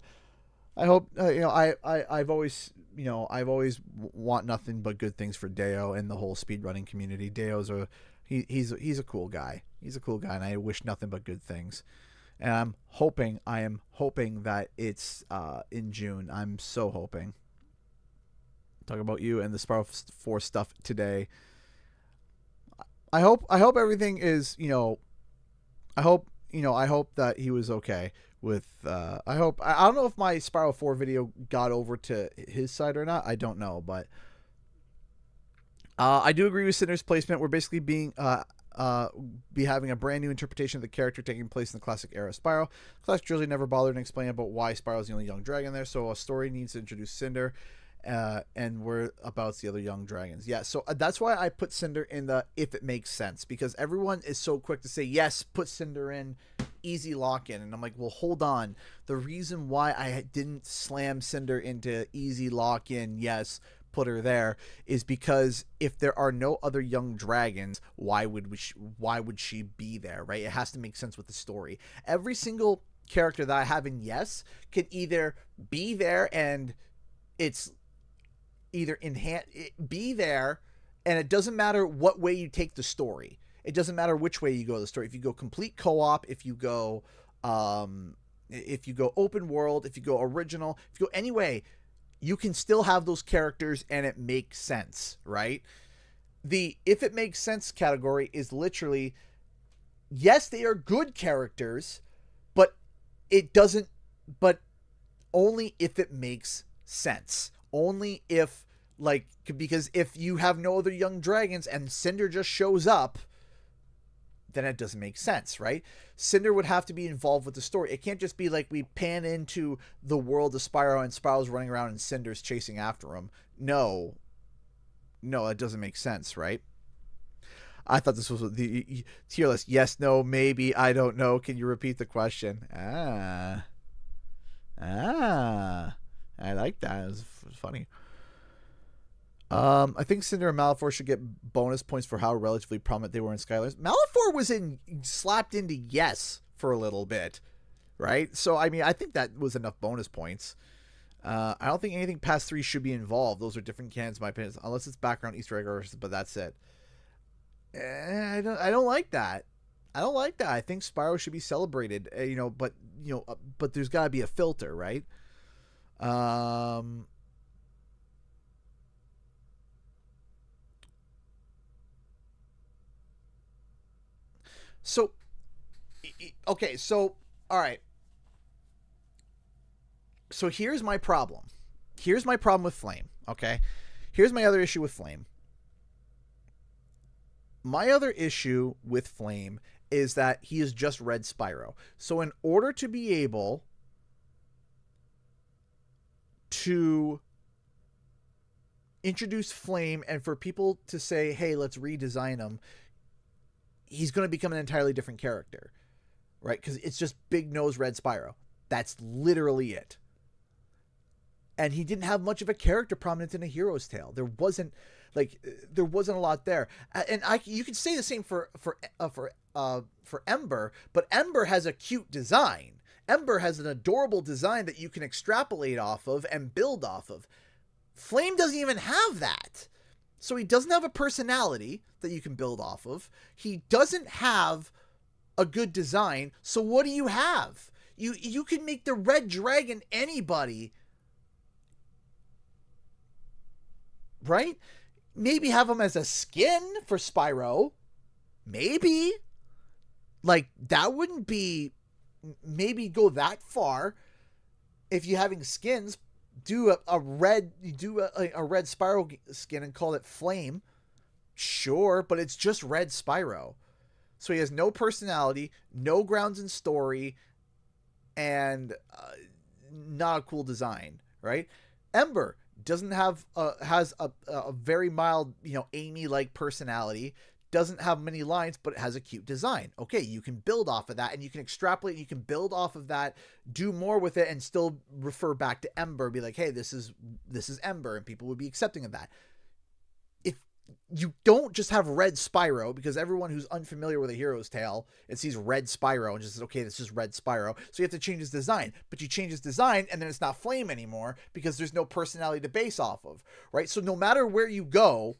I hope I've always want nothing but good things for Deo and the whole speedrunning community. Deo's he's a cool guy. He's a cool guy, and I wish nothing but good things. And I am hoping that it's in June. I'm so hoping. Talk about you and the Spyro 4 stuff today. I hope everything is, I hope that he was okay with, I don't know if my Spyro 4 video got over to his side or not. I don't know, but I do agree with Cinder's placement. We're basically be having a brand new interpretation of the character taking place in the classic era of Spyro. Classic trilogy never bothered to explain about why Spyro's the only young dragon there, so a story needs to introduce Cinder, and we're about the other young dragons. Yeah, so that's why I put Cinder in the if it makes sense, because everyone is so quick to say, yes, put Cinder in, easy lock in. And I'm like, well, hold on. The reason why I didn't slam Cinder into easy lock in, yes, put her there, is because if there are no other young dragons, why would she be there, right? It has to make sense with the story. Every single character that I have in yes can either be there and it's either be there, and it doesn't matter what way you take the story. It doesn't matter which way you go the story. If you go complete co-op, if you go open world, if you go original, if you go any way, you can still have those characters and it makes sense, right? The if it makes sense category is literally, yes, they are good characters, but it doesn't, but only if it makes sense. Only if, like, because if you have no other young dragons and Cinder just shows up, then it doesn't make sense, right? Cinder would have to be involved with the story. It can't just be like we pan into the world of Spyro and Spyro's running around and Cinder's chasing after him. No, it doesn't make sense, right? I thought this was the tier list. Yes, no, maybe, I don't know. Can you repeat the question? I like that. It was funny. I think Cinder and Malefor should get bonus points for how relatively prominent they were in Skylanders. Malefor was slapped into yes for a little bit, right? So, I mean, I think that was enough bonus points. I don't think anything past 3 should be involved. Those are different cans, in my opinion, unless it's background Easter egg, but that's it. I don't like that. I don't like that. I think Spyro should be celebrated, but there's got to be a filter, right? So, okay, so, all right. So here's my problem. Here's my problem with Flame, okay? Here's my other issue with Flame. My other issue with Flame is that he is just Red Spyro. So in order to be able to introduce Flame and for people to say, hey, let's redesign him, he's going to become an entirely different character, right? Because it's just big nose Red Spyro. That's literally it. And he didn't have much of a character prominence in A Hero's Tale. There wasn't a lot there. And you could say the same for Ember, but Ember has a cute design. Ember has an adorable design that you can extrapolate off of and build off of. Flame doesn't even have that. So he doesn't have a personality that you can build off of. He doesn't have a good design. So what do you have? You can make the Red Dragon anybody, right? Maybe have him as a skin for Spyro. Maybe. Like, that wouldn't be, maybe go that far. If you're having skins, do a red Spyro skin and call it Flame. Sure, but it's just Red Spyro. So he has no personality, no grounds in story, and not a cool design, right? Ember doesn't have has a very mild, Amy-like personality, doesn't have many lines, but it has a cute design. Okay, you can build off of that, and you can extrapolate, and you can build off of that, do more with it, and still refer back to Ember, be like, hey, this is Ember, and people would be accepting of that. If you don't just have red Spyro, because everyone who's unfamiliar with A Hero's Tale, it sees red Spyro and just says, okay, this is red Spyro. So you have to change his design, but you change his design and then it's not Flame anymore because there's no personality to base off of, right? So no matter where you go,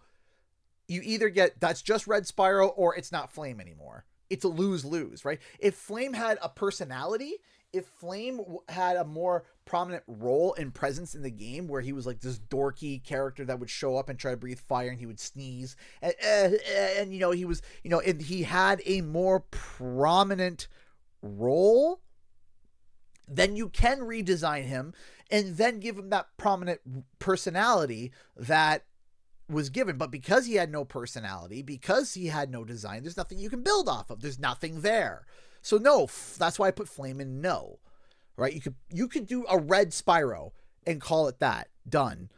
you either get that's just red Spyro or it's not Flame anymore. It's a lose-lose, right? If Flame had a personality, if Flame had a more prominent role and presence in the game where he was like this dorky character that would show up and try to breathe fire and he would sneeze and you know, he was, you know, and he had a more prominent role, then you can redesign him and then give him that prominent personality that was given. But because he had no personality, because he had no design, there's nothing you can build off of. There's nothing there. So no, that's why I put Flame in no, right? You could do a red Spyro and call it that. Done.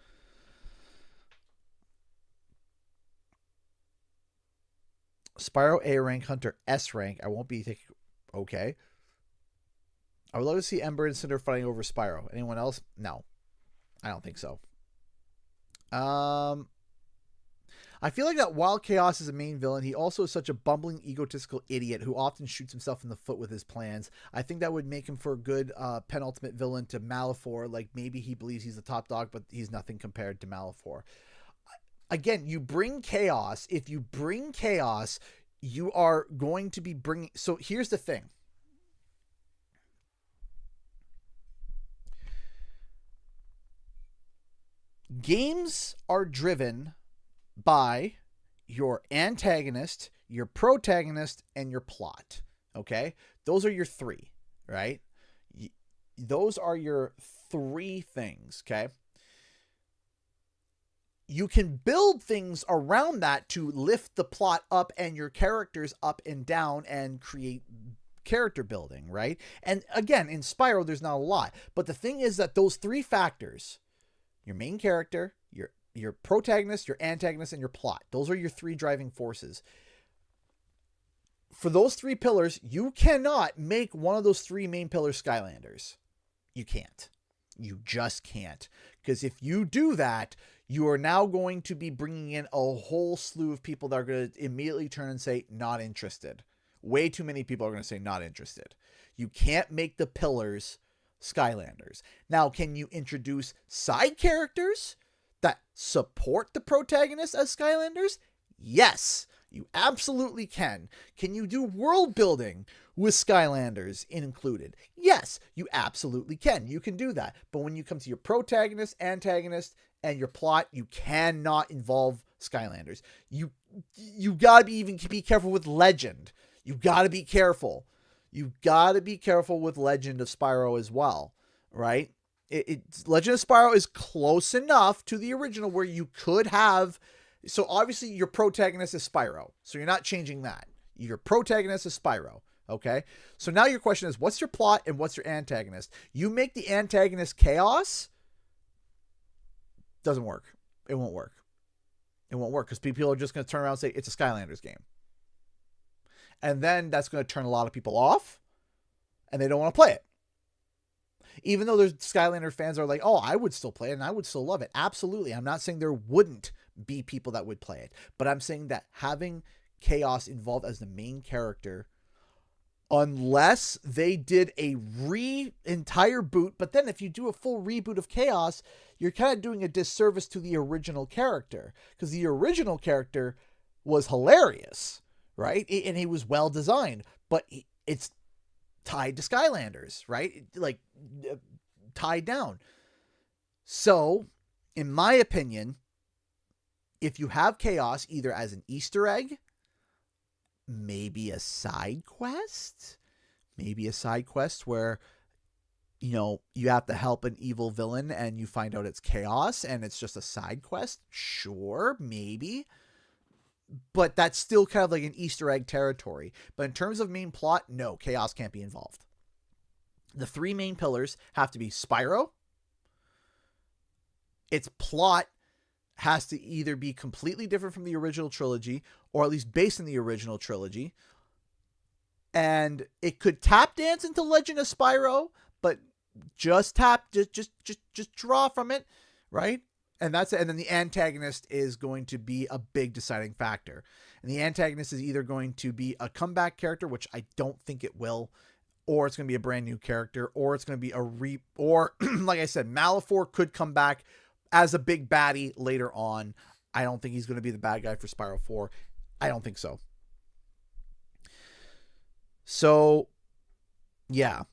Spyro A rank, Hunter S rank. I won't be thinking, okay. I would love to see Ember and Cinder fighting over Spyro. Anyone else? No, I don't think so. I feel like that while Chaos is a main villain, he also is such a bumbling, egotistical idiot who often shoots himself in the foot with his plans. I think that would make him for a good penultimate villain to Malefor. Like, maybe he believes he's the top dog, but he's nothing compared to Malefor. Again, you bring Chaos. If you bring Chaos, you are going to be bringing... So here's the thing. Games are driven by your antagonist, your protagonist, and your plot. Okay? Those are your three, right? Those are your three things, okay? You can build things around that to lift the plot up and your characters up and down and create character building, right? And again, in Spyro, there's not a lot. But the thing is that those three factors, your main character, your protagonist, your antagonist, and your plot. Those are your three driving forces. For those three pillars, you cannot make one of those three main pillars Skylanders. You can't. You just can't. Because if you do that, you are now going to be bringing in a whole slew of people that are going to immediately turn and say, not interested. Way too many people are going to say, not interested. You can't make the pillars Skylanders. Now, can you introduce side characters that support the protagonist as Skylanders? Yes, you absolutely can. Can you do world building with Skylanders included? Yes, you absolutely can. You can do that. But when you come to your protagonist, antagonist, and your plot, you cannot involve Skylanders. You gotta be careful with Legend. You gotta be careful. You gotta be careful with Legend of Spyro as well, right? Legend of Spyro is close enough to the original where you could have... So obviously your protagonist is Spyro. So you're not changing that. Your protagonist is Spyro. Okay? So now your question is, what's your plot and what's your antagonist? You make the antagonist Chaos. Doesn't work. It won't work. It won't work because people are just going to turn around and say it's a Skylanders game. And then that's going to turn a lot of people off. And they don't want to play it. Even though there's Skylander fans are like, oh, I would still play it and I would still love it. Absolutely. I'm not saying there wouldn't be people that would play it. But I'm saying that having Chaos involved as the main character, unless they did a entire boot, but then if you do a full reboot of Chaos, you're kind of doing a disservice to the original character. Because the original character was hilarious, right? And he was well designed. But it's tied to Skylanders, right? Like, tied down. So, in my opinion, if you have Chaos either as an Easter egg, maybe a side quest where, you know, you have to help an evil villain and you find out it's Chaos and it's just a side quest. Sure, maybe. But that's still kind of like an Easter egg territory. But in terms of main plot, no, Chaos can't be involved. The three main pillars have to be Spyro. Its plot has to either be completely different from the original trilogy, or at least based in the original trilogy. And it could tap dance into Legend of Spyro, but just draw from it, right? And that's it. And then the antagonist is going to be a big deciding factor. And the antagonist is either going to be a comeback character, which I don't think it will, or it's going to be a brand new character, or it's going to be or like I said, Malefor could come back as a big baddie later on. I don't think he's going to be the bad guy for Spyro 4. I don't think so. So, yeah.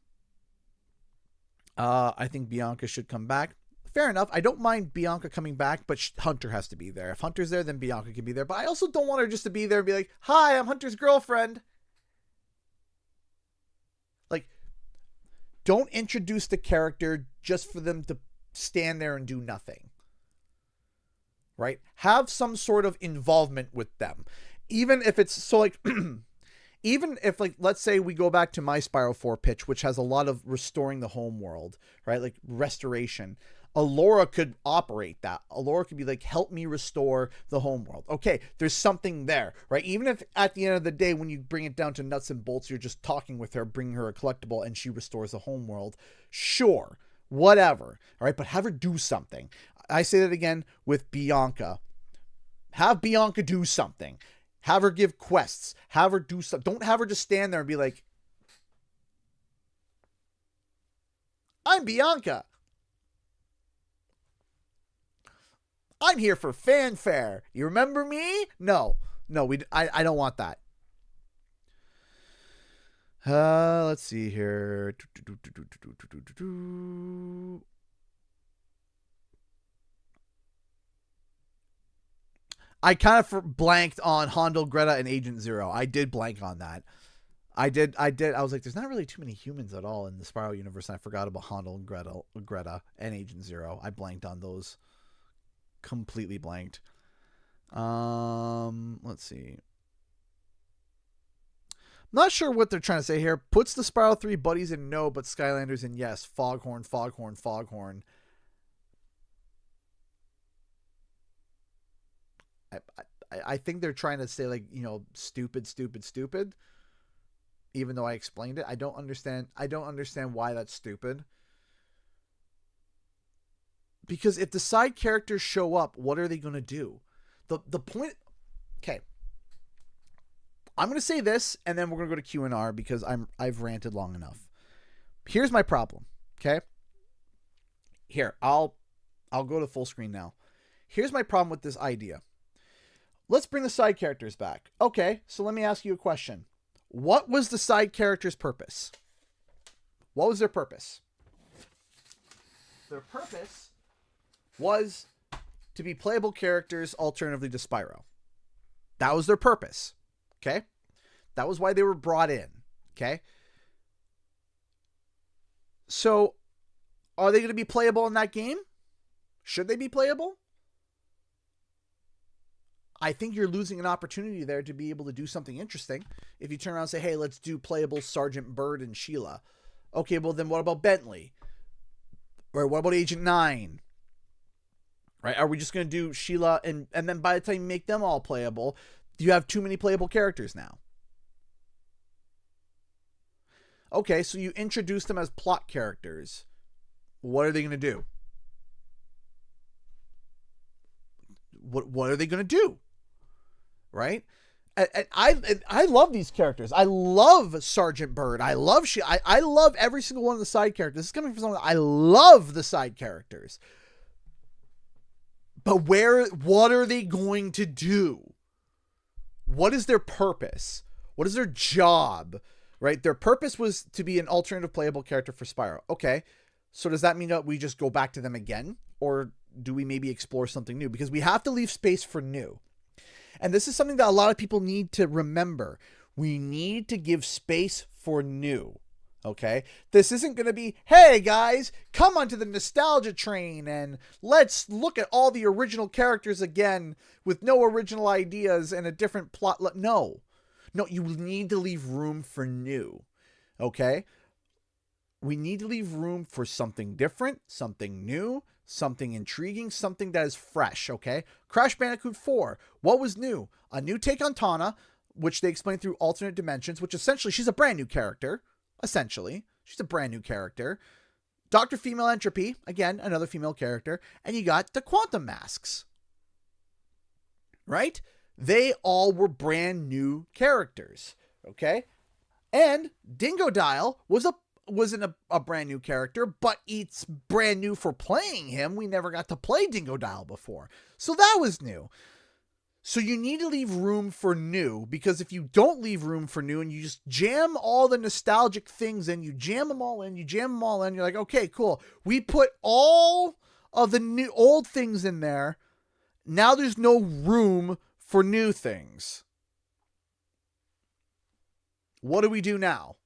I think Bianca should come back. Fair enough. I don't mind Bianca coming back, but Hunter has to be there. If Hunter's there, then Bianca can be there. But I also don't want her just to be there and be like, hi, I'm Hunter's girlfriend. Like, don't introduce the character just for them to stand there and do nothing. Right? Have some sort of involvement with them. Even if it's so like... Even if, like, let's say we go back to my Spyro 4 pitch, which has a lot of restoring the home world, right? Like, restoration. Alora could operate that. Alora could be like, help me restore the home world. Okay, there's something there, right? Even if at the end of the day, when you bring it down to nuts and bolts, you're just talking with her, bringing her a collectible, and she restores the home world. Sure, whatever, all right? But have her do something. I say that again with Bianca. Have Bianca do something. Have her give quests. Have her do something. Don't have her just stand there and be like, I'm Bianca. I'm here for fanfare. You remember me? No, I don't want that. Let's see here. I kind of blanked on Hondo, Greta, and Agent Zero. I did blank on that. I did. I was like, there's not really too many humans at all in the Spyro universe. And I forgot about Hondo and Greta and Agent Zero. I blanked on those. Completely blanked. Let's see. Not sure what they're trying to say here. Puts the Spyro 3 buddies in no, but Skylanders in yes. Foghorn, Foghorn, Foghorn. I think they're trying to say, like, you know, stupid, even though I explained it. I don't understand why that's stupid. Because if the side characters show up, what are they going to do? The point... Okay. I'm going to say this, and then we're going to go to Q&R because I've ranted long enough. Here's my problem, okay? Here, I'll go to full screen now. Here's my problem with this idea. Let's bring the side characters back. Okay, so let me ask you a question. What was the side characters' purpose? What was their purpose? Their purpose was to be playable characters alternatively to Spyro. That was their purpose. Okay? That was why they were brought in. Okay? So, are they going to be playable in that game? Should they be playable? I think you're losing an opportunity there to be able to do something interesting. If you turn around and say, hey, let's do playable Sergeant Bird and Sheila. Okay, well then what about Bentley? Or what about Agent 9? Right? Are we just going to do Sheila and then by the time you make them all playable, you have too many playable characters now? Okay, so you introduce them as plot characters. What are they going to do? What are they going to do? Right? And I love these characters. I love Sergeant Bird. I love I love every single one of the side characters. This is coming from someone I love the side characters. But what are they going to do? What is their purpose? What is their job? Right? Their purpose was to be an alternative playable character for Spyro. Okay. So does that mean that we just go back to them again? Or do we maybe explore something new? Because we have to leave space for new. And this is something that a lot of people need to remember. We need to give space for new. Okay? This isn't going to be, hey guys, come onto the nostalgia train and let's look at all the original characters again with no original ideas and a different plot. No, you need to leave room for new. Okay? We need to leave room for something different, something new, something intriguing, something that is fresh, okay? Crash Bandicoot 4, what was new? A new take on Tana, which they explained through alternate dimensions, which essentially, she's a brand new character, essentially. She's a brand new character. Dr. Female Entropy, again, another female character. And you got the Quantum Masks, right? They all were brand new characters, okay? And Dingo Dial wasn't a brand new character, but it's brand new for playing him. We never got to play Dingo Dial before. So that was new. So you need to leave room for new, because if you don't leave room for new and you just jam all the nostalgic things in, you jam them all in, you're like, okay, cool. We put all of the new old things in there. Now there's no room for new things. What do we do now?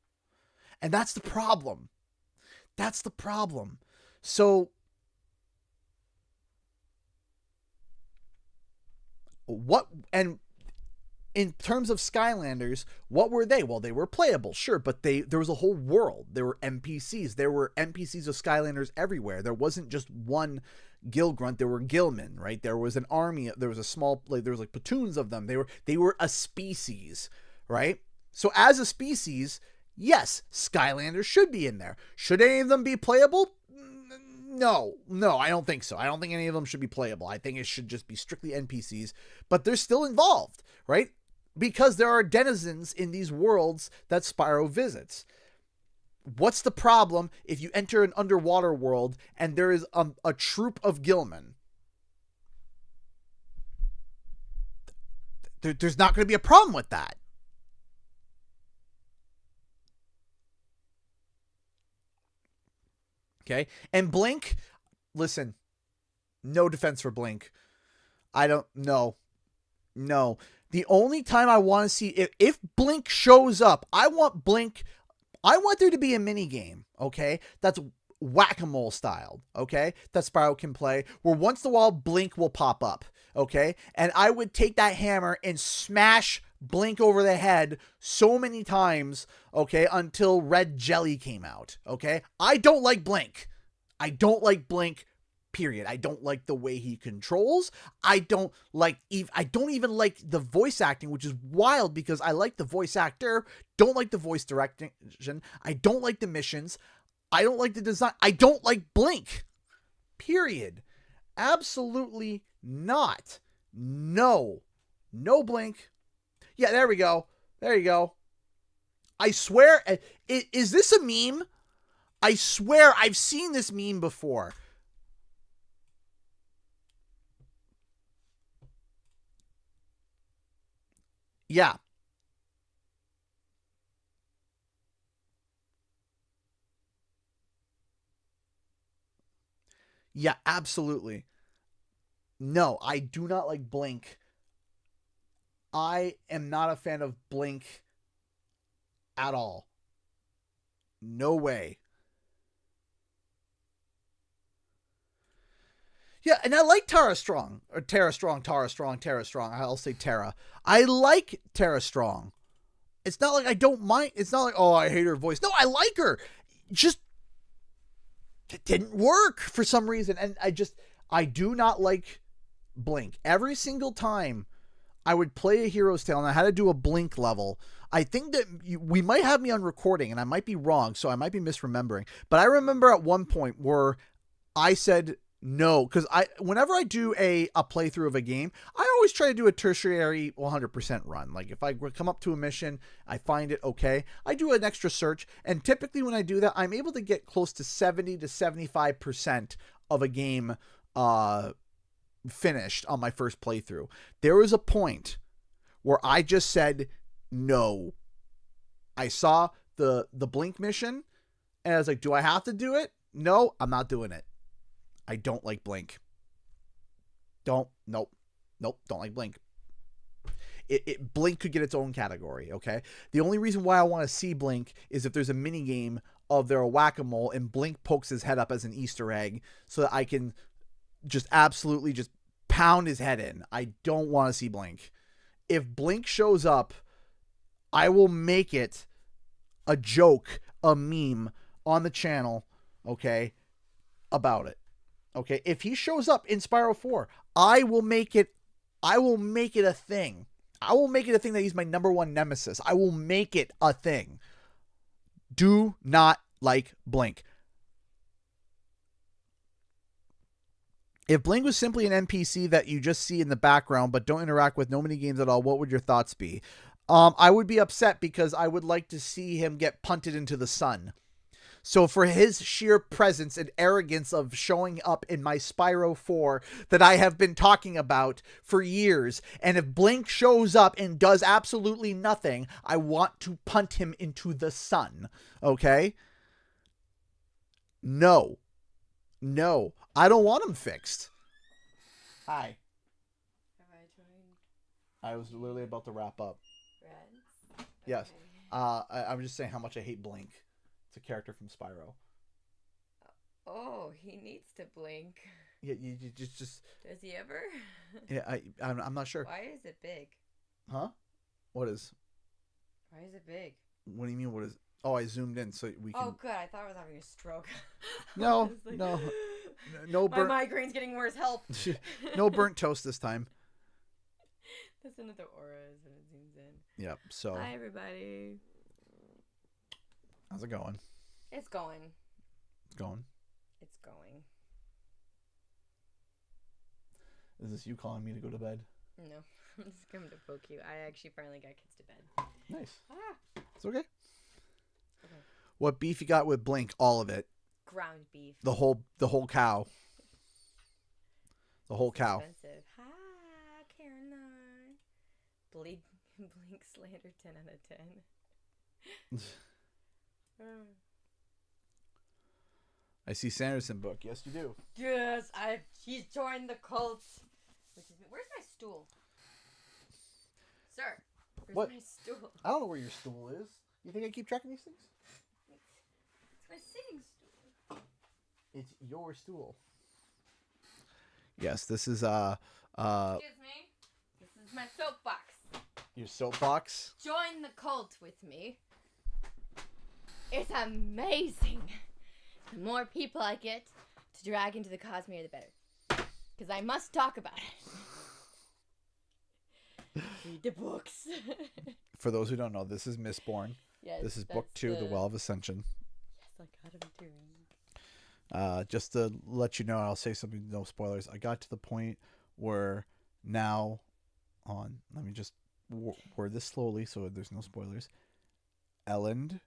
And that's the problem. That's the problem. So what, and in terms of Skylanders, what were they? Well, they were playable, sure, but there was a whole world. There were NPCs. There were NPCs of Skylanders everywhere. There wasn't just one Gill Grunt. There were Gillmen, right? There was an army. There was a small, there was like platoons of them. They were a species, right? So as a species, yes, Skylanders should be in there. Should any of them be playable? No, I don't think so. I don't think any of them should be playable. I think it should just be strictly NPCs, but they're still involved, right? Because there are denizens in these worlds that Spyro visits. What's the problem if you enter an underwater world and there is a troop of Gillmen? There's not going to be a problem with that. Okay. And Blink, listen, no defense for Blink. I don't know. No. The only time I want to see, if Blink shows up, I want there to be a mini game, okay? That's whack-a-mole styled, okay? That Spyro can play, where once in a while Blink will pop up, okay? And I would take that hammer and smash Blink over the head so many times, okay, until red jelly came out, okay? I don't like Blink. I don't like Blink, period. I don't like the way he controls. I don't even like the voice acting, which is wild because I like the voice actor, don't like the voice direction. I don't like the missions. I don't like the design. I don't like Blink, period. Absolutely not. No Blink. Yeah, there we go. There you go. I swear, is this a meme? I swear I've seen this meme before. Yeah. Yeah, absolutely. No, I do not like Blink. I am not a fan of Blink at all. No way. Yeah, and I like Tara Strong. Or Tara Strong. I'll say Tara. I like Tara Strong. It's not like I don't mind. It's not like, oh, I hate her voice. No, I like her. Just, it didn't work for some reason. And I do not like Blink. Every single time I would play a Hero's Tale and I had to do a Blink level, I think that we might have me on recording and I might be wrong, so I might be misremembering. But I remember at one point where I said no, because whenever I do a playthrough of a game, I always try to do a tertiary 100% run. Like if I come up to a mission, I find it okay, I do an extra search, and typically when I do that, I'm able to get close to 70 to 75% of a game finished on my first playthrough. There was a point where I just said no. I saw the Blink mission and I was like, do I have to do it? No, I'm not doing it. I don't like Blink. Nope, don't like Blink. Blink could get its own category, okay? The only reason why I want to see Blink is if there's a mini game of their whack-a-mole and Blink pokes his head up as an Easter egg so that I can just absolutely just pound his head in. I don't want to see Blink. If Blink shows up, I will make it a joke, a meme on the channel, okay, about it. Okay, if he shows up in Spyro 4, I will make it a thing. I will make it a thing that he's my number one nemesis. I will make it a thing. Do not like Blink. If Blink was simply an NPC that you just see in the background but don't interact with, no mini games at all, what would your thoughts be? I would be upset because I would like to see him get punted into the sun. So for his sheer presence and arrogance of showing up in my Spyro 4 that I have been talking about for years, and if Blink shows up and does absolutely nothing, I want to punt him into the sun. Okay? No. No. I don't want him fixed. Hi. Have I joined? I was literally about to wrap up. Rants? Yes. Okay. I'm just saying how much I hate Blink. It's a character from Spyro. Oh, he needs to blink. Yeah, you just. Does he ever? Yeah, I'm not sure. Why is it big? Huh? What is? Why is it big? What do you mean? What is? Oh, I zoomed in so we can. Oh, good. I thought I was having a stroke. No, I was like, no burnt. My migraine's getting worse. Help. No burnt toast this time. That's one of the auras when it zooms in. Yep. So. Hi, everybody. How's it going? It's going. It's going. It's going. Is this you calling me to go to bed? No, I'm just coming to poke you. I actually finally got kids to bed. Nice. Ah. It's okay. Okay. What beef you got with Blink? All of it. Ground beef. The whole cow. The whole It's cow. expensive. Hi, Caroline. Blink slander 10 out of 10. I see Sanderson book. Yes, you do. Yes, she's joined the cult. Where's my stool? Sir, where's What? my stool? I don't know where your stool is. You think I keep track of these things? It's my sitting stool. It's your stool. Yes, this is Excuse me. This is my soapbox. your soapbox. Join the cult with me. It's amazing. The more people I get to drag into the Cosmere, the better. Because I must talk about it. Read the books. For those who don't know, this is Mistborn. Yes, This is book that's 2, The Well of Ascension. Yes, I got him doing. Just to let you know, I'll say something, no spoilers. I got to the point where now on, let me just word this slowly so there's no spoilers. Elend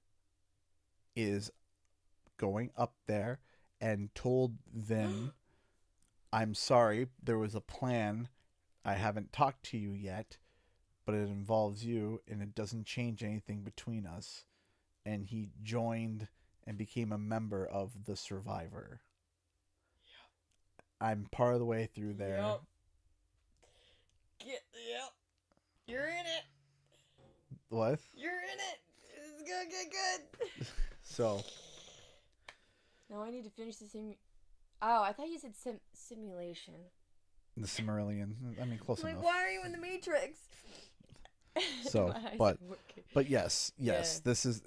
is going up there and told them, I'm sorry, there was a plan. I haven't talked to you yet, but it involves you and it doesn't change anything between us. And he joined and became a member of the Survivor. Yep. I'm part of the way through there. Yep. You're in it. What? You're in it. It's gonna get good. So. No, I need to finish the Oh, I thought you said simulation. The Cimmerillion. I mean, close enough. Why are you in the Matrix? So, but yes, Yeah. this is,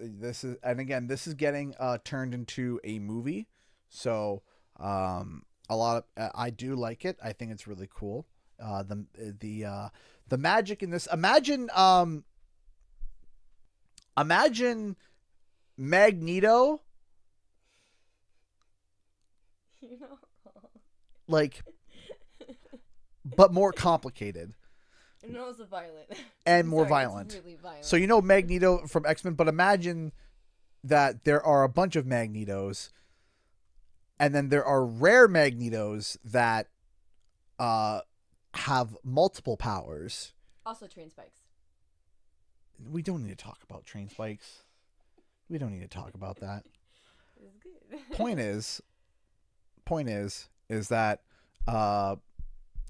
and again, this is getting turned into a movie. So, a lot of, I do like it. I think it's really cool. The magic in this, imagine Magneto, You're not wrong. like, but more complicated. And also violent. And more Sorry, violent. It's really violent. So you know Magneto from X-Men, but imagine that there are a bunch of Magnetos, and then there are rare Magnetos that have multiple powers. Also train spikes. We don't need to talk about train spikes. We don't need to talk about that. It's good. Point is that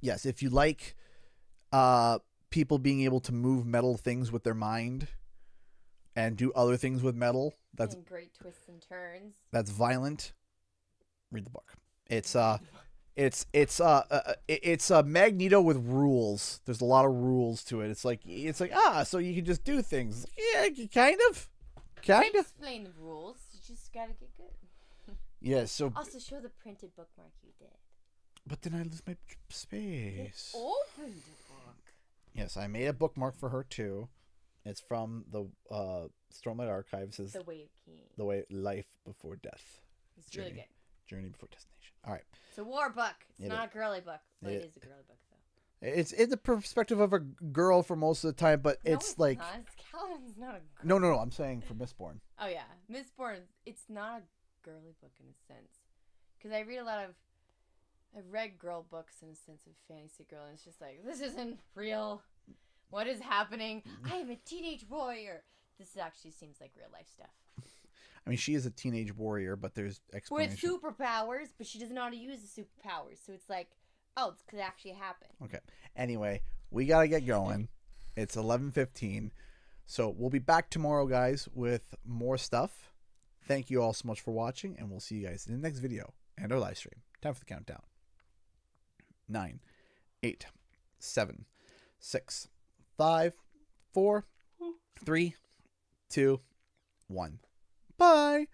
yes, if you like people being able to move metal things with their mind and do other things with metal, that's and great twists and turns. That's violent. Read the book. It's a Magneto with rules. There's a lot of rules to it. It's like so you can just do things. Yeah, kind of. Explain the rules. just gotta get good. Yeah, so... Also, show the printed bookmark you did. But then I lose my space. Opened a book. Yes, I made a bookmark for her, too. It's from the Stormlight Archives. The Way of King. The Way Life Before Death. It's really good. Journey Before Destination. All right. It's a war book. It's not a girly book, but it is a girly book, though. It's the perspective of a girl for most of the time, but it's like... Not. Callum's not a No. girl. I'm saying for Mistborn. Oh, yeah. Mistborn, it's not a girly book in a sense. Because I read a lot of... I've read girl books in a sense of fantasy girl, and it's just like, this isn't real. What is happening? I am a teenage warrior. This actually seems like real life stuff. I mean, she is a teenage warrior, but there's explanation. With superpowers, but she doesn't know how to use the superpowers. So it's like, oh, this could actually happen. Okay. Anyway, we got to get going. It's 11:15. So we'll be back tomorrow, guys, with more stuff. Thank you all so much for watching, and we'll see you guys in the next video and our live stream. Time for the countdown. 9, 8, 7, 6, 5, 4, 3, 2, 1. Bye.